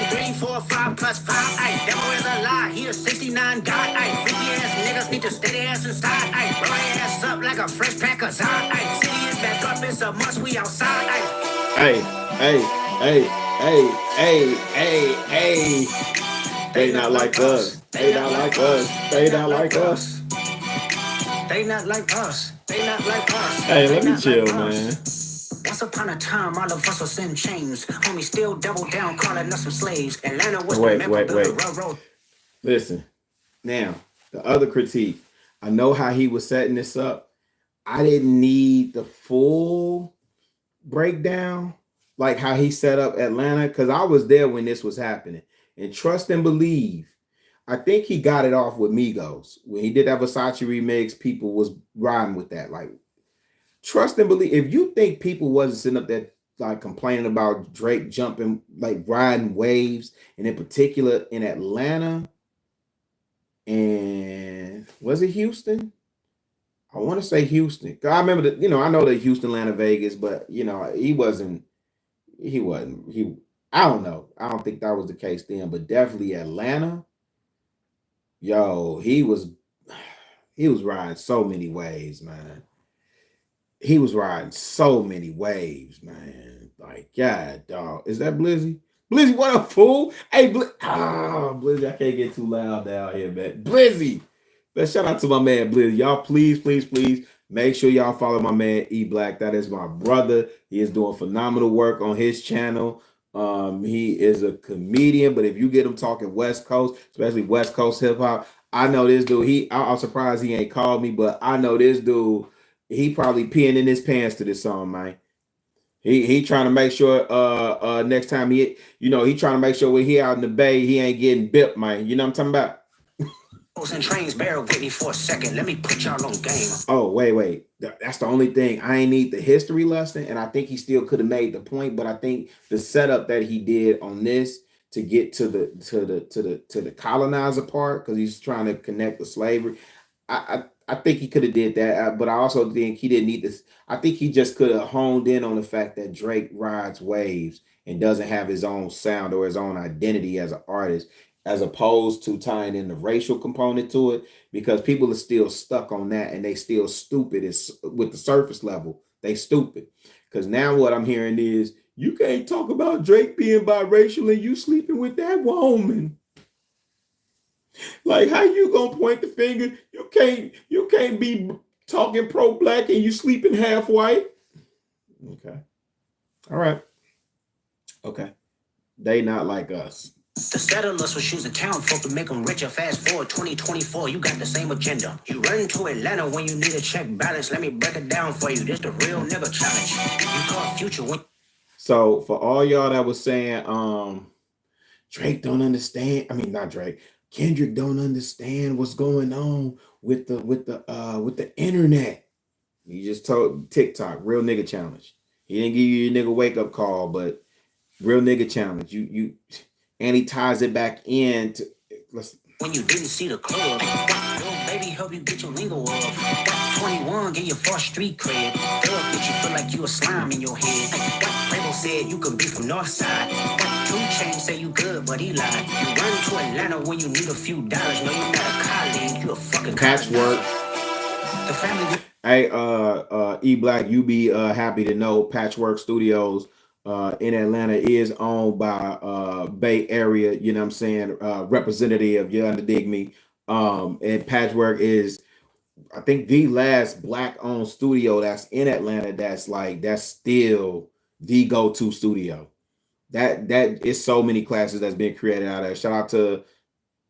1, 2, 3, 4, 5 plus 5. Ay, devil is a lie. He a 69 God. Ay, freaky ass niggas need to stay their ass inside. Ay, roll their ass up like a fresh pack of Zod. Ay, city is back up, it's a must. We outside. Ay. Hey. They not like us. They not like us. They not like us. They not like us. They not like us. Hey, let me chill, man. Once upon a time, all of us was in chains. Homie still double down, calling us some slaves. Atlanta was Wait. the railroad. Listen, now, the other critique. I know how he was setting this up. I didn't need the full breakdown, like how he set up Atlanta, because I was there when this was happening. And trust and believe, I think he got it off with Migos. When he did that Versace remix, people was riding with that. Like, trust and believe. If you think people wasn't sitting up there like complaining about Drake jumping, like riding waves, and in particular in Atlanta, and was it Houston? I want to say Houston. I remember that, I know the Houston, Atlanta, Vegas, but he wasn't. I don't know. I don't think that was the case then, but definitely Atlanta. Yo, he was riding so many waves, man. He was riding so many waves, man. Like, God, dog. Is that Blizzy? Blizzy, what a fool. Hey, Blizzy, I can't get too loud down here, man. Blizzy. Let's shout out to my man, Blizzy. Y'all, please, make sure y'all follow my man, E Black. That is my brother. He is doing phenomenal work on his channel. He is a comedian, but if you get him talking West Coast, especially West Coast hip hop, I know this dude. I'm surprised he ain't called me, but I know this dude. He probably peeing in his pants to this song, man. He trying to make sure next time he trying to make sure when he out in the Bay, he ain't getting bipped, man. You know what I'm talking about? And trains, bear with me for a second. Let me put y'all on game. Oh, wait. That's the only thing. I ain't need the history lesson, and I think he still could have made the point, but I think the setup that he did on this to get to the colonizer part, because he's trying to connect with slavery. I think he could have did that, but I also think he didn't need this. I think he just could have honed in on the fact that Drake rides waves and doesn't have his own sound or his own identity as an artist, as opposed to tying in the racial component to it, because people are still stuck on that and they still stupid with the surface level. They stupid. Because now what I'm hearing is, you can't talk about Drake being biracial and you sleeping with that woman. Like, how you gonna point the finger? You can't be talking pro-black and you sleeping half white. Okay. All right. Okay. They not like us. The settlers will choose a town folk to make them richer. Fast forward 2024, you got the same agenda. You run to Atlanta when you need a check balance. Let me break it down for you. This the real nigga challenge. You call future when. So for all y'all that was saying, Drake don't understand. I mean, not Drake. Kendrick don't understand what's going on with the internet. He just told TikTok, real nigga challenge. He didn't give you your nigga wake up call, but real nigga challenge. You and he ties it back in to when you didn't see the club. Little baby help you get your lingo off. 21 get your first street cred. Thug get you feel like you a slime in your head. Playboy said you could be from North Side. 2 Chainz say you good, but he lied. You run to Atlanta when you need a few dollars. No, you're not a colleague, you a fucking Patchwork. The family. Hey, E Black, you be happy to know Patchwork Studios in Atlanta is owned by Bay Area, you know what I'm saying, representative, you underdig me. And Patchwork is, I think, the last black-owned studio that's in Atlanta that's still the go-to studio. That is so many classes that's been created out there. Shout out to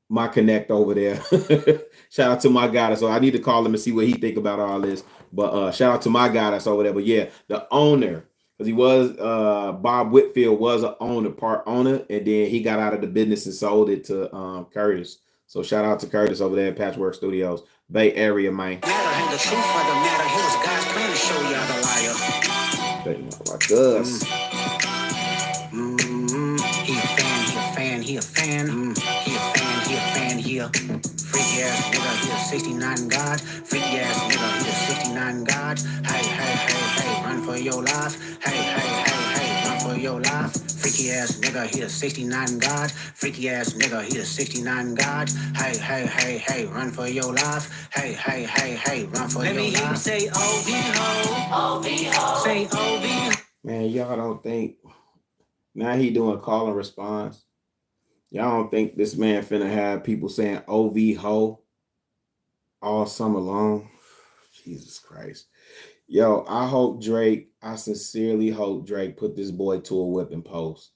my connect over there. Shout out to my guy. So I need to call him and see what he think about all this. But shout out to my guy that's over there. But yeah, the owner, because he was Bob Whitfield was a part owner, and then he got out of the business and sold it to Curtis. So shout out to Curtis over there at Patchwork Studios, Bay Area, man. The truth of the matter, he was God's plan to show y'all the liar. They not like us. He a fan. He a freaky ass nigga, he a 69 God. Freaky ass nigga, he a 69 God. Hey, run for your life. Hey, run for your life. Freaky ass nigga, he a 69 God. Freaky ass nigga, he a 69 God. Hey, run for your life. Hey, run for your life. Let me hear you say OV-ho. Say OV. Man, y'all don't think now he doing call and response? Y'all don't think this man finna have people saying OV ho all summer long? Jesus Christ. Yo, I sincerely hope Drake put this boy to a whipping post.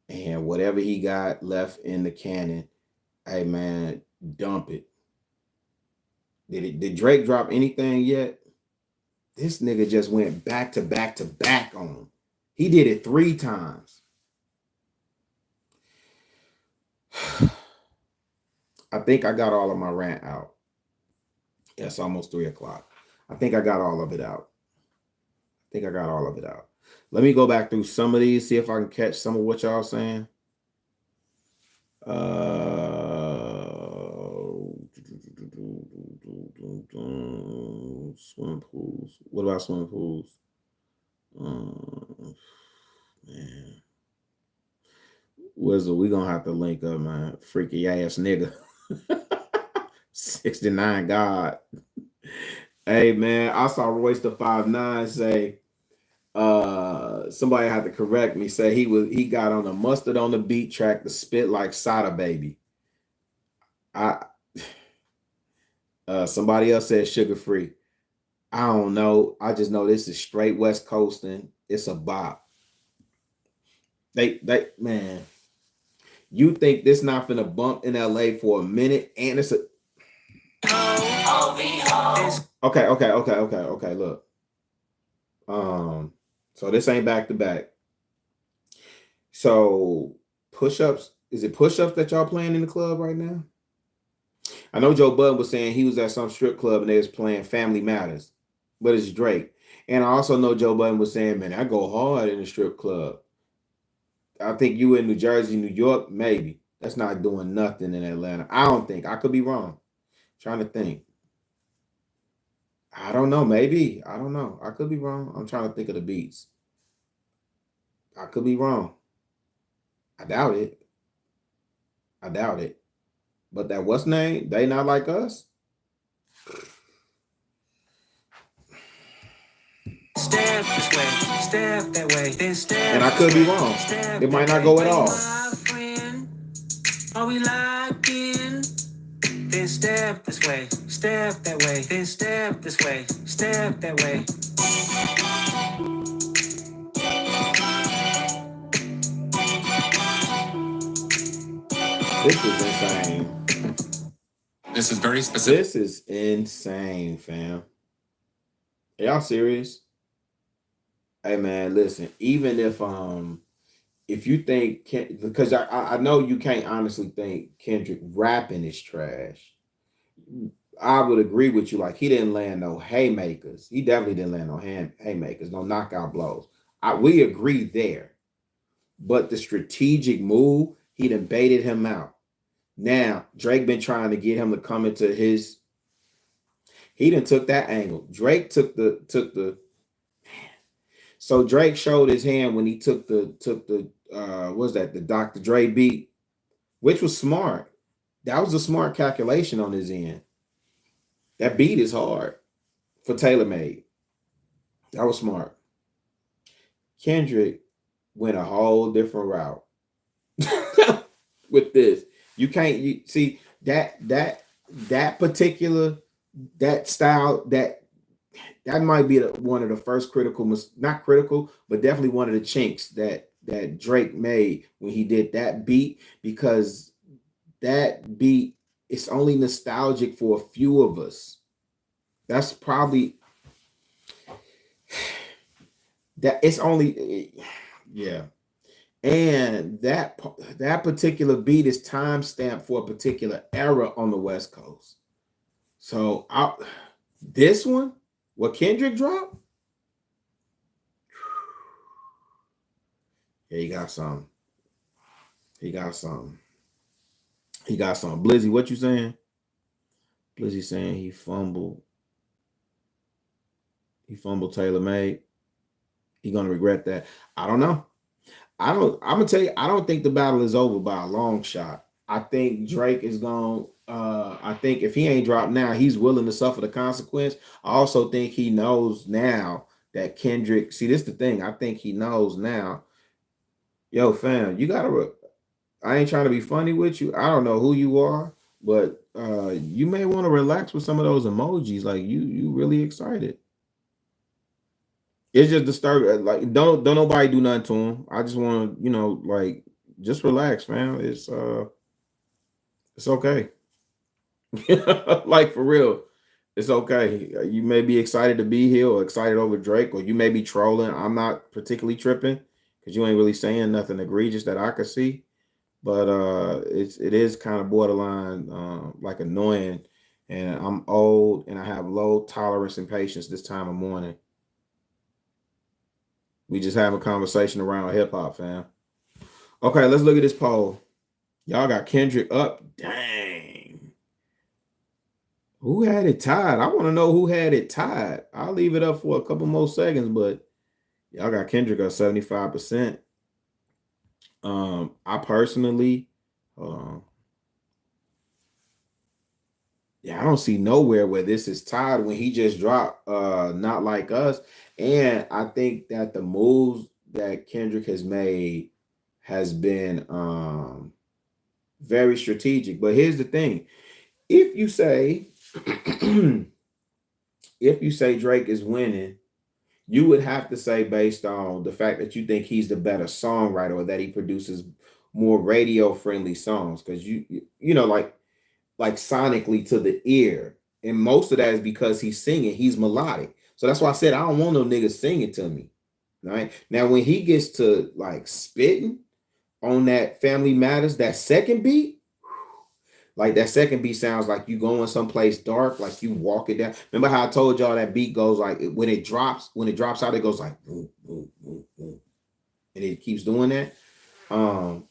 And whatever he got left in the cannon, hey man, dump it. Did Drake drop anything yet? This nigga just went back to back to back on him. He did it 3 times. I think I got all of my rant out. Yeah, it's almost 3 o'clock. I think I got all of it out. Let me go back through some of these, see if I can catch some of what y'all saying. Swimming pools. What about swimming pools? Man. Wizard, we gonna have to link up, man. Freaky ass nigga. 69 God. Hey man, I saw Royce the 5'9" say somebody had to correct me, say he got on a mustard on the beat track to spit like Sada Baby. Somebody else said sugar free. I don't know. I just know this is straight West Coasting. It's a bop. They man. You think this not finna bump in LA for a minute, and it's a okay. Look, so this ain't back to back. So push-ups, is it push-ups that y'all playing in the club right now? I know Joe Budden was saying he was at some strip club and they was playing Family Matters, but it's Drake. And I also know Joe Budden was saying, man, I go hard in the strip club. I think you in New Jersey, New York, maybe. That's not doing nothing in Atlanta. I don't think. I could be wrong. Trying to think. I don't know. Maybe. I don't know. I could be wrong. I'm trying to think of the beats. I could be wrong. I doubt it. But that what's name? They not like us? Step this way, step that way, then step. And I could be wrong. It might not go at all. Are we locked in? step this way, step that way, then step this way, step that way. This is insane. This is very specific. This is insane, fam. Are y'all serious? Hey man, listen. Even if you think because I know you can't honestly think Kendrick rapping is trash. I would agree with you. Like he didn't land no haymakers. He definitely didn't land no haymakers, no knockout blows. We agree there. But the strategic move, he done baited him out. Now Drake been trying to get him to come into his. He done took that angle. Drake took the. So Drake showed his hand when he took the what's that, the Dr. Dre beat, which was smart. That was a smart calculation on his end. That beat is hard for Taylor Made. That was smart. Kendrick went a whole different route with this. You can't see that particular that style that might be one of the first not critical, but definitely one of the chinks that Drake made when he did that beat, because that beat is only nostalgic for a few of us. That's probably that it's only yeah. And that particular beat is time stamped for a particular era on the West Coast. So this one, what Kendrick dropped, yeah, he got some. He got some. Blizzy, what you saying? Blizzy saying he fumbled. He fumbled Taylor Made. He gonna regret that. I don't know. I'm gonna tell you, I don't think the battle is over by a long shot. I think Drake is going. I think if he ain't dropped now, he's willing to suffer the consequence. I also think he knows now that Kendrick. See, this is the thing. I think he knows now. Yo, fam, you gotta. I ain't trying to be funny with you. I don't know who you are, but you may want to relax with some of those emojis. Like you really excited. It's just disturbing. Like don't nobody do nothing to him. I just want to, like just relax, man. It's okay. Like for real, it's okay. You may be excited to be here or excited over Drake, or you may be trolling. I'm not particularly tripping because you ain't really saying nothing egregious that I could see. But it is kind of borderline like annoying, and I'm old and I have low tolerance and patience this time of morning. We just have a conversation around hip hop, fam. Okay, let's look at this poll. Y'all got Kendrick up. Dang. Who had it tied? I want to know who had it tied. I'll leave it up for a couple more seconds, but y'all got Kendrick up 75%. I personally, hold on. Yeah, I don't see nowhere where this is tied when he just dropped Not Like Us. And I think that the moves that Kendrick has made has been very strategic. But here's the thing. If you say Drake is winning, you would have to say based on the fact that you think he's the better songwriter or that he produces more radio friendly songs, because you know like sonically to the ear, and most of that is because he's singing. He's melodic, so that's why I said I don't want no nigga singing to me. Right now, when he gets to like spitting on that Family Matters, that second beat. Like that second beat sounds like you going someplace dark, like you walking down. Remember how I told y'all that beat goes like when it drops out, it goes like boom, boom, boom, boom. And it keeps doing that.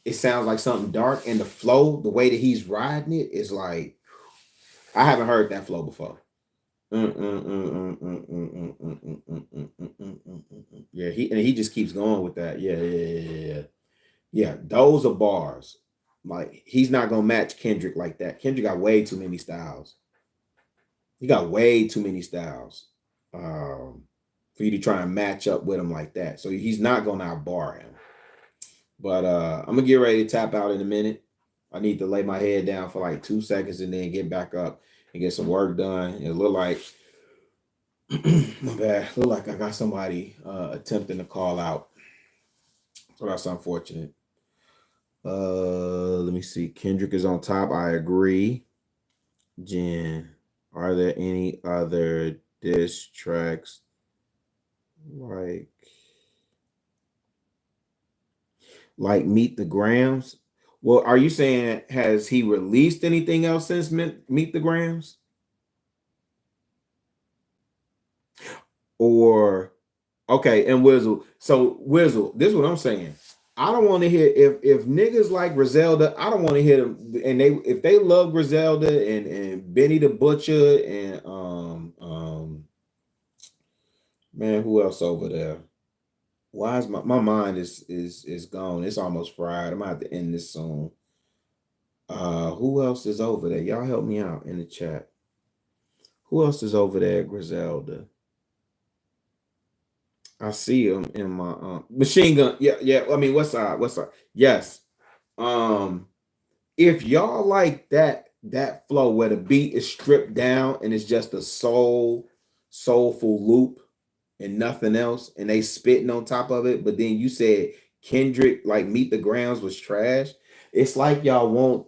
It sounds like something dark, and the flow, the way that he's riding it is like I haven't heard that flow before. Yeah, he just keeps going with that. Yeah. Those are bars. Like he's not gonna match Kendrick like that. Kendrick got way too many styles. He got way too many styles for you to try and match up with him like that. So he's not gonna outbar him. But I'm gonna get ready to tap out in a minute. I need to lay my head down for like 2 seconds and then get back up and get some work done. It look like my bad. Look like I got somebody attempting to call out. So that's unfortunate. Let me see. Kendrick is on top. I agree. Jen, are there any other diss tracks like Meet the Grams? Well, are you saying has he released anything else since Meet the Grams? Or okay, and Wizzle. So Wizzle, this is what I'm saying. I don't want to hear if niggas like Griselda, I don't want to hear them. And if they love Griselda and Benny the Butcher and man, who else over there? Why is my mind is gone? It's almost fried. I'm gonna have to end this soon. Who else is over there? Y'all help me out in the chat. Who else is over there at Griselda? I see him in my Machine Gun. Yeah. I mean, what's up? Yes. If y'all like that flow where the beat is stripped down and it's just a soulful loop and nothing else, and they spitting on top of it, but then you said Kendrick like Meet the Grounds was trash. It's like y'all won't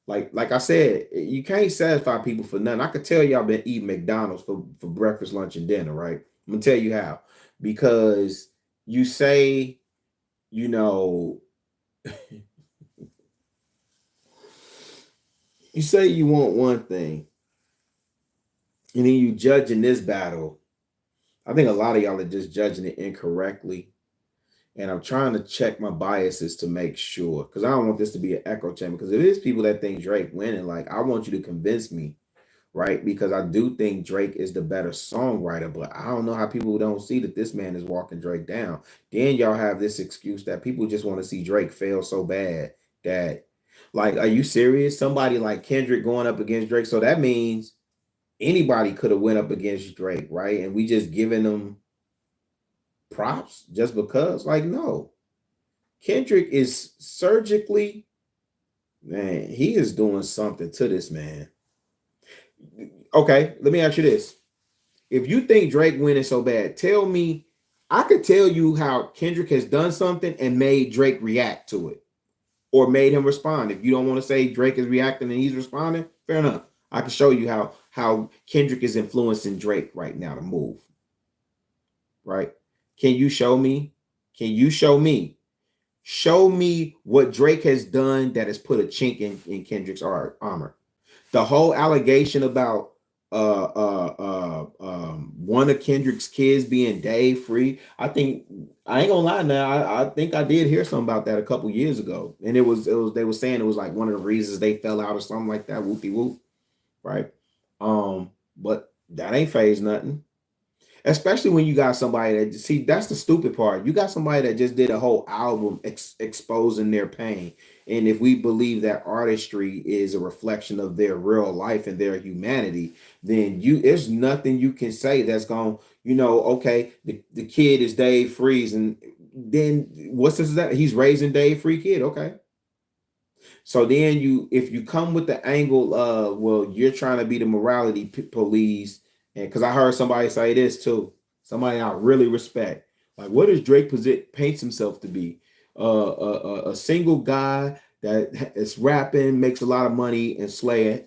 like I said, you can't satisfy people for nothing. I could tell y'all been eating McDonald's for breakfast, lunch, and dinner, right? I'm gonna tell you how. Because you say, you know, you say you want one thing, and then you judge in this battle. I think a lot of y'all are just judging it incorrectly. And I'm trying to check my biases to make sure, because I don't want this to be an echo chamber. Because if it is people that think Drake winning, like I want you to convince me, right? Because I do think Drake is the better songwriter, but I don't know how people don't see that this man is walking Drake down. Then y'all have this excuse that people just want to see Drake fail so bad that, like, are you serious? Somebody like Kendrick going up against Drake, so that means anybody could have went up against Drake, right? And we just giving them props just because, like, no. Kendrick is surgically, man, he is doing something to this man. Okay, let me ask you this. If you think Drake winning so bad, tell me, I could tell you how Kendrick has done something and made Drake react to it or made him respond. If you don't want to say Drake is reacting and he's responding, fair enough. I can show you how Kendrick is influencing Drake right now to move. Right? Can you show me? Can you show me? Show me what Drake has done that has put a chink in Kendrick's armor. The whole allegation about one of Kendrick's kids being Dave free. I ain't gonna lie now. I think I did hear something about that a couple years ago, and it was they were saying it was like one of the reasons they fell out or something like that. Whoopie whoop, right? But that ain't phase nothing. Especially when you got somebody that, see, that's the stupid part. You got somebody that just did a whole album exposing their pain. And if we believe that artistry is a reflection of their real life and their humanity, then there's nothing you can say that's going, okay, the kid is Dave Freeze. And then what's this that? He's raising Dave Free kid. Okay. So then if you come with the angle of, well, you're trying to be the morality police. And because I heard somebody say this too, somebody I really respect. Like, what does Drake paints himself to be? A single guy that is rapping, makes a lot of money, and slaying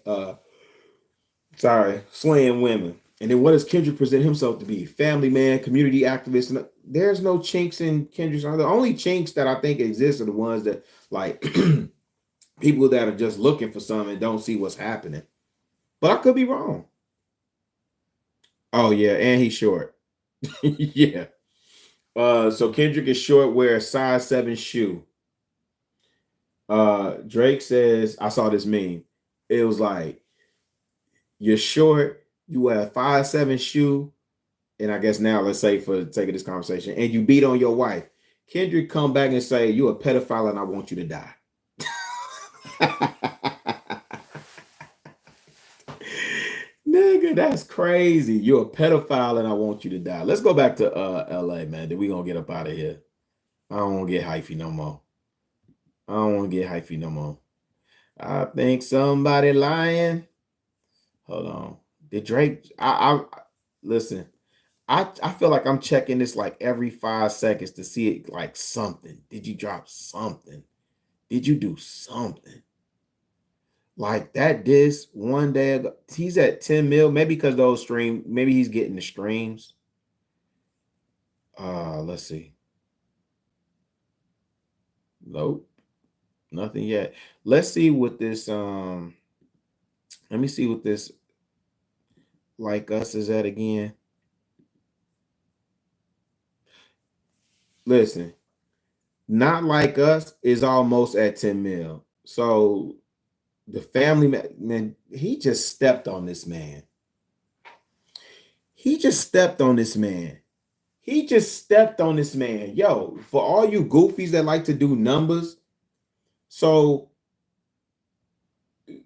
women. And then what does Kendrick present himself to be? Family man, community activist. And there's no chinks in Kendrick's. The only chinks that I think exist are the ones that, like, people that are just looking for something and don't see what's happening. But I could be wrong. Oh yeah, and he's short. Yeah. So Kendrick is short, wears size 7 shoe. Drake says, I saw this meme. It was like, you're short, you wear a 5'7" shoe, and I guess now let's say for the sake of this conversation, and you beat on your wife. Kendrick come back and say, you're a pedophile and I want you to die. Nigga, that's crazy. You're a pedophile and I want you to die. Let's go back to LA, man. Then we gonna get up out of here. I don't want to get hyphy no more. I think somebody lying. Hold on. Did Drake? I listen. I feel like I'm checking this like every 5 seconds to see it like something. Did you drop something? Did you do something? Like that this one day ago, he's at 10 mil, maybe because those stream, maybe he's getting the streams. Let's see. Nope, nothing yet. Let's see what this let me see what this Like Us is at again. Listen, Not Like Us is almost at 10 mil. So the family man, he just stepped on this man. He just stepped on this man. He just stepped on this man. Yo, for all you goofies that like to do numbers, so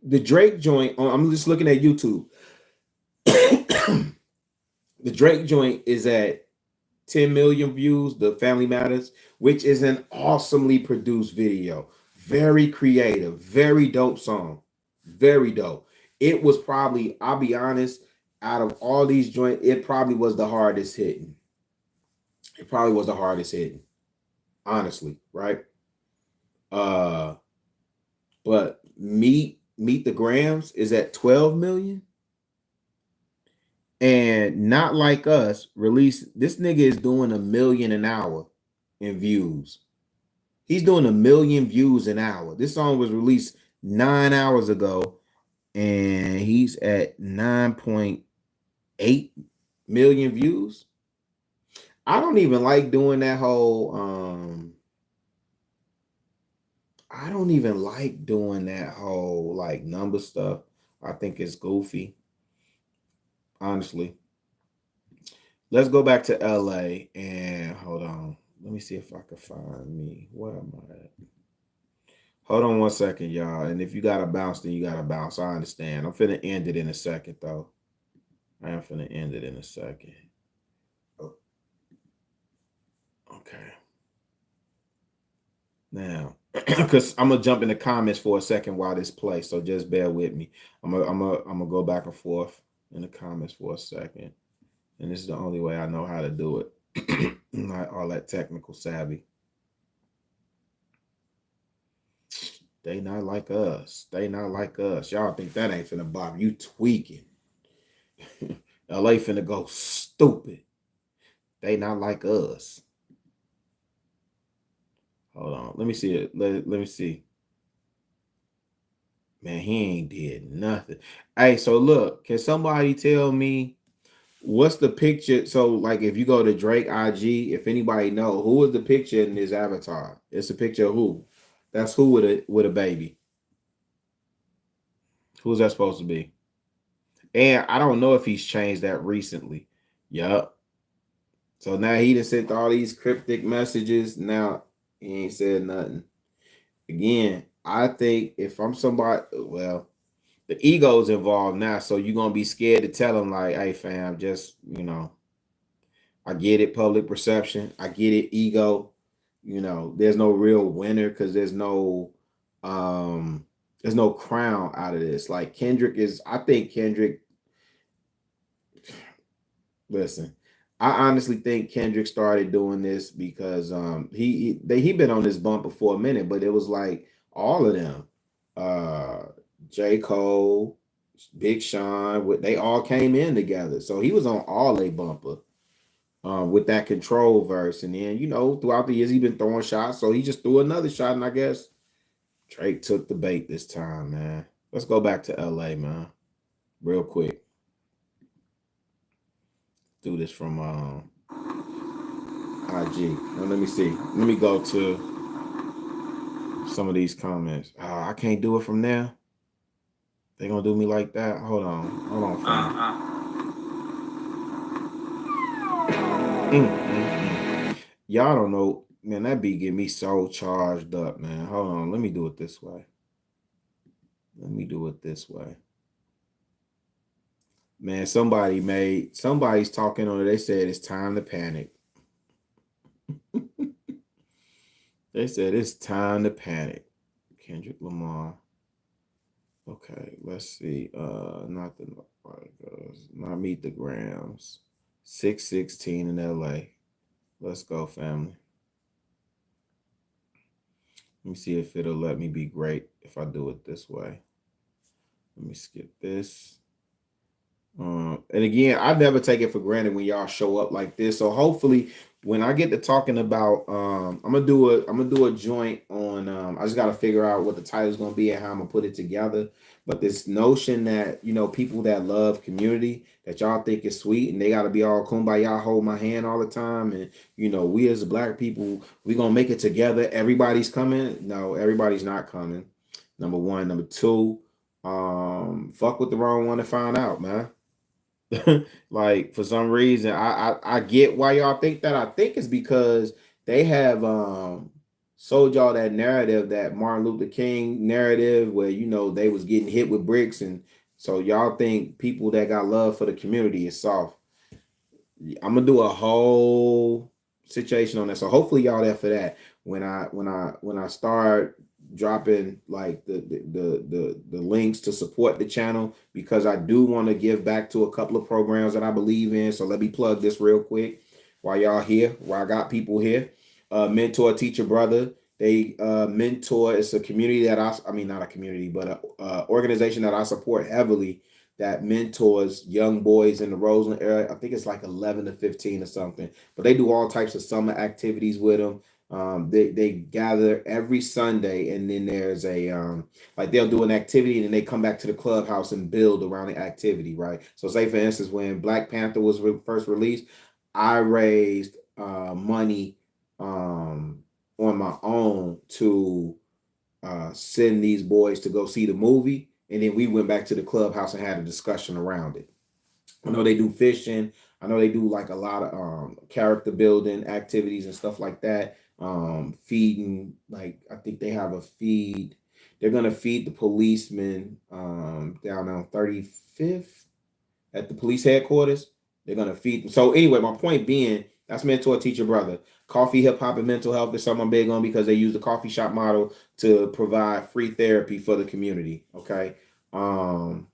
the Drake joint, I'm just looking at YouTube. The Drake joint is at 10 million views, the Family Matters, which is an awesomely produced video. Very creative, very dope song. Very dope. It was probably, I'll be honest, out of all these joints, it probably was the hardest hitting. It probably was the hardest hitting. Honestly, right? But Meet the Grams is at 12 million. And Not Like Us released, this nigga is doing 1 million an hour in views. He's doing 1 million views an hour. This song was released 9 hours ago, and he's at 9.8 million views. I don't even like doing that whole I don't even like doing that whole like number stuff. I think it's goofy. Honestly. Let's go back to LA and hold on. Let me see if I can find me. Where am I at? Hold on one second, y'all. And if you gotta bounce, then you gotta bounce. I understand. I'm finna end it in a second, though. I am finna end it in a second. Oh. Okay. Now, because I'm gonna jump in the comments for a second while this plays, so just bear with me. I'm gonna go back and forth in the comments for a second, and this is the only way I know how to do it. Not all that technical savvy. They not like us. They not like us. Y'all think that ain't finna bother you? Tweaking. LA finna go stupid. They not like us. Hold on. Let me see it. Let me see. Man, he ain't did nothing. Hey, so look, can somebody tell me what's the picture? So, like, if you go to Drake IG, if anybody know who is the picture in his avatar, it's a picture of who? That's who with a baby. Who's that supposed to be? And I don't know if he's changed that recently. Yup. So now he just sent all these cryptic messages. Now he ain't said nothing. Again, I think if I'm somebody, well, the ego's involved now, so you're gonna be scared to tell him like, "Hey, fam, just I get it, public perception. I get it, ego. There's no real winner because there's no crown out of this. Like Kendrick is, I think Kendrick. Listen, I honestly think Kendrick started doing this because he been on this bumper for a minute, but it was like all of them, J. Cole, Big Sean, they all came in together, so he was on all a bumper with that Control verse, and then throughout the years he been throwing shots, so he just threw another shot, and I guess Drake took the bait this time, man. Let's go back to LA, man, real quick. Do this from IG. Now let me see. Let me go to some of these comments. I can't do it from there. They gonna do me like that? Hold on, fam. Y'all don't know, man. That beat get me so charged up, man. Hold on. Let me do it this way. Man, somebody's talking on it. They said it's time to panic. They said it's time to panic. Kendrick Lamar. Okay, let's see. Not the Not Meet the Grams. 616 in LA. Let's go, family. Let me see if it'll let me be great if I do it this way. Let me skip this. And again, I never take it for granted when y'all show up like this. So hopefully, when I get to talking about, I'm gonna do a joint on. I just got to figure out what the title is gonna be and how I'm gonna put it together. But this notion that people that love community that y'all think is sweet and they got to be all kumbaya, hold my hand all the time, and we as Black people we gonna make it together. Everybody's coming. No, everybody's not coming. Number one, number two. Fuck with the wrong one to find out, man. Like for some reason, I get why y'all think that. I think it's because they have sold y'all that narrative, that Martin Luther King narrative, where they was getting hit with bricks, and so y'all think people that got love for the community is soft. I'm gonna do a whole situation on that, so hopefully y'all there for that. When I start dropping like the links to support the channel, because I do want to give back to a couple of programs that I believe in. So let me plug this real quick while y'all here, while I got people here. Mentor Teacher Brother. They mentor. It's a community that I mean not a community, but a organization that I support heavily that mentors young boys in the Roseland area. I think it's like 11 to 15 or something, but they do all types of summer activities with them. They gather every Sunday, and then there's a like they'll do an activity and then they come back to the clubhouse and build around the activity, right? So say for instance, when Black Panther was first released, I raised money on my own to send these boys to go see the movie, and then we went back to the clubhouse and had a discussion around it. I know they do fishing. I know they do like a lot of character building activities and stuff like that. Feeding, like I think they have a feed. They're gonna feed the policemen down on 35th at the police headquarters. They're gonna feed them. So anyway, my point being, that's Mentor Teacher Brother. Coffee, hip hop, and mental health is something I'm big on because they use the coffee shop model to provide free therapy for the community. Okay. And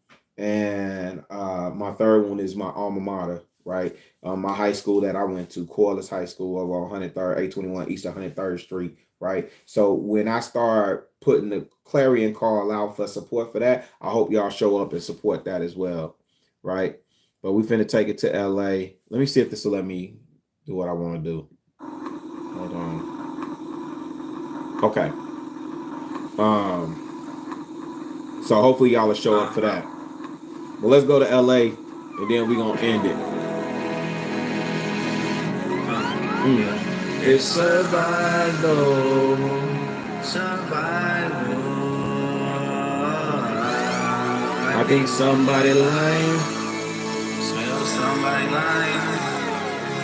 my third one is my alma mater, right? My high school that I went to, Corliss High School, over 103rd, 821 East 103rd Street, right? So when I start putting the clarion call out for support for that, I hope y'all show up and support that as well, right? But we finna take it to LA. Let me see if this will let me do what I want to do. Hold on. Okay. So hopefully y'all will show up for that. But let's go to LA and then we're gonna end it. It's survival. I think somebody lying. Smell somebody lying.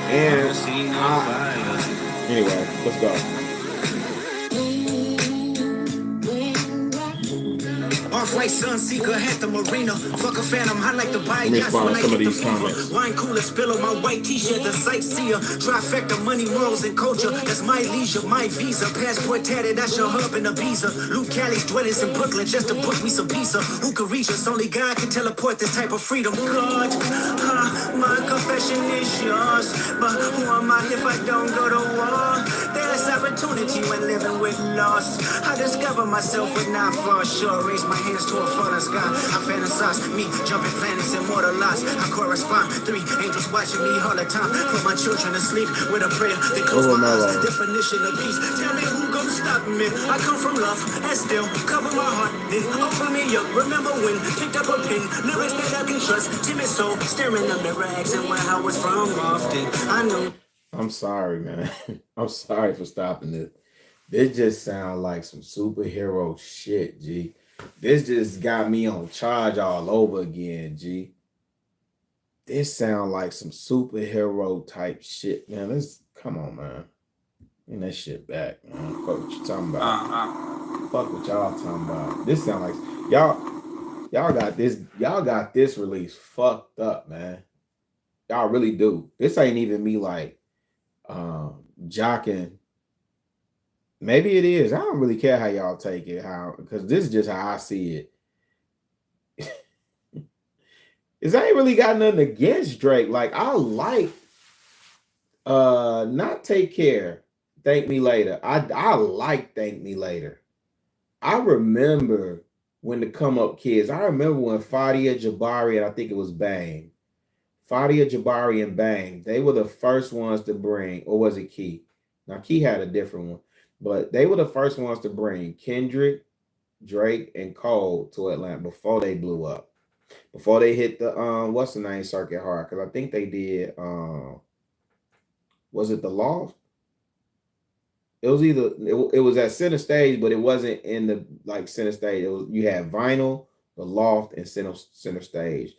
And See no fire. anyway, let's go. Off-white Sunseeker, had the marina. Fuck a phantom, I like the buy Let me yachts respond when to I some get of the these fever. comments. Wine cooler spill on my white t-shirt, the sightseer. Trifecta, money, morals, and culture. That's my leisure, my visa. Passport tatted, that's your hub in Ibiza. Luke Cali's dwellings in Brooklyn just to book me some pizza. Who can reach us? Only God can teleport this type of freedom. God, my confession is yours. But who am I if I don't go to war? There's opportunity when living with loss. I discover myself when I fall short. Raise my hands to a fallen sky. I fantasize me jumping planets immortalized. I correspond. 3 angels watching me all the time. Put my children to sleep with a prayer. They close my eyes. Definition of peace. Tell me who gonna stop me. I come from love and still cover my heart. Then open me up. Remember when picked up a pen. Lyrics that I can trust. Timid soul staring in the mirror, asking where I was from often. I know. I'm sorry, man. I'm sorry for stopping it. This just sounds like some superhero shit, G. This just got me on charge all over again, G. This sounds like some superhero type shit, man. Let's come on, man. Bring that shit back, man. Fuck what you talking about. Fuck what y'all talking about. This sound like y'all got this release fucked up, man. Y'all really do. This ain't even me like jocking. Maybe it is. I don't really care how y'all take it, because this is just how I see it. is I ain't really got nothing against Drake. Like I like not Take Care, Thank Me Later. I like Thank Me Later. I remember when the Come Up Kids, I remember when Fadia Jabari and I think it was Bang. Fadia Jabari and Bang, they were the first ones to bring, or was it Key? Now Key had a different one, but they were the first ones to bring Kendrick, Drake, and Cole to Atlanta before they blew up. Before they hit the what's the name circuit hard? Because I think they did was it the Loft? It was either it was at center stage, but it wasn't in the like center stage. It was you had vinyl, the Loft, and center stage.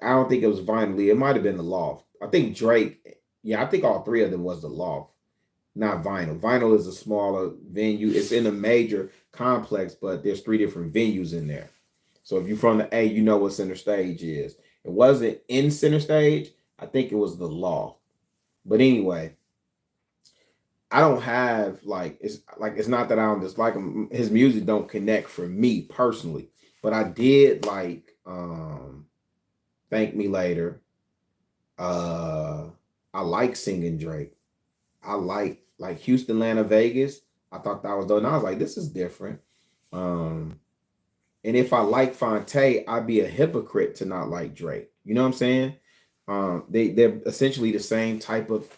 I don't think it was vinyl. It might have been the Loft. I think Drake. Yeah, I think all three of them was the Loft, not vinyl. Vinyl is a smaller venue. It's in a major complex, but there's three different venues in there. So if you're from the A, you know what center stage is. It wasn't in center stage. I think it was the Loft. But anyway, I don't have it's not that I don't dislike him. His music don't connect for me personally, but I did like Thank Me Later. I like Singing Drake. I like Houston, Atlanta, Vegas. I thought that was dope. And I was like, this is different. And if I like Fonte, I'd be a hypocrite to not like Drake. You know what I'm saying? They're essentially the same type of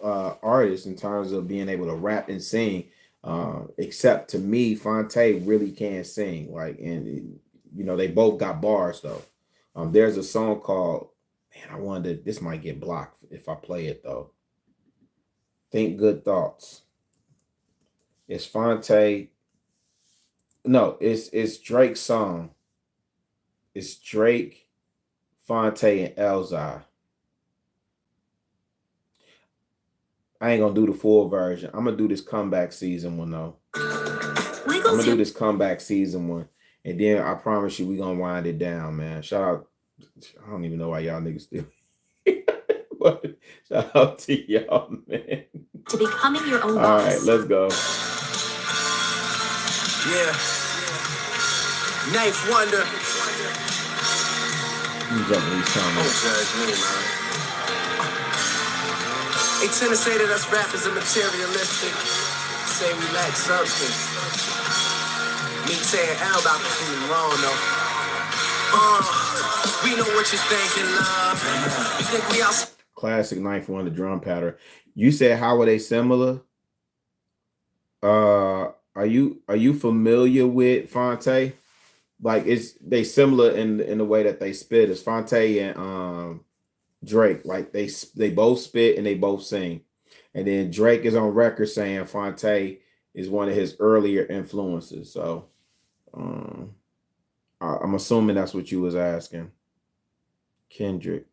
artists in terms of being able to rap and sing. Except to me, Fonte really can sing. Like, and they both got bars though. There's a song called, man, I wonder this might get blocked if I play it though. Think Good Thoughts. It's Fonte. No, it's Drake's song. It's Drake, Fonte, and Elzai. I ain't gonna do the full version. I'm gonna do this comeback season one though. I'm gonna do this comeback season one, and then I promise you we gonna wind it down, man. Shout out. I don't even know why y'all niggas still. But shout out to y'all, man. To becoming your own All boss. right, let's go. Yeah. Knife Wonder. Who's up in these comments? Don't judge me, man. They tend to say that us rappers are materialistic. Say we lack substance. Me saying L about to prove me wrong, though. We know what you're thinking, love. You think we all... Classic Knife Wonder drum pattern. You said how are they similar? Are you familiar with Fonte? Like they similar in the way that they spit. It's Fonte and Drake. Like they both spit and they both sing. And then Drake is on record saying Fonte is one of his earlier influences. So I'm assuming that's what you was asking. Kendrick.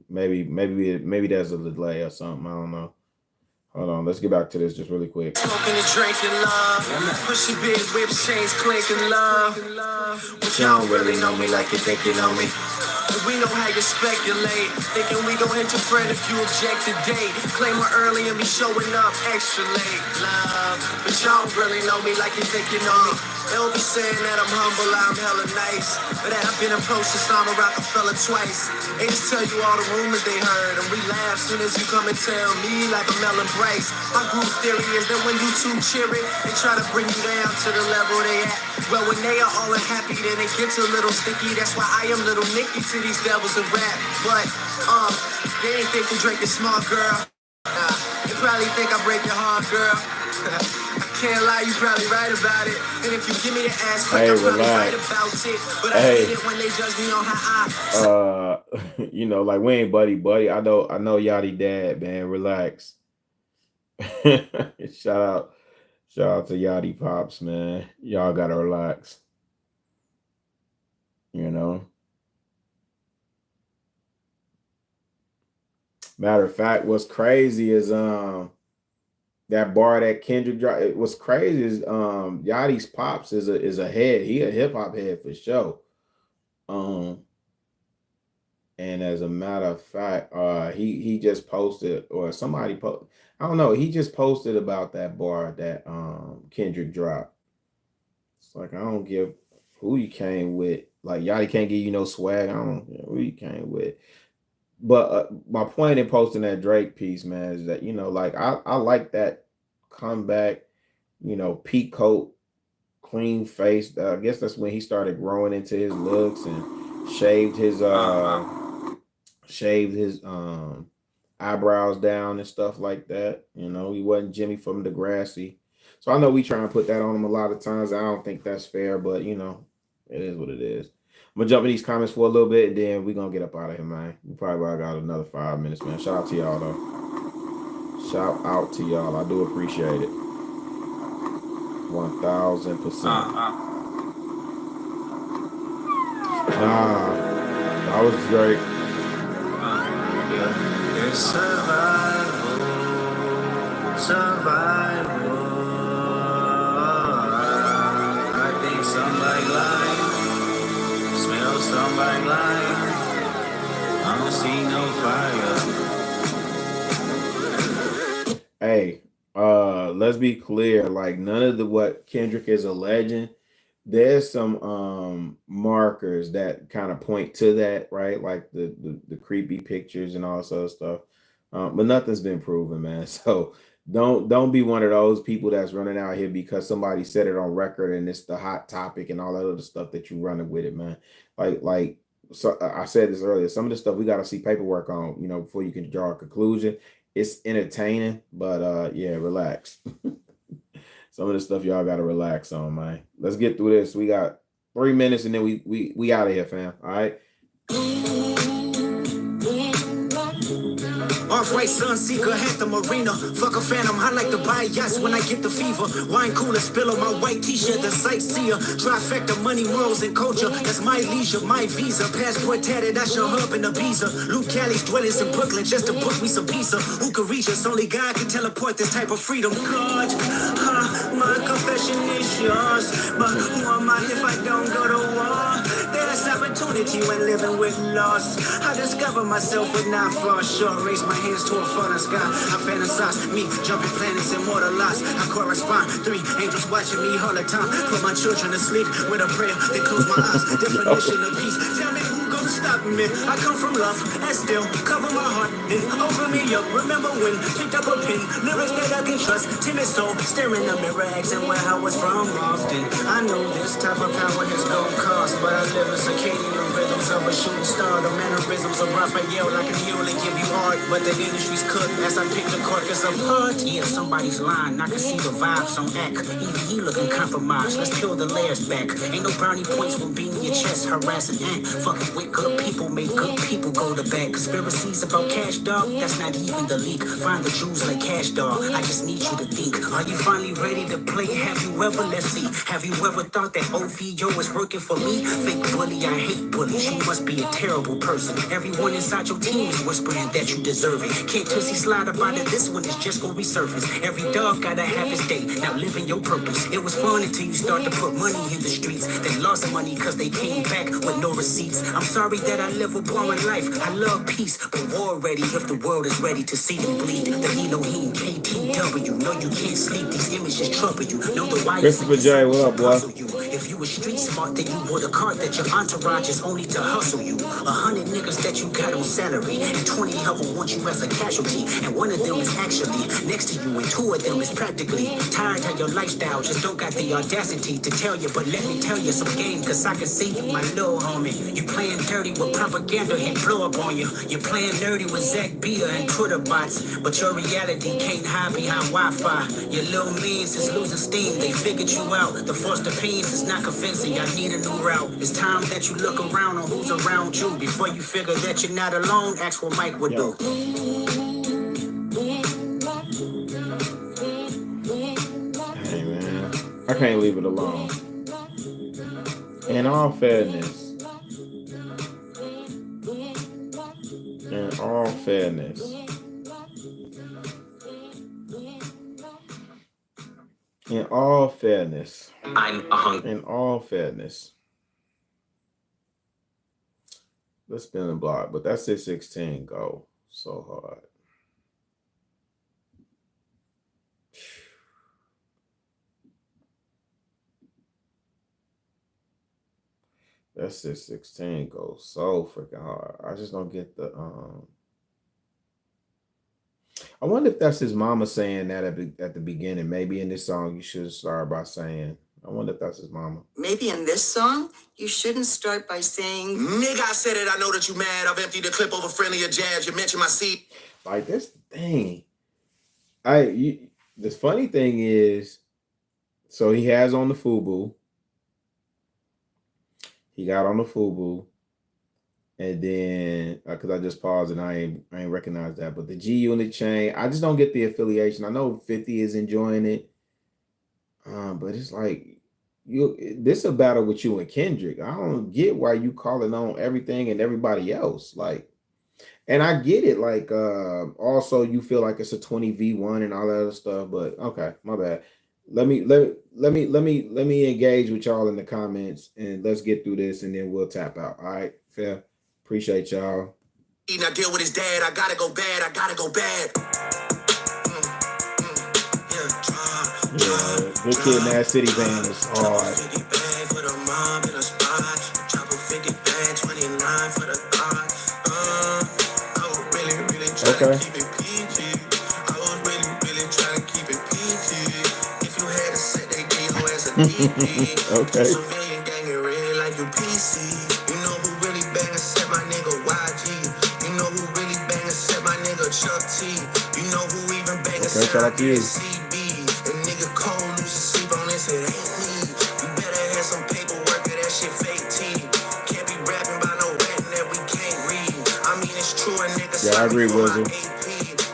Maybe there's a delay or something. I don't know. Hold on, let's get back to this just really quick. Smoking and drinking love, pushing big whips, chains clinking love. But y'all don't really know me like you think you know me. We know how you speculate, thinking we gon' hit your friend if you object to date. Claim her early and be showing up extra late, love. But y'all don't really know me like you think you know me. They don't be saying that I'm humble, I'm hella nice. But I've been approached to Slama Rockefeller twice. They just tell you all the rumors they heard, and we laugh soon as you come and tell me like a Melon Bryce. My group theory is that when you two cheer it, they try to bring you down to the level they at. Well, when they are all unhappy, then it gets a little sticky. That's why I am Little Nicky to these devils in rap. But, they ain't thinking Drake is smart, girl. They probably think I break your heart, girl. I can't lie, you probably right about it. And if you give me the ass quick, I'm probably right about it. But I hate it when they judge me on how I... like we ain't buddy. I know Yachty dad, man. Relax. Shout out to Yachty Pops, man. Y'all gotta relax. Matter of fact, what's crazy is that bar that Kendrick dropped. What's crazy is Yachty's Pops is a head. He a hip hop head for sure. And as a matter of fact, he just posted, or somebody I don't know, he just posted about that bar that Kendrick dropped. It's like I don't give who you came with. Like Yachty can't give you no swag. I don't care who you came with. But my point in posting that Drake piece, man, is that like I like that comeback. Peak coat, clean face. I guess that's when he started growing into his looks and shaved his eyebrows down and stuff like that. He wasn't Jimmy from Degrassi. So I know we try and put that on him a lot of times. I don't think that's fair, but it is what it is. I'm gonna jump in these comments for a little bit and then we're gonna get up out of here, man. We probably got another 5 minutes, man. Shout out to y'all though. Shout out to y'all. I do appreciate it. 1000%. Nah, that was great. Yeah. It's survival. I think somebody lying. Smell somebody lying. I don't see no fire. Hey, let's be clear. Like none of what Kendrick is alleging. There's some markers that kind of point to that, right? Like the creepy pictures and all this other stuff. But nothing's been proven, man. So don't be one of those people that's running out here because somebody said it on record and it's the hot topic and all that other stuff that you running with it, man. So I said this earlier. Some of the stuff we got to see paperwork on, before you can draw a conclusion. It's entertaining, but yeah, relax. Some of the stuff y'all got to relax on, man. Let's get through this. We got 3 minutes and then we out of here, fam. All right. Off-white Sunseeker, had the marina. Fuck a phantom, I like to buy yachts when I get the fever. Wine cooler, spill on my white t-shirt, the sightseer. Trifecta, money, morals, and culture. That's my leisure, my visa. Passport tatted, that's your hub in Ibiza. Luke Cali's dwellings in Brooklyn just to book me some pizza. Who can reach us? Only God can teleport this type of freedom. God, my confession is yours. But who am I if I don't go to war? There's opportunity when living with loss. I discover myself with not far short. Raise my hands to a falling sky. I fantasize me jumping planets and mortal lots. I correspond. 3 angels watching me all the time. Put my children to sleep with a prayer. Then close my eyes. Definition of peace. Tell me who gon' stop me. I come from love and still cover my heart. Then open me up. Remember when picked up a pen. Lyrics that I can trust. Timid soul staring in the mirror asking where I was from often. I know this type of power has no cost, but I live in circadian rhythms of a shooting star. The mannerisms of Raphael. I can only give you art, but the industry's cooked as I pick the carcass apart. Yeah, somebody's lying. I can see the vibes on act. Even he looking compromised. Let's peel the layers back. Ain't no brownie points when beating your chest, harassing ant. Fucking with good people, make good people go to bed. Conspiracies about cash, dog. That's not even the leak. Find the Jews like cash, dog. I just need you to think. Are you finally ready to play? Have you ever? Let's see. Have you ever thought that OVO is working for me? Fake bully, I hate bullies. You must be a terrible person. Everyone inside your team is whispering that you deserve it. Can't pussy slide about it. This one is just gonna resurface. Every dog gotta have his day. Now living your purpose. It was fun until you start to put money in the streets. They lost money cause they came back with no receipts. I'm sorry that I live a boring life. I love peace, but war ready if the world is ready to see them bleed. The Elohim KTW. No, you can't sleep. These images trouble you. Know the why. Christopher J, what up, boy? If you were street smart, then you would a card that your entourage is only to hustle you. 100 niggas that you got on salary, and 20 of them want you as a casualty. And one of them is actually next to you, and 2 of them is practically tired of your lifestyle. Just don't got the audacity to tell you, but let me tell you some game, cause I can see you, my little homie. You playing dirty with propaganda and blow up on you. You're playing nerdy with Zach Beer and Twitter bots, but your reality can't hide behind Wi-Fi. Your little means is losing steam, they figured you out. The first opinions is not convincing, I need a new route. It's time that you look around on who's around you. Before you figure that you're not alone, ask what Mike would do. Hey, man. I can't leave it alone. In all fairness. In all fairness. In all fairness. In all fairness. Let's spin the block, but that 616 go so hard. that 616 goes so freaking hard. I just don't get the I wonder if that's his mama saying that at the beginning. Maybe in this song you should start by saying. I wonder if that's his mama. Maybe in this song, you shouldn't start by saying, nigga, I said it, I know that you mad. I've emptied the clip over friendlier jabs. You mentioned my seat. Like, that's the thing. The funny thing is, so he has on the FUBU. He got on the FUBU. And then, because I just paused and I ain't recognize that. But the G Unit chain, I just don't get the affiliation. I know 50 is enjoying it. But it's like, this is a battle with you and Kendrick. I don't get why you calling on everything and everybody else. Like, and I get it. Like, also you feel like it's a 20v1 and all that other stuff. But okay, my bad. Let me engage with y'all in the comments and let's get through this and then we'll tap out. All right, fair. Appreciate y'all. I deal with his dad. I gotta go bad. I gotta go bad. Yeah, Good Kid, Mad City Band is hard. 50 bag for the mob in a spot. Drop a 50 bag, 29 for the thought. I was really trying to keep it PG. I was really trying to keep it PG. If you had to set that deal as a DP. Okay. Civilian gang and red like you PC. You know who really bang except my nigga YG. You know who really bang except my nigga Chuck T. You know who even bang except my nigga CB. And nigga Cole used to sleep on this, it ain't me. You better have some paperwork or that shit fake T. Can't be rapping by no ratting that we can't read. I mean it's true a nigga I agree with you.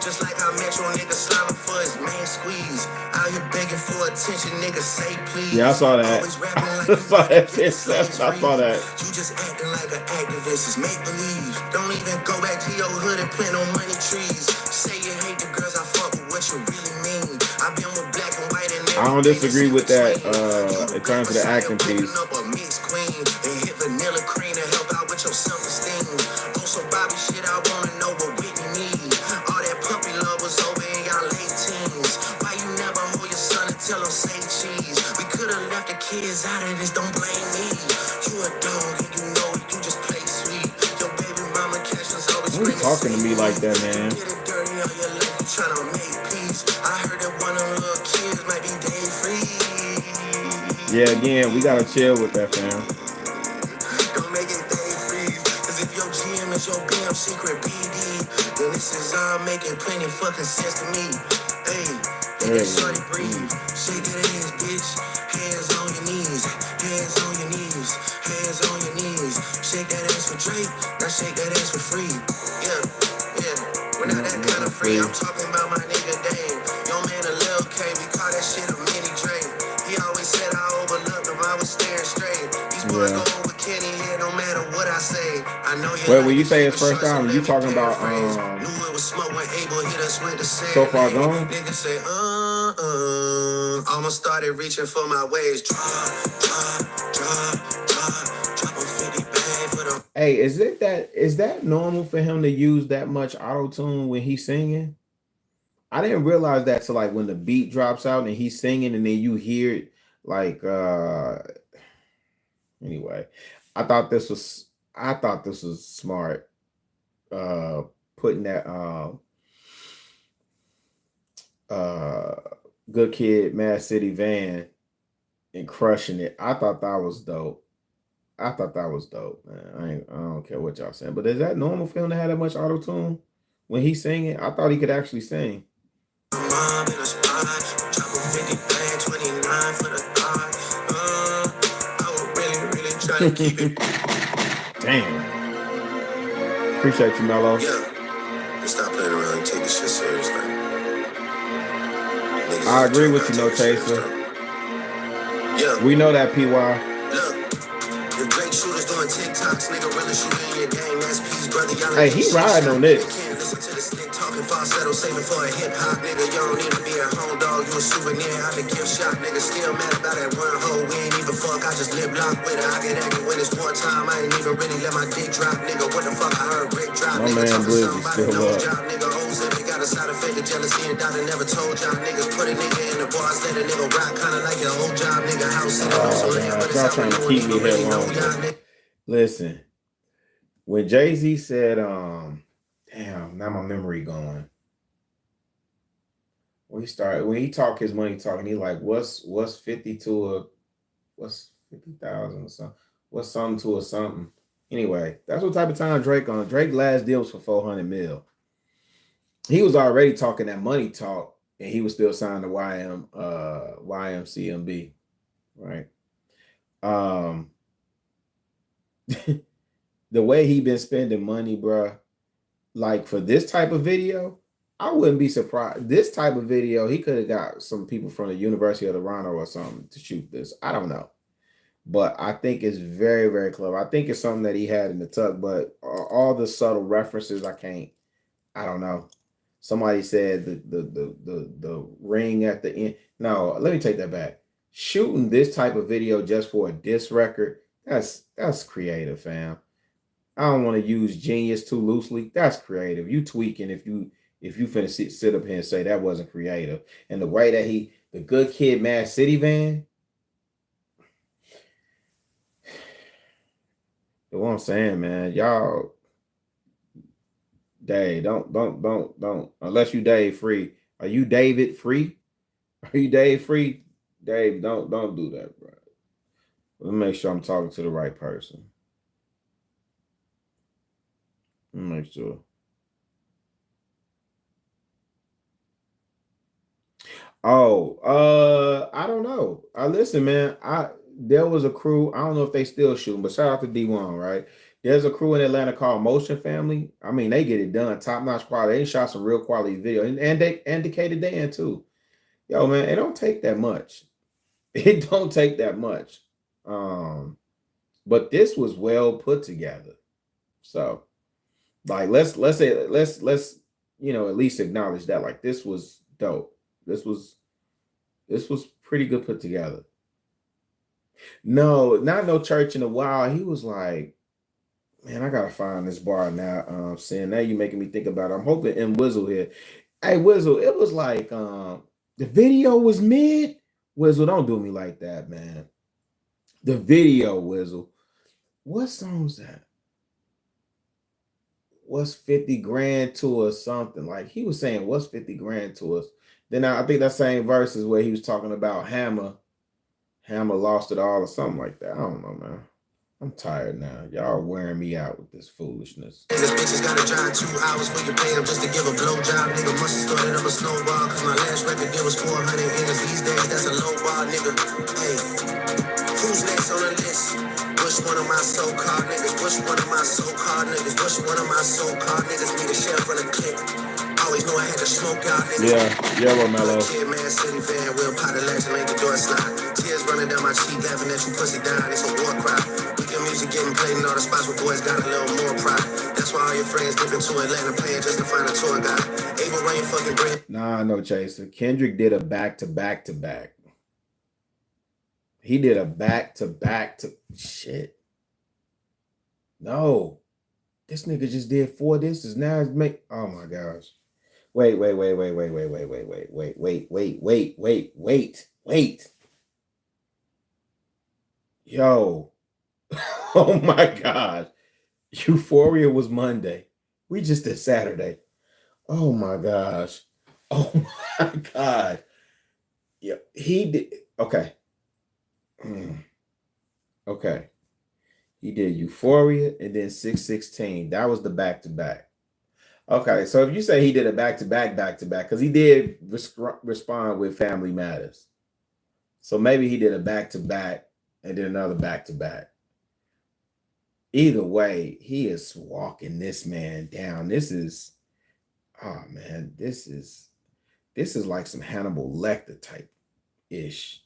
just like how Metro nigga slamming for his main squeeze. Out here begging for attention, nigga say please. Yeah, I saw that. I saw that. I saw that. You just acting like an activist, it's make believe. Don't even go back to your hood and plant on money trees. Say you hate the girls I fuck with, what you really mean? I've been with black and white and I don't disagree with that in terms of the acting piece. Up a mixed queen and hit vanilla cream to help out with your self-esteem. Also Bobby shit, I wanna know what Whitney need. All that puppy love was over in y'all late teens. Why you never hold your son and tell him say cheese? We could've left the kids out of this, don't blame me. You a dog and you know it, you just play sweet. Your baby mama Cashion's always Why are you talking to me like that, man? Get it dirty on your life, you tryna make peace. I heard that one of them little kids might be day free. Yeah, again, we gotta chill with that, fam. Don't make it day free. Cause if your GM is your BM secret PD, then this is all making plenty fucking sense to me. Hey, make it shorty breathe. Shake that ass, bitch. Hands on your knees. Hands on your knees. Hands on your knees. Shake that ass for Drake. Now shake that ass for free. Yeah. We're not that kind of free. I'm talking about my nigga Dame. Yo man, a Lil K. We call that shit a mini Drake. He always said I overlooked him. I was staring straight. These boys go over Kenny here no matter what I say. I know you. Wait, when you say his first time, you talking about knew it was smoke when Abel hit us with the same. So Far Gone? Niggas say, almost started reaching for my waist. Drop a 50 bag for them. Hey, is that normal for him to use that much auto-tune when he's singing? I didn't realize that till like when the beat drops out and he's singing and then you hear it like anyway. I thought this was smart. Putting that Good Kid, Mad City Van and crushing it. I thought that was dope. Man. I don't care what y'all saying, but is that normal for him to have that much auto-tune when he's singing? I thought he could actually sing. Mom in a spot, drop a 50 bag, 29 for the thought. I was really trying to keep it. Damn. Appreciate you, Mello. Yeah. Stop playing around and take this shit seriously. I agree with you, No Chaser. Yeah. We know that, PY. Look, if great shooters doing TikToks, nigga really shooting in your game. That's peace, brother. Y'all Hey, he riding on this. listen to the stick talking falsetto, saving for a hip hop, nigga. You don't need to be a home dog, you a souvenir. I'm a gift shop, nigga. Still mad about that one hoe. We ain't even fuck, I just lip lock with her. I get angry when it's one time. I ain't even really let my dick drop, nigga. What the fuck? I heard Rick drop, My nigga. man Talking Blizzy something still about no up. job, nigga. Hoes if it got a side effect of jealousy and doubt. I never told y'all niggas. Put a nigga in the bars, let a nigga rock, kinda like your old job, nigga. House in the Man, y'all trying to keep me here long. Listen, when Jay-Z said, damn, now my memory going. When he talk his money talking, he like, what's 50 to a what's 50,000 or something? What's something to a something? Anyway, that's what type of time Drake on. Drake last deal was for 400 mil. He was already talking that money talk, and he was still signed to YMCMB, right? The way he been spending money, bruh, like for this type of video, I wouldn't be surprised. This type of video, he could have got some people from the University of Toronto or something to shoot this. I don't know. But I think it's very, very clever. I think it's something that he had in the tuck, but all the subtle references, I don't know. Somebody said the ring at the end. No, let me take that back. Shooting this type of video just for a diss record, that's creative, fam. I don't want to use genius too loosely. That's creative. You tweaking if you finna sit up here and say that wasn't creative. And the way that the Good Kid, Mad City van. What I'm saying, man, y'all, Dave, don't. Unless you Dave Free. Are you David Free? Are you Dave Free? Dave, don't do that, bro. Let me make sure I'm talking to the right person. Let me make sure. Oh, I don't know. Listen, man, there was a crew. I don't know if they still shooting, but shout out to D1, right? There's a crew in Atlanta called Motion Family. I mean, they get it done, top-notch quality. They shot some real quality video, and they indicated Dan too. Yo, man, it don't take that much. It don't take that much. But this was well put together. So, like, let's at least acknowledge that. Like, this was dope. This was pretty good put together. No, not no church in a while. He was like, man, I gotta find this bar now. Saying now you making me think about it. I'm hoping M Wizzle here. Hey, Wizzle, it was like the video was mid. Wizzle, don't do me like that, man. The video, Wizzle. What song's that? What's 50 grand to us something? Like he was saying, what's 50 grand to us? Then I think that same verse is where he was talking about Hammer lost it all or something like that. I don't know, man. I'm tired now. Y'all wearing me out with this foolishness. This bitches gotta drive 2 hours for you pay them just to give a blowjob. Nigga must have started up a snowball, cause my last record deal was 400 M's. These days, that's a low bar, nigga. Hey, who's next on the list? Which one of my so-called niggas? Which one of my so-called niggas? Which one of my so-called niggas need a share from the clip? Always knew I had to smoke out, nigga. Yeah, Mellow. Kid, man, city fan, we'll pot the latch and make the door slide. Tears running down my cheek, laughing at you, pussy down. It's a war cry. Weekend music getting played in all the spots where boys got a little more pride. That's why all your friends dip into Atlanta paying just to find a tour guide. Able run your fucking bread. Nah, no chaser. Kendrick did a back-to-back-to-back. He did a back-to-back to shit. No. This nigga just did 4 disses. Now it's oh my gosh. Wait. Yo. Oh my gosh. Euphoria was Monday. We just did Saturday. Oh my gosh. Oh my God. Yeah, he did. Okay. Okay. He did Euphoria and then 616. That was the back-to-back. Okay, so if you say he did a back-to-back, because he did respond with Family Matters. So maybe he did a back-to-back and then another back-to-back. Either way, he is walking this man down. This is, oh man, this is like some Hannibal Lecter type-ish.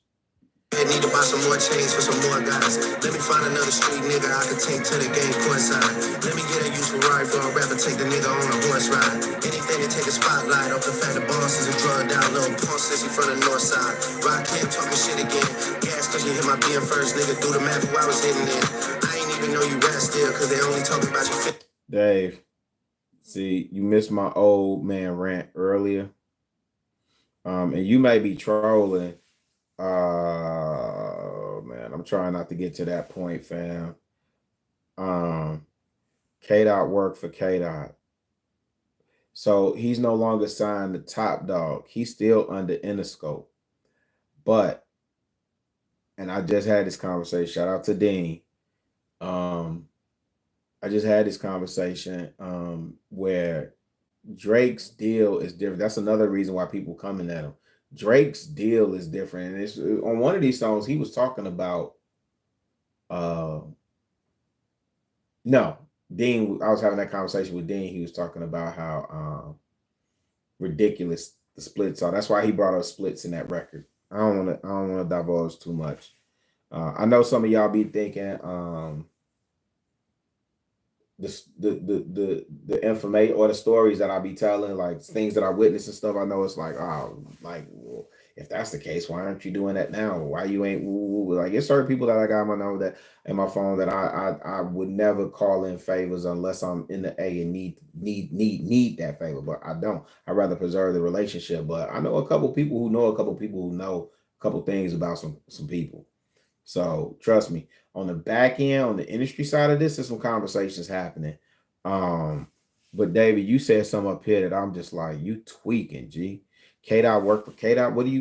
I need to buy some more chains for some more guys. Let me find another street nigga I can take to the game courtside. Let me get a useful ride for a rapper, take the nigga on a horse ride. Anything to take a spotlight off the fact the boss is a drug down little punk sissy from the north side. Rock him talking shit again. Gas cause you hit my being first, nigga. Do the math who I was hitting in. I ain't even know you rap still cause they only talking about your fit. Dave, see, you missed my old man rant earlier. And you may be trolling. Man, I'm trying not to get to that point, fam. K-Dot worked for K-Dot. So he's no longer signed to Top Dog. He's still under Interscope. But, and I just had this conversation. Shout out to Dean. I just had this conversation where Drake's deal is different. That's another reason why people coming at him. Drake's deal is different. And it's on one of these songs, he was talking about no, Dean, I was having that conversation with Dean. He was talking about how ridiculous the splits are. That's why he brought up splits in that record. I don't want to divulge too much. I know some of y'all be thinking the information or the stories that I be telling, like things that I witnessed and stuff. I know it's like, oh, like, well, if that's the case, why aren't you doing that now? Why you ain't like? It's certain people that I got my number that in my phone that I would never call in favors unless I'm in the A and need that favor, but I don't. I'd rather preserve the relationship. But I know a couple people who know a couple people who know a couple things about some people. So trust me, on the back end, on the industry side of this, there's some conversations happening. But David, you said something up here that I'm just like, you tweaking, G. K-Dot work for K-Dot. Who do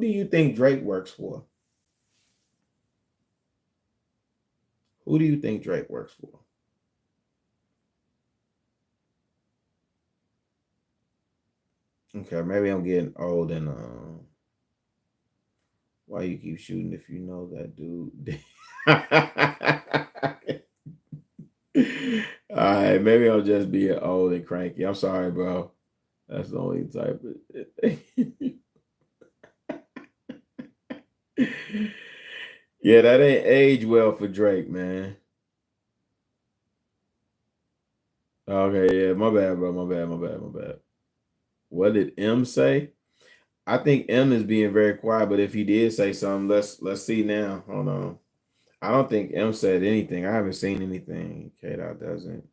you think Drake works for? Who do you think Drake works for? Okay, maybe I'm getting old and why you keep shooting if you know that dude? All right, maybe I'll just be old and cranky. I'm sorry, bro. That's the only type of yeah, that ain't age well for Drake, man. Okay, yeah, my bad, bro. My bad. What did M say? I think M is being very quiet, but if he did say something, let's see now. Hold on. I don't think M said anything. I haven't seen anything. K-Dot doesn't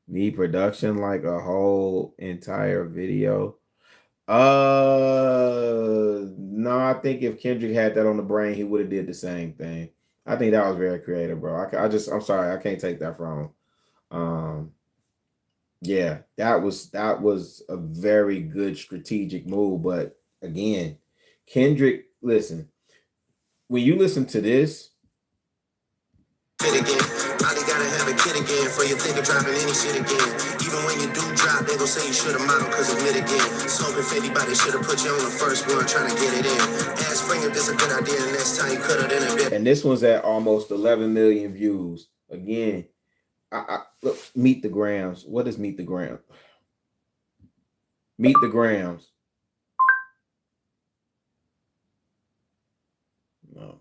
need production like a whole entire video. No, I think if Kendrick had that on the brain, he would have did the same thing. I think that was very creative, bro. I'm sorry, I can't take that from him. Yeah, that was a very good strategic move. But again, Kendrick, listen, when you listen to this, Again, probably gotta have a kid again for you think of dropping any shit again. Even when you do drop, they gon' say you should have modeled cause admit again. Smoking 50, but they should have put you on the first one trying to get it in. Ask Frank if this a good idea, and next time you could have done a bit. And this one's at almost 11 million views. Again, I look, Meet the Grams. What is Meet the Grams? Meet the Grams. No.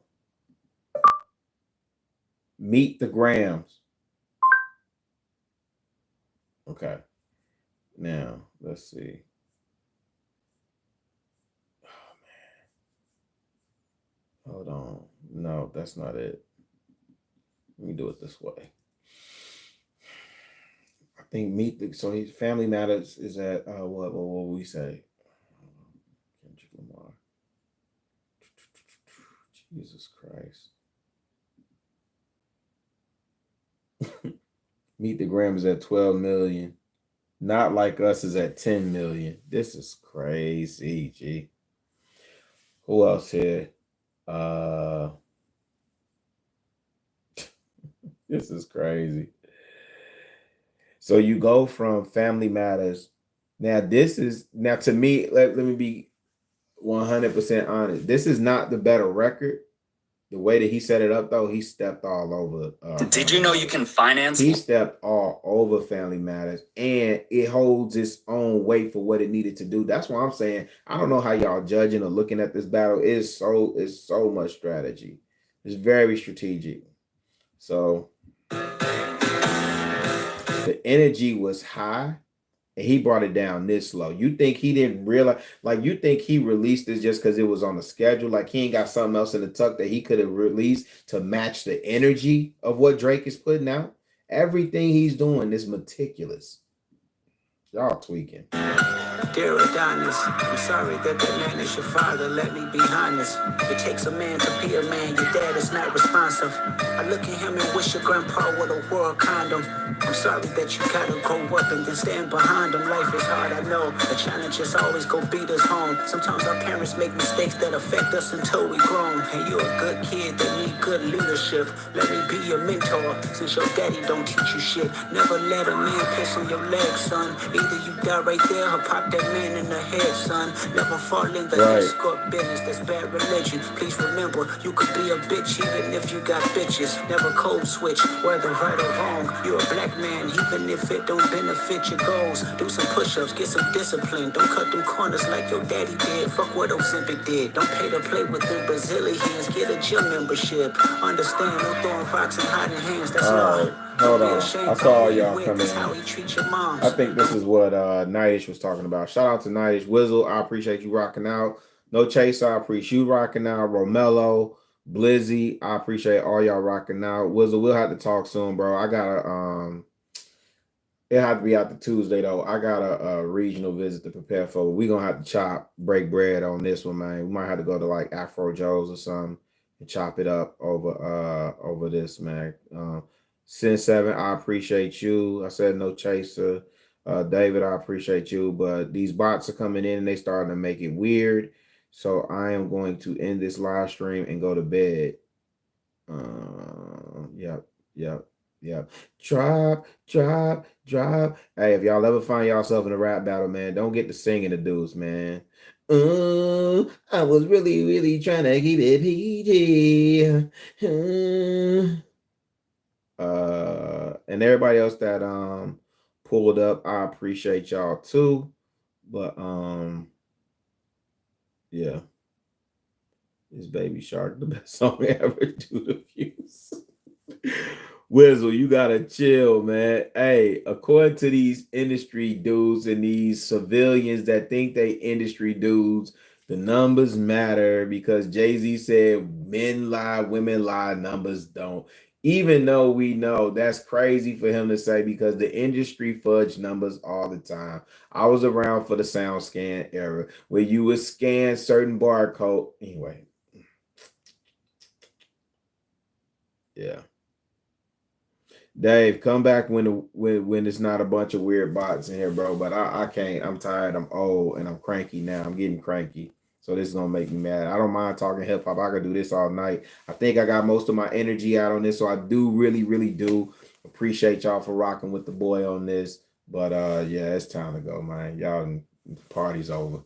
Meet the Grams. Okay. Now, let's see. Oh, man. Hold on. No, that's not it. Let me do it this way. I think so his Family Matters is at what we say? Kendrick Lamar. Jesus Christ. Meet the Gram is at 12 million. Not Like Us is at 10 million. This is crazy, G. Who else here? This is crazy. So you go from Family Matters. Now to me, let me be 100% honest. This is not the better record. The way that he set it up, though, he stepped all over. Did you know you can finance? He stepped all over Family Matters, and it holds its own weight for what it needed to do. That's why I'm saying I don't know how y'all judging or looking at this battle. It's so much strategy. It's very strategic. So the energy was high, and he brought it down this low. You think he didn't realize, like, you think he released this just because it was on the schedule? Like, he ain't got something else in the tuck that he could have released to match the energy of what Drake is putting out? Everything he's doing is meticulous. Y'all tweaking. Dear Adonis, I'm sorry that man is your father, let me be honest. It takes a man to be a man, your dad is not responsive. I look at him and wish your grandpa would have wore a condom. I'm sorry that you gotta grow up and then stand behind him. Life is hard, I know. The challenges always go beat us home. Sometimes our parents make mistakes that affect us until we grown. And you're a good kid that need good leadership. Let me be your mentor, since your daddy don't teach you shit. Never let a man piss on your leg, son. Either you die right there or pop that man in the head, son. Never fall in the escort business, that's bad religion. Please remember, you could be a bitch even if you got bitches. Never code switch, whether right or wrong. You're a black man, even if it don't benefit your goals. Do some push-ups, get some discipline. Don't cut them corners like your daddy did. Fuck what Ozempic did. Don't pay to play with them Brazilians. Get a gym membership. Understand, no throwing rocks and hiding hands. That's law. Hold on. I saw all y'all come in. I think this is what Nightish was talking about. Shout out to Nightish. Wizzle, I appreciate you rocking out. No Chaser, I appreciate you rocking out. Romello, Blizzy, I appreciate all y'all rocking out. Wizzle, we'll have to talk soon, bro. I gotta it had to be after Tuesday though. I got a regional visit to prepare for. We gonna have to break bread on this one, man. We might have to go to like Afro Joe's or something and chop it up over this, man. Sin 7, I appreciate you. I said no Chaser. David, I appreciate you. But these bots are coming in and they starting to make it weird. So I am going to end this live stream and go to bed. Yep. Drop. Hey, if y'all ever find yourself in a rap battle, man, don't get to singing the dudes, man. I was really trying to keep it PG. And everybody else that pulled up, I appreciate y'all too. But yeah, this Baby Shark, the best song ever. Do the views. Wizzle, you gotta chill, man. Hey, according to these industry dudes and these civilians that think they industry dudes, the numbers matter because Jay-Z said men lie, women lie, numbers don't. Even though we know that's crazy for him to say because the industry fudge numbers all the time. I was around for the sound scan era where you would scan certain barcode. Anyway. Yeah. Dave, come back when it's not a bunch of weird bots in here, bro. But I can't. I'm tired. I'm old and I'm cranky now. I'm getting cranky. So this is gonna make me mad. I don't mind talking hip hop. I could do this all night. I think I got most of my energy out on this. So I do really do appreciate y'all for rocking with the boy on this. But yeah, it's time to go, man. Y'all, the party's over.